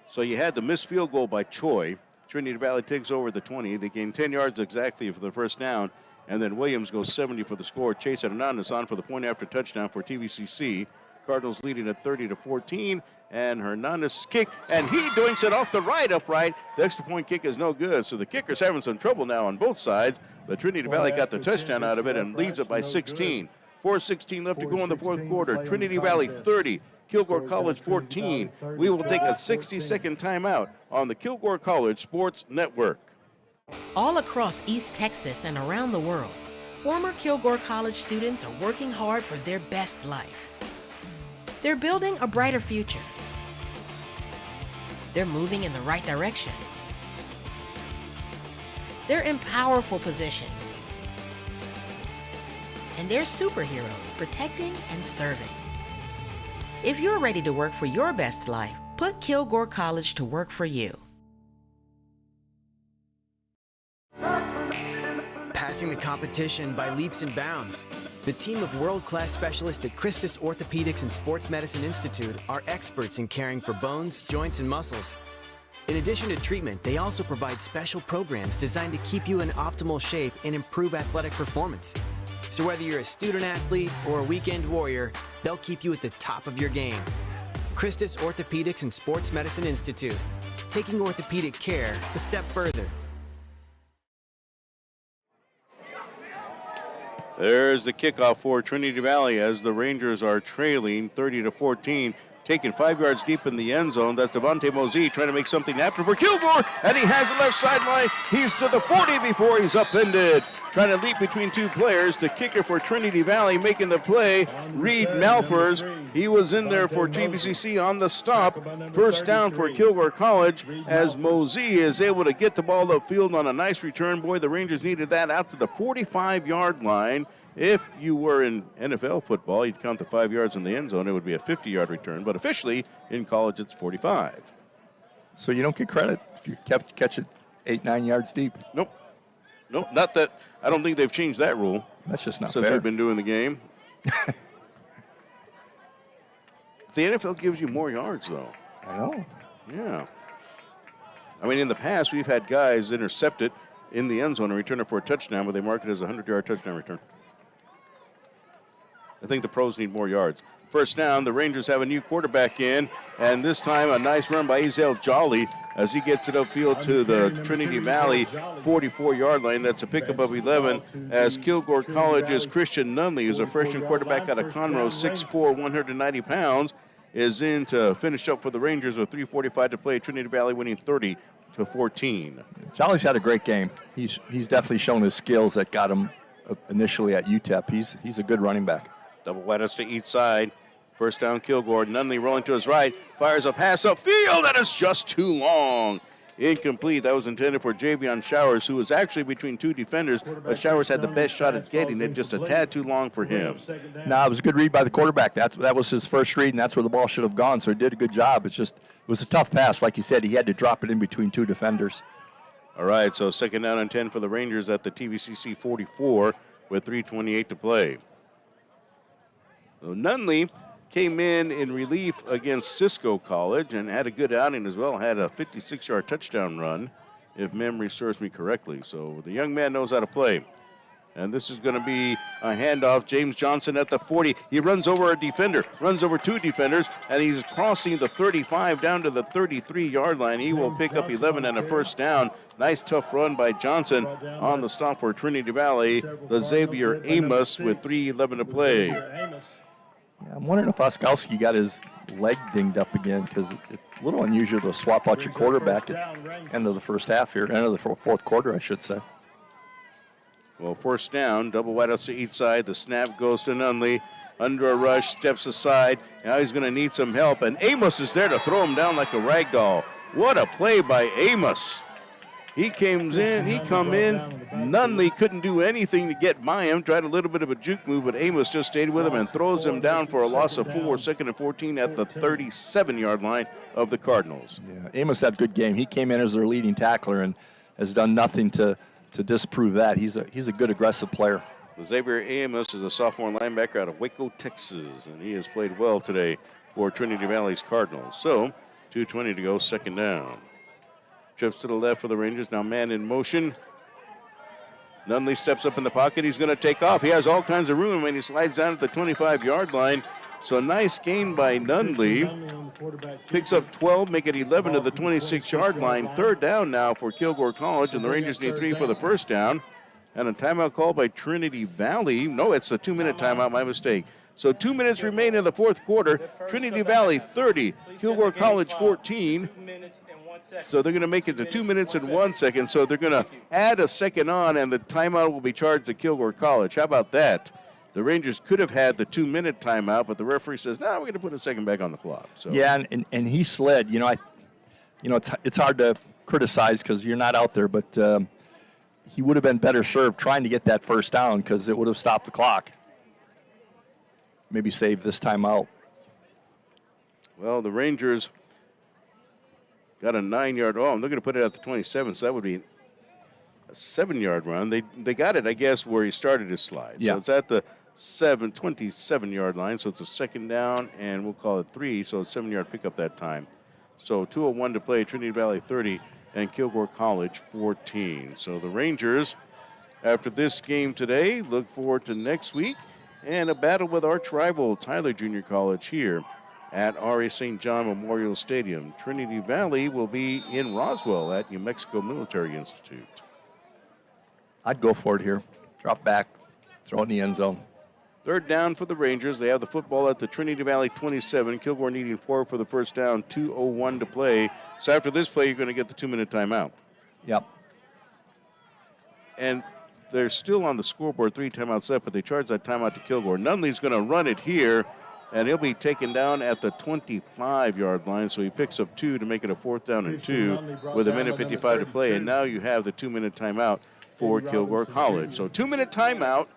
So you had the missed field goal by Choi. Trinity Valley takes over the 20. They gain 10 yards exactly for the 1st down. And then Williams goes 70 for the score. Chase Hernandez on for the point after touchdown for TVCC. Cardinals leading at 30-14. And Hernandez kick, and he doinks it off the right upright. The extra point kick is no good. So the kicker's having some trouble now on both sides. But Trinity Valley got the touchdown out of it and leads it by 16. 4:16 left to go in the 4th quarter. Trinity Valley 30, Kilgore College 14. We will take a 60-second timeout on the Kilgore College Sports Network. All across East Texas and around the world, former Kilgore College students are working hard for their best life. They're building a brighter future. They're moving in the right direction. They're in powerful positions. And they're superheroes protecting and serving. If you're ready to work for your best life, put Kilgore College to work for you. Passing the competition by leaps and bounds. The team of world-class specialists at Christus Orthopedics and Sports Medicine Institute are experts in caring for bones, joints, and muscles. In addition to treatment, they also provide special programs designed to keep you in optimal shape and improve athletic performance. So whether you're a student athlete or a weekend warrior, they'll keep you at the top of your game. Christus Orthopedics and Sports Medicine Institute, taking orthopedic care a step further. There's the kickoff for Trinity Valley as the Rangers are trailing 30-14. Taken 5 yards deep in the end zone. That's Devontae Mosey trying to make something happen for Kilgore, and he has the left sideline. He's to the 40 before he's upended. Trying to leap between two players. The kicker for Trinity Valley making the play, Reed Malfers. He was in there for TVCC on the stop. 1st down for Kilgore College as Mosey is able to get the ball upfield on a nice return. Boy, the Rangers needed that out to the 45-yard line. If you were in NFL football, you'd count the 5 yards in the end zone. It would be a 50-yard return. But officially, in college, it's 45. So you don't get credit if you catch it 8-9 yards deep. Nope. Nope, not that. I don't think they've changed that rule. That's just not since fair. They've been doing the game. The NFL gives you more yards, though. I know. Yeah. I mean, in the past, we've had guys intercept it in the end zone and return it for a touchdown, but they mark it as a 100-yard touchdown return. I think the pros need more yards. 1st down, the Rangers have a new quarterback in, and this time a nice run by Ezel Jolly as he gets it upfield to the Trinity Valley 44-yard line. That's a pickup of 11 as Kilgore College's Christian Nunley, who's a freshman quarterback out of Conroe, 6'4", 190 pounds, is in to finish up for the Rangers with 3:45 to play. Trinity Valley winning 30-14. Jolly's had a great game. He's definitely shown his skills that got him initially at UTEP. He's a good running back. Double wide outs to each side. First down, Kilgore. Nunley rolling to his right. Fires a pass upfield. That is just too long. Incomplete. That was intended for Javion Showers, who was actually between two defenders, but Showers had the best shot at getting it, just a tad too long for him. No, it was a good read by the quarterback. That was his first read, and that's where the ball should have gone, so he did a good job. It was a tough pass. Like you said, he had to drop it in between two defenders. All right, so second down and 10 for the Rangers at the TVCC 44 with 3:28 to play. So Nunley came in relief against Cisco College and had a good outing as well. Had a 56-yard touchdown run, if memory serves me correctly. So the young man knows how to play. And this is going to be a handoff. James Johnson at the 40. He runs over a defender, runs over two defenders, and he's crossing the 35 down to the 33-yard line. He will pick up 11 and a first down. Nice tough run by Johnson on the stop for Trinity Valley. The Xavier Amos with 3:11 to play. Yeah, I'm wondering if Oskowski got his leg dinged up again, because it's a little unusual to swap out your quarterback at end of the first half here, end of the fourth quarter, I should say. Well, first down, double wide outs to each side. The snap goes to Nunley. Under a rush, steps aside. Now he's going to need some help, and Amos is there to throw him down like a rag doll. What a play by Amos. He come in. Nunley couldn't do anything to get by him. Tried a little bit of a juke move, but Amos just stayed with him and throws him down for a loss of 4, second and 14 at the 37-yard line of the Cardinals. Yeah, Amos had a good game. He came in as their leading tackler and has done nothing to disprove that. He's a good aggressive player. Xavier Amos is a sophomore linebacker out of Waco, Texas, and he has played well today for Trinity Valley's Cardinals. So 2:20 to go, second down. Trips to the left for the Rangers. Now man in motion. Nunley steps up in the pocket. He's going to take off. He has all kinds of room, and he slides down at the 25-yard line. So a nice gain by Nunley. Picks up 12, make it 11 to the 26-yard line. Third down now for Kilgore College, and the Rangers need 3 for the first down. And a timeout call by Trinity Valley. No, it's a 2-minute timeout, my mistake. So 2 minutes remain in the fourth quarter. Trinity Valley 30, Kilgore College 14. So they're going to make it to 2 minutes and 1 second. So they're going to add a second on, and the timeout will be charged to Kilgore College. How about that? The Rangers could have had the 2-minute timeout, but the referee says, "No, we're going to put a second back on the clock." So yeah, and he slid. It's hard to criticize because you're not out there, but he would have been better served trying to get that first down, because it would have stopped the clock. Maybe save this timeout. Well, the Rangers got a 9-yard. Oh, they're going to put it at the 27, so that would be a 7-yard run. They got it, I guess, where he started his slide. Yeah. So it's at the 27-yard line, so it's a second down, and we'll call it 3, so a 7-yard pickup that time. So 2:01 to play, Trinity Valley 30 and Kilgore College 14. So the Rangers, after this game today, look forward to next week and a battle with arch rival Tyler Junior College here at R.A. St. John Memorial Stadium. Trinity Valley will be in Roswell at New Mexico Military Institute. I'd go for it here. Drop back, throw it in the end zone. Third down for the Rangers. They have the football at the Trinity Valley 27. Kilgore needing 4 for the first down. 2:01 to play. So after this play, you're going to get the 2-minute timeout. Yep. And they're still on the scoreboard, 3 timeouts left, but they charge that timeout to Kilgore. Nunley's going to run it here, and he'll be taken down at the 25-yard line. So he picks up 2 to make it a 4th down and 2 with 1:55 to play. And now you have the 2-minute timeout for Kilgore College. So 2-minute timeout,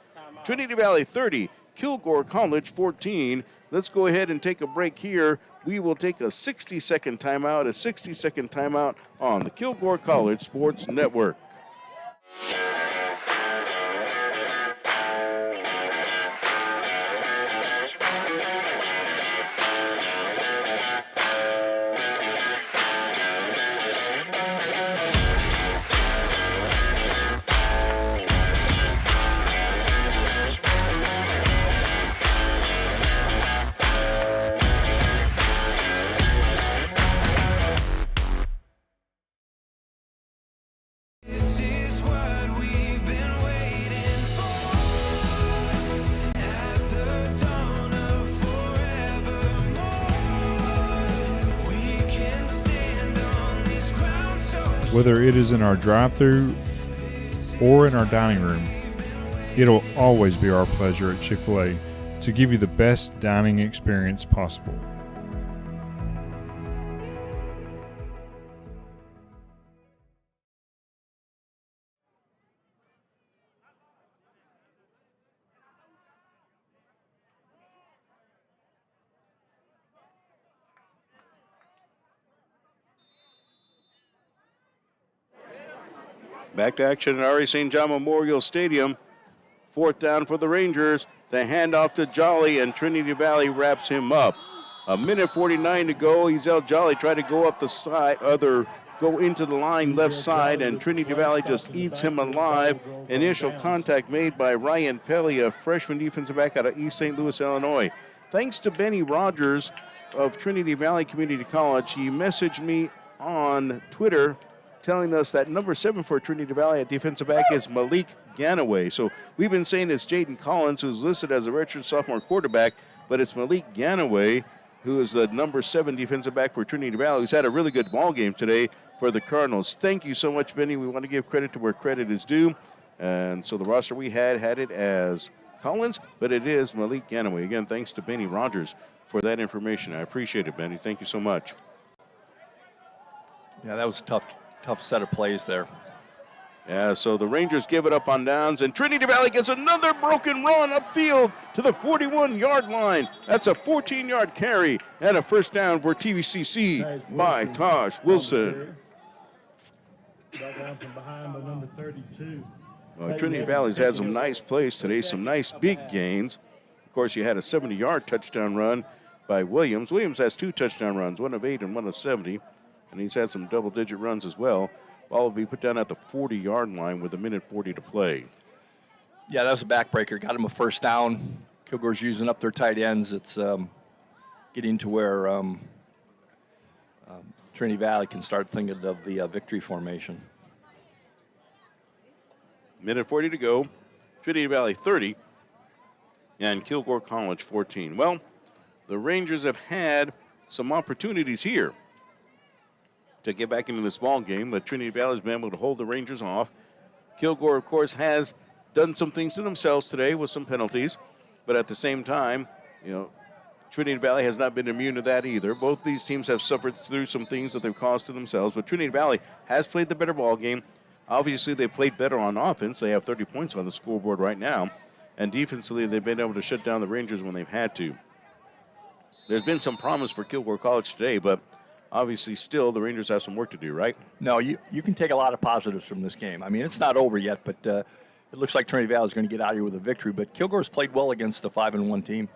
Trinity Valley 30, Kilgore College 14. Let's go ahead and take a break here. We will take a 60-second timeout on the Kilgore College Sports Network. This is what we Whether it is in our drive-thru or in our dining room, it'll always be our pleasure at Chick-fil-A to give you the best dining experience possible. Back to action at R.A. St. John Memorial Stadium. Fourth down for the Rangers. The handoff to Jolly, and Trinity Valley wraps him up. A minute 49 to go. Ezel Jolly tried to go up the side, go into the line left side, and Trinity Valley just eats him alive. Initial contact made by Ryan Pelly, a freshman defensive back out of East St. Louis, Illinois. Thanks to Benny Rogers of Trinity Valley Community College, he messaged me on Twitter telling us that number 7 for Trinity Valley at defensive back is Malik Ganaway. So we've been saying it's Jaden Collins, who's listed as a redshirt sophomore quarterback, but it's Malik Ganaway, who is the number 7 defensive back for Trinity Valley, who's had a really good ball game today for the Cardinals. Thank you so much, Benny. We want to give credit to where credit is due. And so the roster we had it as Collins, but it is Malik Ganaway. Again, thanks to Benny Rogers for that information. I appreciate it, Benny. Thank you so much. Yeah, that was a tough set of plays there. Yeah, so the Rangers give it up on downs, and Trinity Valley gets another broken run upfield to the 41-yard line. That's a 14-yard carry and a first down for TVCC by Taj Wilson. Down from behind by number 32. Well, Trinity Valley's had some nice plays today, some nice big gains. Of course, you had a 70-yard touchdown run by Williams. Williams has 2 touchdown runs, one of 8 and one of 70, and he's had some double-digit runs as well. Ball will be put down at the 40-yard line with a minute 40 to play. Yeah, that was a backbreaker. Got him a first down. Kilgore's using up their tight ends. It's getting to where Trinity Valley can start thinking of the victory formation. Minute 40 to go. Trinity Valley 30 and Kilgore College 14. Well, the Rangers have had some opportunities here to get back into this ball game, but Trinity Valley has been able to hold the Rangers off. Kilgore, of course, has done some things to themselves today with some penalties, but at the same time, Trinity Valley has not been immune to that either. Both these teams have suffered through some things that they've caused to themselves, but Trinity Valley has played the better ball game. Obviously, they played better on offense. They have 30 points on the scoreboard right now, and defensively, they've been able to shut down the Rangers when they've had to. There's been some promise for Kilgore College today, but obviously, still, the Rangers have some work to do, right? No, you can take a lot of positives from this game. I mean, it's not over yet, but it looks like Trinity Valley is going to get out of here with a victory. But Kilgore's played well against the 5-1 team.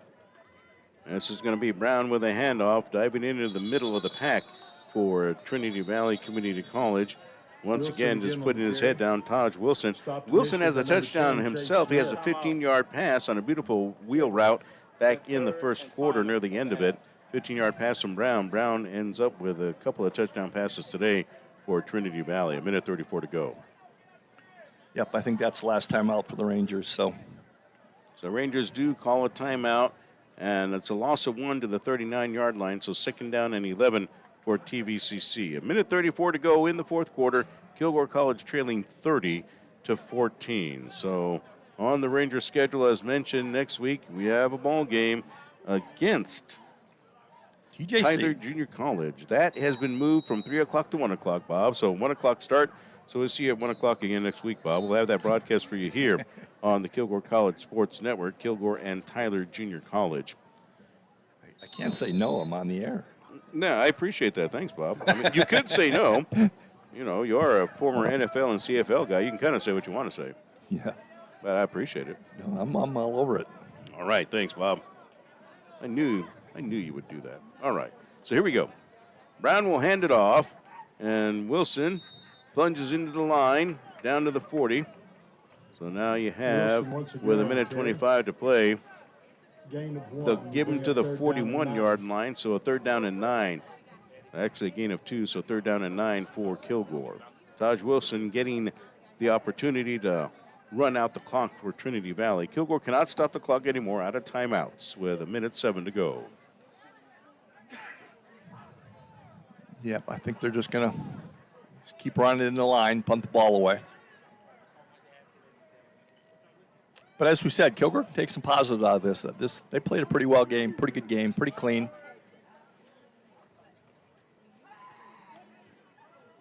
And this is going to be Brown with a handoff, diving into the middle of the pack for Trinity Valley Community College. Once again, just putting his head down, Taj Wilson. Wilson has a touchdown himself. He has a 15-yard pass on a beautiful wheel route back in the first quarter near the end of it. 15-yard pass from Brown. Brown ends up with a couple of touchdown passes today for Trinity Valley. A minute 34 to go. Yep, I think that's the last time out for the Rangers. So Rangers do call a timeout, and it's a loss of 1 to the 39-yard line, so second down and 11 for TVCC. A minute 34 to go in the fourth quarter. Kilgore College trailing 30-14. So on the Rangers schedule, as mentioned, next week we have a ball game against TJC. Tyler Junior College. That has been moved from 3 o'clock to 1 o'clock, Bob. So 1 o'clock start. So we'll see you at 1 o'clock again next week, Bob. We'll have that broadcast for you here on the Kilgore College Sports Network, Kilgore and Tyler Junior College. I can't say no. I'm on the air. No, I appreciate that. Thanks, Bob. I mean, you could say no. You are a former NFL and CFL guy. You can kind of say what you want to say. Yeah. But I appreciate it. No, I'm all over it. All right. Thanks, Bob. I knew you would do that. All right. So here we go. Brown will hand it off, and Wilson plunges into the line down to the 40. So now you have, with a minute 25 to play, they'll give him to the 41-yard line, so a third down and 9. Actually, a gain of 2, so third down and 9 for Kilgore. Taj Wilson getting the opportunity to run out the clock for Trinity Valley. Kilgore cannot stop the clock anymore, out of timeouts with a minute 7 to go. Yep, I think they're just going to Just keep running in the line, punt the ball away. But as we said, Kilgore take some positives out of this. They played a pretty well game, pretty good game, pretty clean.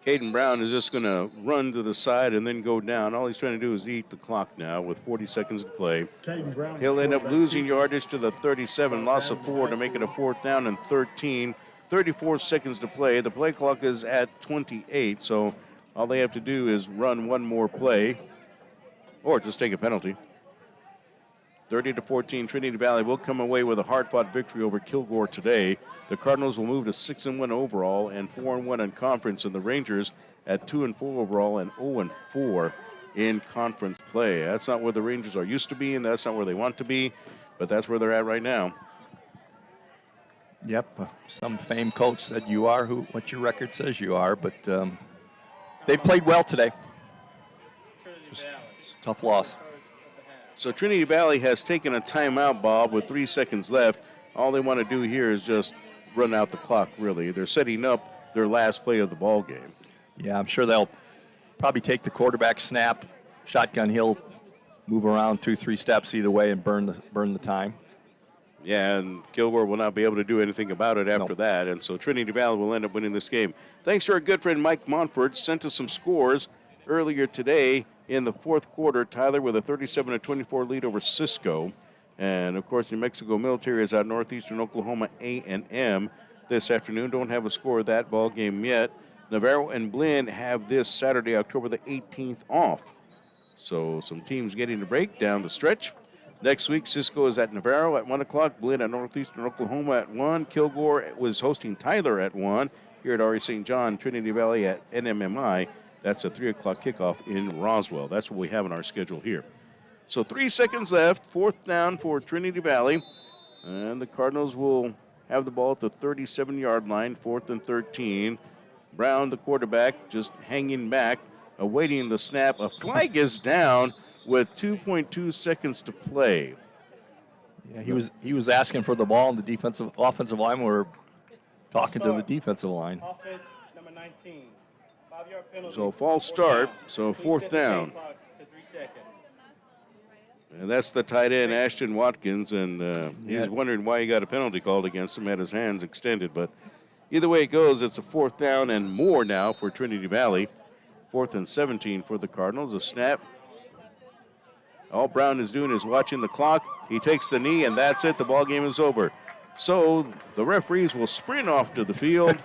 Caden Brown is just going to run to the side and then go down. All he's trying to do is eat the clock now with 40 seconds to play. Caden Brown, He'll end up quarterback, losing yardage to the 37, loss of 4 to make it a 4th down and 13. 34 seconds to play. The play clock is at 28, so all they have to do is run one more play or just take a penalty. 30-14, Trinity Valley will come away with a hard-fought victory over Kilgore today. The Cardinals will move to 6-1 overall and 4-1 in conference, and the Rangers at 2-4 overall and 0-4 in conference play. That's not where the Rangers are used to be, and that's not where they want to be, but that's where they're at right now. Yep, some famed coach said you are what your record says you are, but they've played well today. Just it's a tough loss. So Trinity Valley has taken a timeout, Bob, with 3 seconds left. All they want to do here is just run out the clock, really. They're setting up their last play of the ball game. Yeah, I'm sure they'll probably take the quarterback snap, shotgun. He'll move around 2-3 steps either way and burn the time. Yeah, and Kilgore will not be able to do anything about it after that, and so Trinity Valley will end up winning this game. Thanks to our good friend Mike Montfort, sent us some scores earlier today in the 4th quarter. Tyler with a 37-24 lead over Cisco. And, of course, New Mexico Military is out northeastern Oklahoma A&M this afternoon. Don't have a score of that ball game yet. Navarro and Blinn have this Saturday, October the 18th off. So some teams getting a break down the stretch. Next week, Cisco is at Navarro at 1 o'clock. Blinn at northeastern Oklahoma at 1. Kilgore was hosting Tyler at 1. Here at R.E. St. John, Trinity Valley at NMMI. That's a 3 o'clock kickoff in Roswell. That's what we have in our schedule here. So 3 seconds left, 4th down for Trinity Valley. And the Cardinals will have the ball at the 37-yard line, 4th and 13. Brown, the quarterback, just hanging back, awaiting the snap. A flag is down with 2.2 seconds to play. Yeah, he was asking for the ball, and the offensive line were talking to the defensive line. Offense, number 19. 5-yard penalty. So false start, so 4th down. To 3 seconds. And that's the tight end, Ashton Watkins, and he's wondering why he got a penalty called against him, had his hands extended. But either way it goes, it's a 4th down and more now for Trinity Valley. 4th and 17 for the Cardinals. A snap. All Brown is doing is watching the clock. He takes the knee, and that's it. The ball game is over. So the referees will sprint off to the field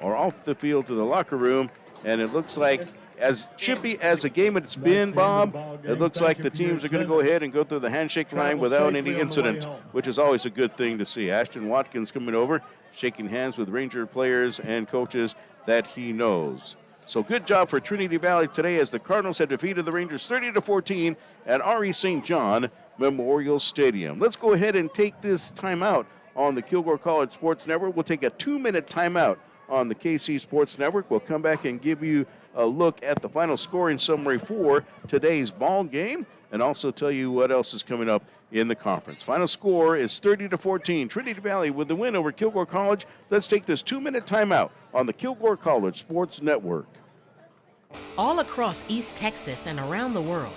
or off the field to the locker room, and it looks like as chippy as a game it's been, Bob, it looks like the teams are going to go ahead and go through the handshake line without any incident, which is always a good thing to see. Ashton Watkins coming over, shaking hands with Ranger players and coaches that he knows. So good job for Trinity Valley today as the Cardinals have defeated the Rangers 30-14 at R.E. St. John Memorial Stadium. Let's go ahead and take this timeout on the Kilgore College Sports Network. We'll take a 2-minute timeout on the KC Sports Network. We'll come back and give you a look at the final scoring summary for today's ball game and also tell you what else is coming up in the conference. Final score is 30-14. Trinity Valley with the win over Kilgore College. Let's take this 2-minute timeout on the Kilgore College Sports Network. All across East Texas and around the world,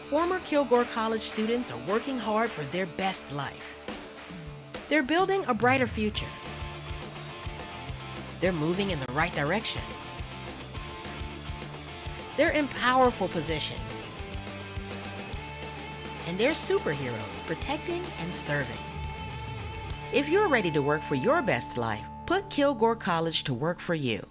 former Kilgore College students are working hard for their best life. They're building a brighter future. They're moving in the right direction. They're in powerful positions. And they're superheroes protecting and serving. If you're ready to work for your best life, put Kilgore College to work for you.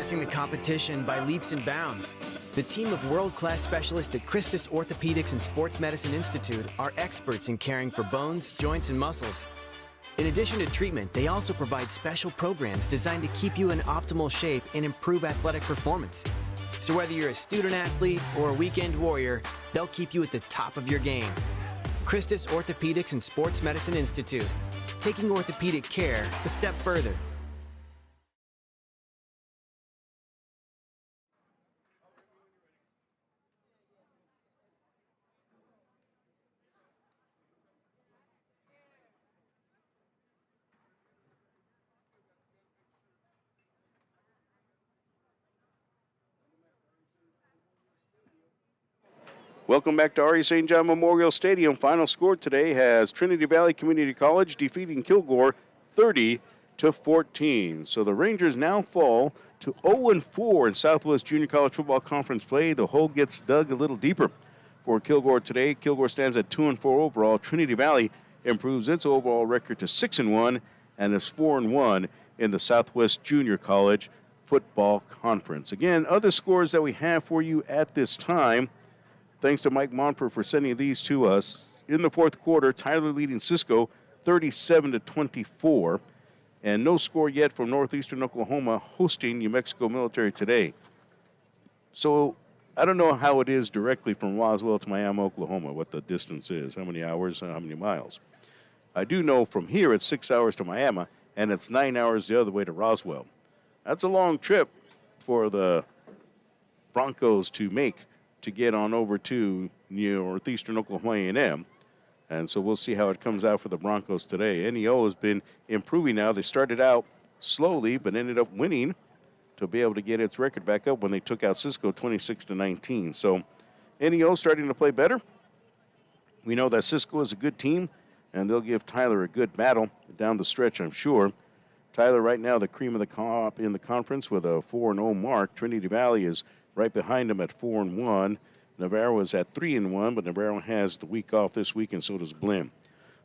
surpassing the competition by leaps and bounds. The team of world-class specialists at Christus Orthopedics and Sports Medicine Institute are experts in caring for bones, joints, and muscles. In addition to treatment, they also provide special programs designed to keep you in optimal shape and improve athletic performance. So whether you're a student athlete or a weekend warrior, they'll keep you at the top of your game. Christus Orthopedics and Sports Medicine Institute, taking orthopedic care a step further. Welcome back to R.E. St. John Memorial Stadium. Final score today has Trinity Valley Community College defeating Kilgore 30-14. So the Rangers now fall to 0-4 in Southwest Junior College Football Conference play. The hole gets dug a little deeper for Kilgore today. Kilgore stands at 2-4 overall. Trinity Valley improves its overall record to 6-1 and is 4-1 in the Southwest Junior College Football Conference. Again, other scores that we have for you at this time. Thanks to Mike Monfort for sending these to us. In the fourth quarter, Tyler leading Cisco 37-24. And no score yet from Northeastern Oklahoma hosting New Mexico Military today. So I don't know how it is directly from Roswell to Miami, Oklahoma, what the distance is, how many hours, how many miles. I do know from here it's 6 hours to Miami, and it's 9 hours the other way to Roswell. That's a long trip for the Broncos to make to get on over to Northeastern Oklahoma A&M. And so we'll see how it comes out for the Broncos today. NEO has been improving now. They started out slowly, but ended up winning to be able to get its record back up when they took out Cisco 26-19. So NEO starting to play better. We know that Cisco is a good team, and they'll give Tyler a good battle down the stretch, I'm sure. Tyler right now the cream of the crop in the conference with a 4-0 mark. Trinity Valley is right behind them at 4-1. Navarro is at 3-1, but Navarro has the week off this week, and so does Blim.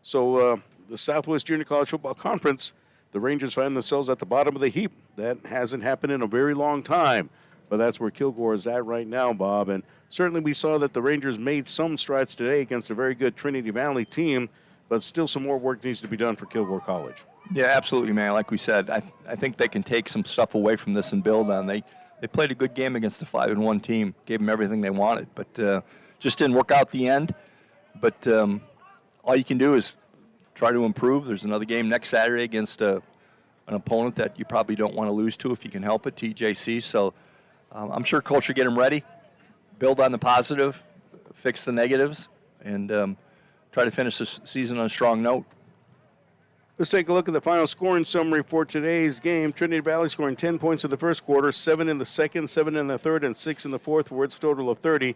So the Southwest Junior College Football Conference, the Rangers find themselves at the bottom of the heap. That hasn't happened in a very long time, but that's where Kilgore is at right now, Bob. And certainly we saw that the Rangers made some strides today against a very good Trinity Valley team, but still some more work needs to be done for Kilgore College. Yeah, absolutely, man. Like we said, I think they can take some stuff away from this and build on. They played a good game against a 5-1 team, gave them everything they wanted, but just didn't work out the end. But all you can do is try to improve. There's another game next Saturday against an opponent that you probably don't want to lose to if you can help it, TJC. So I'm sure Coach will get them ready, build on the positive, fix the negatives, and try to finish this season on a strong note. Let's take a look at the final scoring summary for today's game. Trinity Valley scoring 10 points in the first quarter, 7 in the second, 7 in the third, and 6 in the fourth for its total of 30.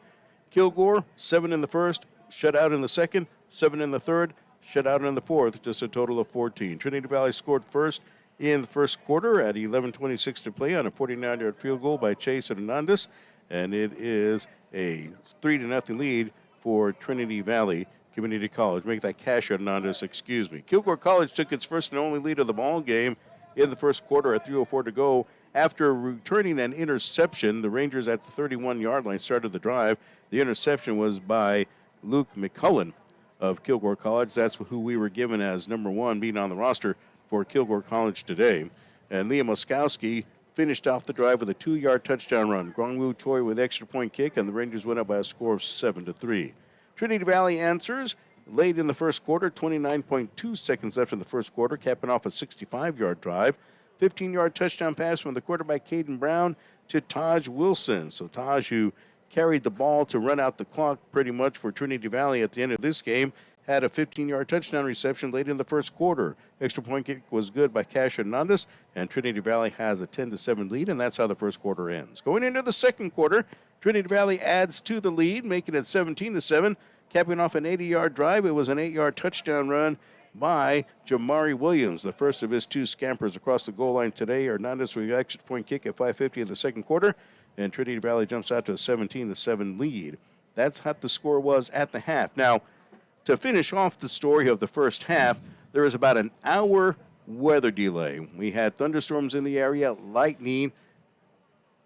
Kilgore, 7 in the first, shut out in the second, 7 in the third, shut out in the fourth, just a total of 14. Trinity Valley scored first in the first quarter at 11:26 to play on a 49-yard field goal by Chase Hernandez, and it is a 3-0 lead for Trinity Valley Community College. Make that cash Hernandez, excuse me. Kilgore College took its first and only lead of the ball game in the first quarter at 3:04 to go. After returning an interception, the Rangers at the 31-yard line started the drive. The interception was by Luke McCullen of Kilgore College. That's who we were given as number one being on the roster for Kilgore College today. And Liam Oskowski finished off the drive with a 2-yard touchdown run. Gwangwoo Choi with extra point kick, and the Rangers went up by a score of 7-3. Trinity Valley answers late in the first quarter, 29.2 seconds left in the first quarter, capping off a 65-yard drive. 15-yard touchdown pass from the quarterback Caden Brown to Taj Wilson. So Taj, who carried the ball to run out the clock pretty much for Trinity Valley at the end of this game, had a 15-yard touchdown reception late in the first quarter. Extra point kick was good by Cash Hernandez, and Trinity Valley has a 10-7 lead, and that's how the first quarter ends. Going into the second quarter, Trinity Valley adds to the lead, making it 17-7, capping off an 80-yard drive. It was an 8-yard touchdown run by Jamari Williams, the first of his 2 scampers across the goal line today. Hernandez with the extra point kick at 5:50 in the second quarter, and Trinity Valley jumps out to a 17-7 lead. That's how the score was at the half. Now, to finish off the story of the first half, there was about an hour weather delay. We had thunderstorms in the area, lightning,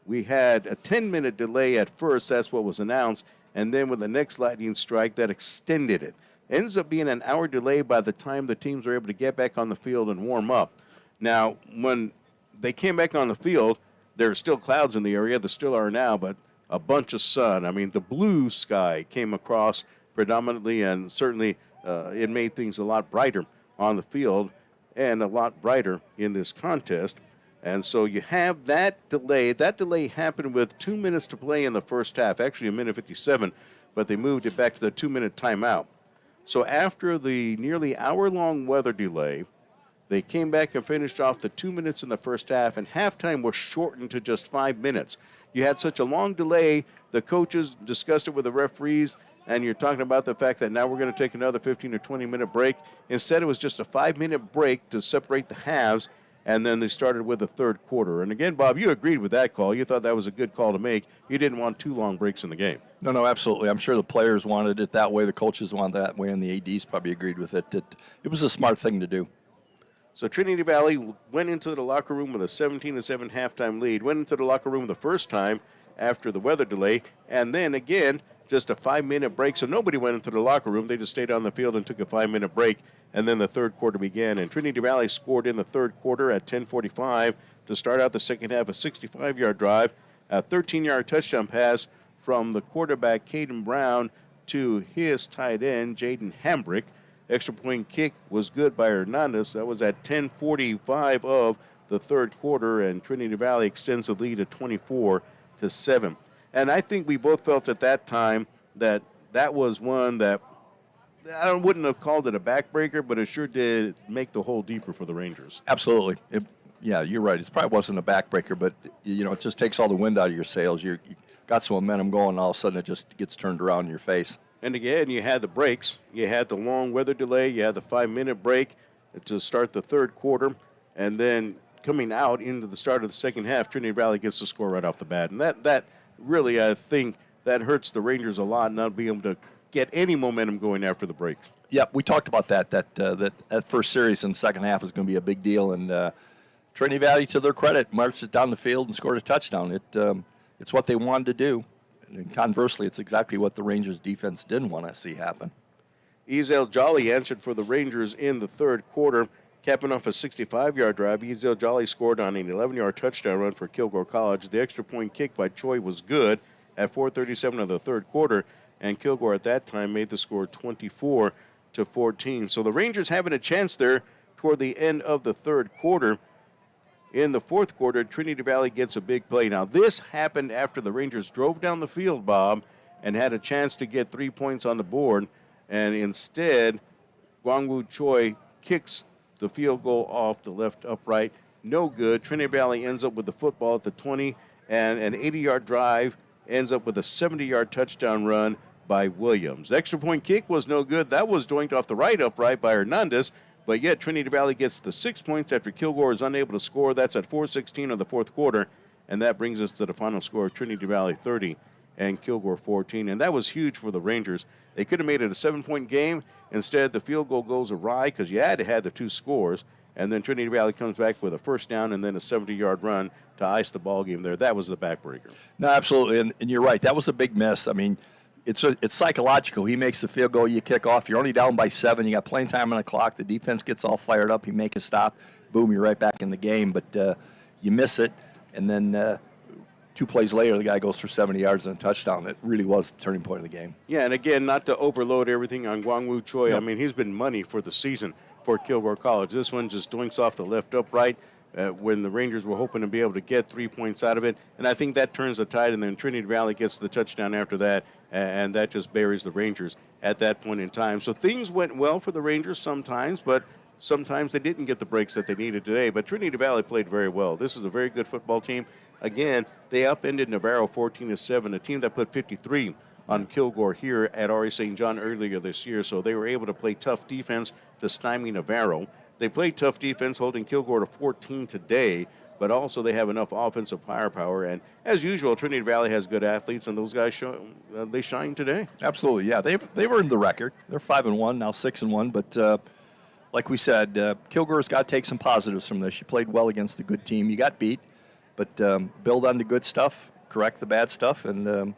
we had a 10-minute delay at first. That's what was announced. And then with the next lightning strike, that extended it. Ends up being an hour delay by the time the teams were able to get back on the field and warm up. Now, when they came back on the field, there are still clouds in the area. There still are now, but a bunch of sun. I mean, the blue sky came across predominantly, and certainly it made things a lot brighter on the field and a lot brighter in this contest. And so you have that delay. That delay happened with 2 minutes to play in the first half, actually a minute 57, but they moved it back to the 2-minute timeout. So after the nearly hour-long weather delay, they came back and finished off the 2 minutes in the first half, and halftime was shortened to just 5 minutes. You had such a long delay, the coaches discussed it with the referees, and you're talking about the fact that now we're going to take another 15 or 20-minute break. Instead, it was just a 5-minute break to separate the halves, and then they started with the third quarter. And again, Bob, you agreed with that call. You thought that was a good call to make. You didn't want 2 long breaks in the game. No, absolutely. I'm sure the players wanted it that way. The coaches wanted it that way, and the ADs probably agreed with it. It was a smart thing to do. So Trinity Valley went into the locker room with a 17-7 halftime lead, went into the locker room the first time after the weather delay, and then again, just a 5-minute break. So nobody went into the locker room. They just stayed on the field and took a 5-minute break, and then the third quarter began. And Trinity Valley scored in the third quarter at 10:45 to start out the second half, a 65-yard drive, a 13-yard touchdown pass from the quarterback, Caden Brown, to his tight end, Jaden Hambrick. Extra point kick was good by Hernandez. That was at 10:45 of the third quarter, and Trinity Valley extends the lead at 24-7. And I think we both felt at that time that that was one that I wouldn't have called it a backbreaker, but it sure did make the hole deeper for the Rangers. Absolutely. Yeah, you're right. It probably wasn't a backbreaker, but it just takes all the wind out of your sails. You got some momentum going, and all of a sudden it just gets turned around in your face. And again, you had the breaks. You had the long weather delay. You had the 5-minute break to start the third quarter. And then coming out into the start of the second half, Trinity Valley gets the score right off the bat. And that really, I think, that hurts the Rangers a lot, not being able to get any momentum going after the break. Yep, we talked about that first series in the second half was going to be a big deal. And Trinity Valley, to their credit, marched it down the field and scored a touchdown. It's what they wanted to do. And conversely, it's exactly what the Rangers defense didn't want to see happen. Ezel Jolly answered for the Rangers in the third quarter, capping off a 65-yard drive. Ezel Jolly scored on an 11-yard touchdown run for Kilgore College. The extra point kick by Choi was good at 4:37 of the third quarter, and Kilgore at that time made the score 24-14. So the Rangers having a chance there toward the end of the third quarter. In the fourth quarter, Trinity Valley gets a big play. Now, this happened after the Rangers drove down the field, Bob, and had a chance to get 3 points on the board. And instead, Gwangwoo Choi kicks the field goal off the left upright. No good. Trinity Valley ends up with the football at the 20, and an 80-yard drive ends up with a 70-yard touchdown run by Williams. The extra point kick was no good. That was doinked off the right upright by Hernandez. But yet Trinity Valley gets the 6 points after Kilgore is unable to score. That's at 4:16 of the fourth quarter. And that brings us to the final score of Trinity Valley 30 and Kilgore 14. And that was huge for the Rangers. They could have made it a 7-point game. Instead, the field goal goes awry because you had to have the 2 scores. And then Trinity Valley comes back with a first down and then a 70-yard run to ice the ball game there. That was the backbreaker. No, absolutely. And you're right. That was a big miss. I mean, it's psychological. He makes the field goal, you kick off. You're only down by 7. You got plenty of time on the clock. The defense gets all fired up. You make a stop. Boom, you're right back in the game. But you miss it, and then 2 plays later, the guy goes for 70 yards and a touchdown. It really was the turning point of the game. Yeah, and again, not to overload everything on Gwangwoo Choi. Yep. I mean, he's been money for the season for Kilgore College. This one just doinks off the left upright when the Rangers were hoping to be able to get 3 points out of it. And I think that turns the tide, and then Trinity Valley gets the touchdown after that, and that just buries the Rangers at that point in time. So things went well for the Rangers sometimes, but sometimes they didn't get the breaks that they needed today. But Trinity Valley played very well. This is a very good football team. Again, they upended Navarro 14-7, a team that put 53 on Kilgore here at R.A. St. John earlier this year. So they were able to play tough defense to stymie Navarro. They played tough defense, holding Kilgore to 14 today, but also they have enough offensive firepower. And as usual, Trinity Valley has good athletes, and those guys they shine today. Absolutely, yeah. They've earned the record. They're 5-1 now, 6-1. But like we said, Kilgore's got to take some positives from this. You played well against a good team. You got beat, But build on the good stuff, correct the bad stuff, and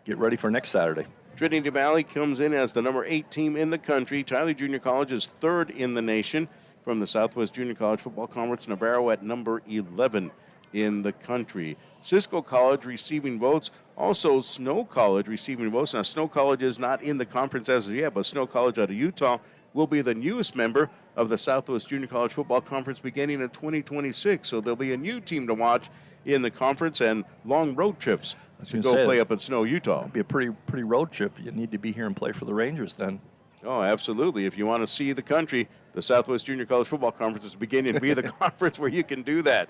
get ready for next Saturday. Trinity Valley comes in as the number 8 team in the country. Tyler Junior College is 3rd in the nation from the Southwest Junior College Football Conference. Navarro at number 11 in the country. Cisco College receiving votes. Also, Snow College receiving votes. Now, Snow College is not in the conference as of yet, but Snow College out of Utah will be the newest member of the Southwest Junior College Football Conference beginning in 2026. So there'll be a new team to watch in the conference and long road trips to go play up in Snow, Utah. It'll be a pretty road trip. You need to be here and play for the Rangers then. Oh, absolutely. If you want to see the country, the Southwest Junior College Football Conference is beginning to be the conference where you can do that.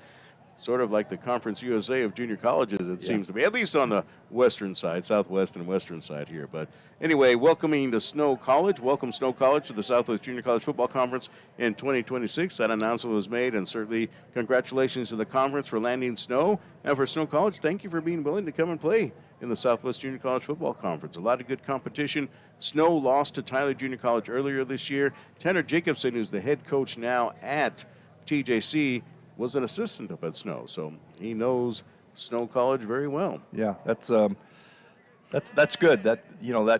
Sort of like the Conference USA of junior colleges, it seems to be, at least on the western side, southwest and western side here. But anyway, welcoming to Snow College. Welcome, Snow College, to the Southwest Junior College Football Conference in 2026. That announcement was made, and certainly congratulations to the conference for landing Snow. And for Snow College, thank you for being willing to come and play in the Southwest Junior College Football Conference. A lot of good competition. Snow lost to Tyler Junior College earlier this year. Tanner Jacobson, who's the head coach now at TJC, was an assistant up at Snow, so he knows Snow College very well. Yeah, that's good. That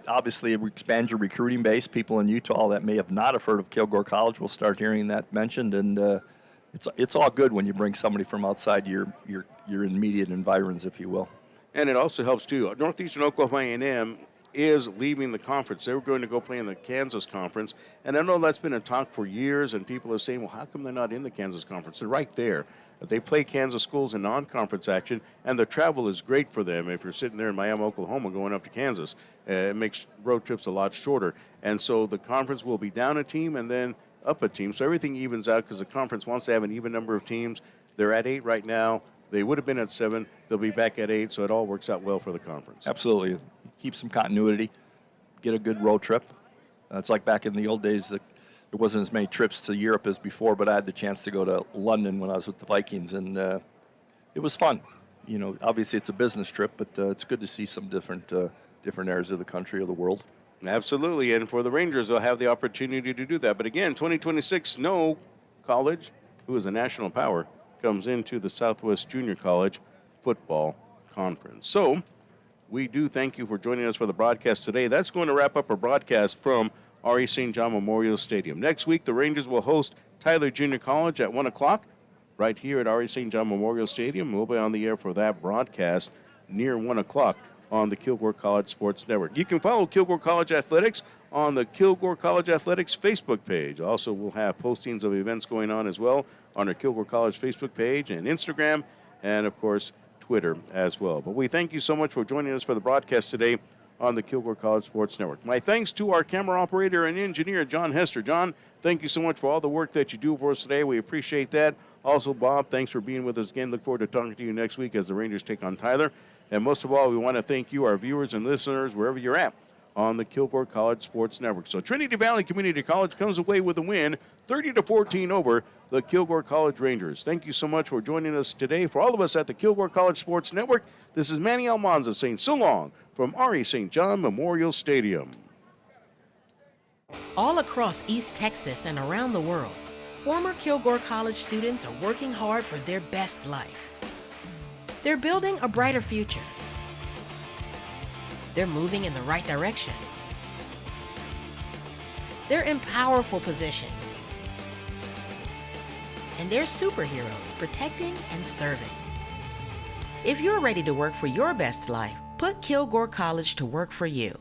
obviously expands your recruiting base. People in Utah that may have not have heard of Kilgore College will start hearing that mentioned, and it's all good when you bring somebody from outside your immediate environs, if you will. And it also helps too. Northeastern Oklahoma A&M is leaving the conference. They were going to go play in the Kansas conference, and I know that's been a talk for years, and people are saying, well, how come they're not in the Kansas conference? They're right there. They play Kansas schools in non-conference action, and the travel is great for them. If you're sitting there in Miami, Oklahoma, going up to Kansas, it makes road trips a lot shorter. And so the conference will be down a team and then up a team. So everything evens out because the conference wants to have an even number of teams. They're at 8 right now. They would have been at 7. They'll be back at 8, so it all works out well for the conference. Absolutely. Keep some continuity. Get a good road trip. It's like back in the old days that there wasn't as many trips to Europe as before, but I had the chance to go to London when I was with the Vikings, and it was fun. Obviously it's a business trip, but it's good to see some different areas of the country or the world. Absolutely, and for the Rangers, they'll have the opportunity to do that. But again, 2026, Snow College, who is a national power, comes into the Southwest Junior College Football Conference. So we do thank you for joining us for the broadcast today. That's going to wrap up our broadcast from R.E. St. John Memorial Stadium. Next week, the Rangers will host Tyler Junior College at 1 o'clock right here at R.E. St. John Memorial Stadium. We'll be on the air for that broadcast near 1 o'clock on the Kilgore College Sports Network. You can follow Kilgore College Athletics on the Kilgore College Athletics Facebook page. Also, we'll have postings of events going on as well on our Kilgore College Facebook page and Instagram, and, of course, Twitter as well. But we thank you so much for joining us for the broadcast today on the Kilgore College Sports Network. My thanks to our camera operator and engineer, John Hester. John, thank you so much for all the work that you do for us today. We appreciate that. Also, Bob, thanks for being with us again. Look forward to talking to you next week as the Rangers take on Tyler. And most of all, we want to thank you, our viewers and listeners, wherever you're at, on the Kilgore College Sports Network. So Trinity Valley Community College comes away with a win, 30-14 over the Kilgore College Rangers. Thank you so much for joining us today. For all of us at the Kilgore College Sports Network, this is Manny Almanza saying so long from R.E. St. John Memorial Stadium. All across East Texas and around the world, former Kilgore College students are working hard for their best life. They're building a brighter future. They're moving in the right direction. They're in powerful positions. And they're superheroes protecting and serving. If you're ready to work for your best life, put Kilgore College to work for you.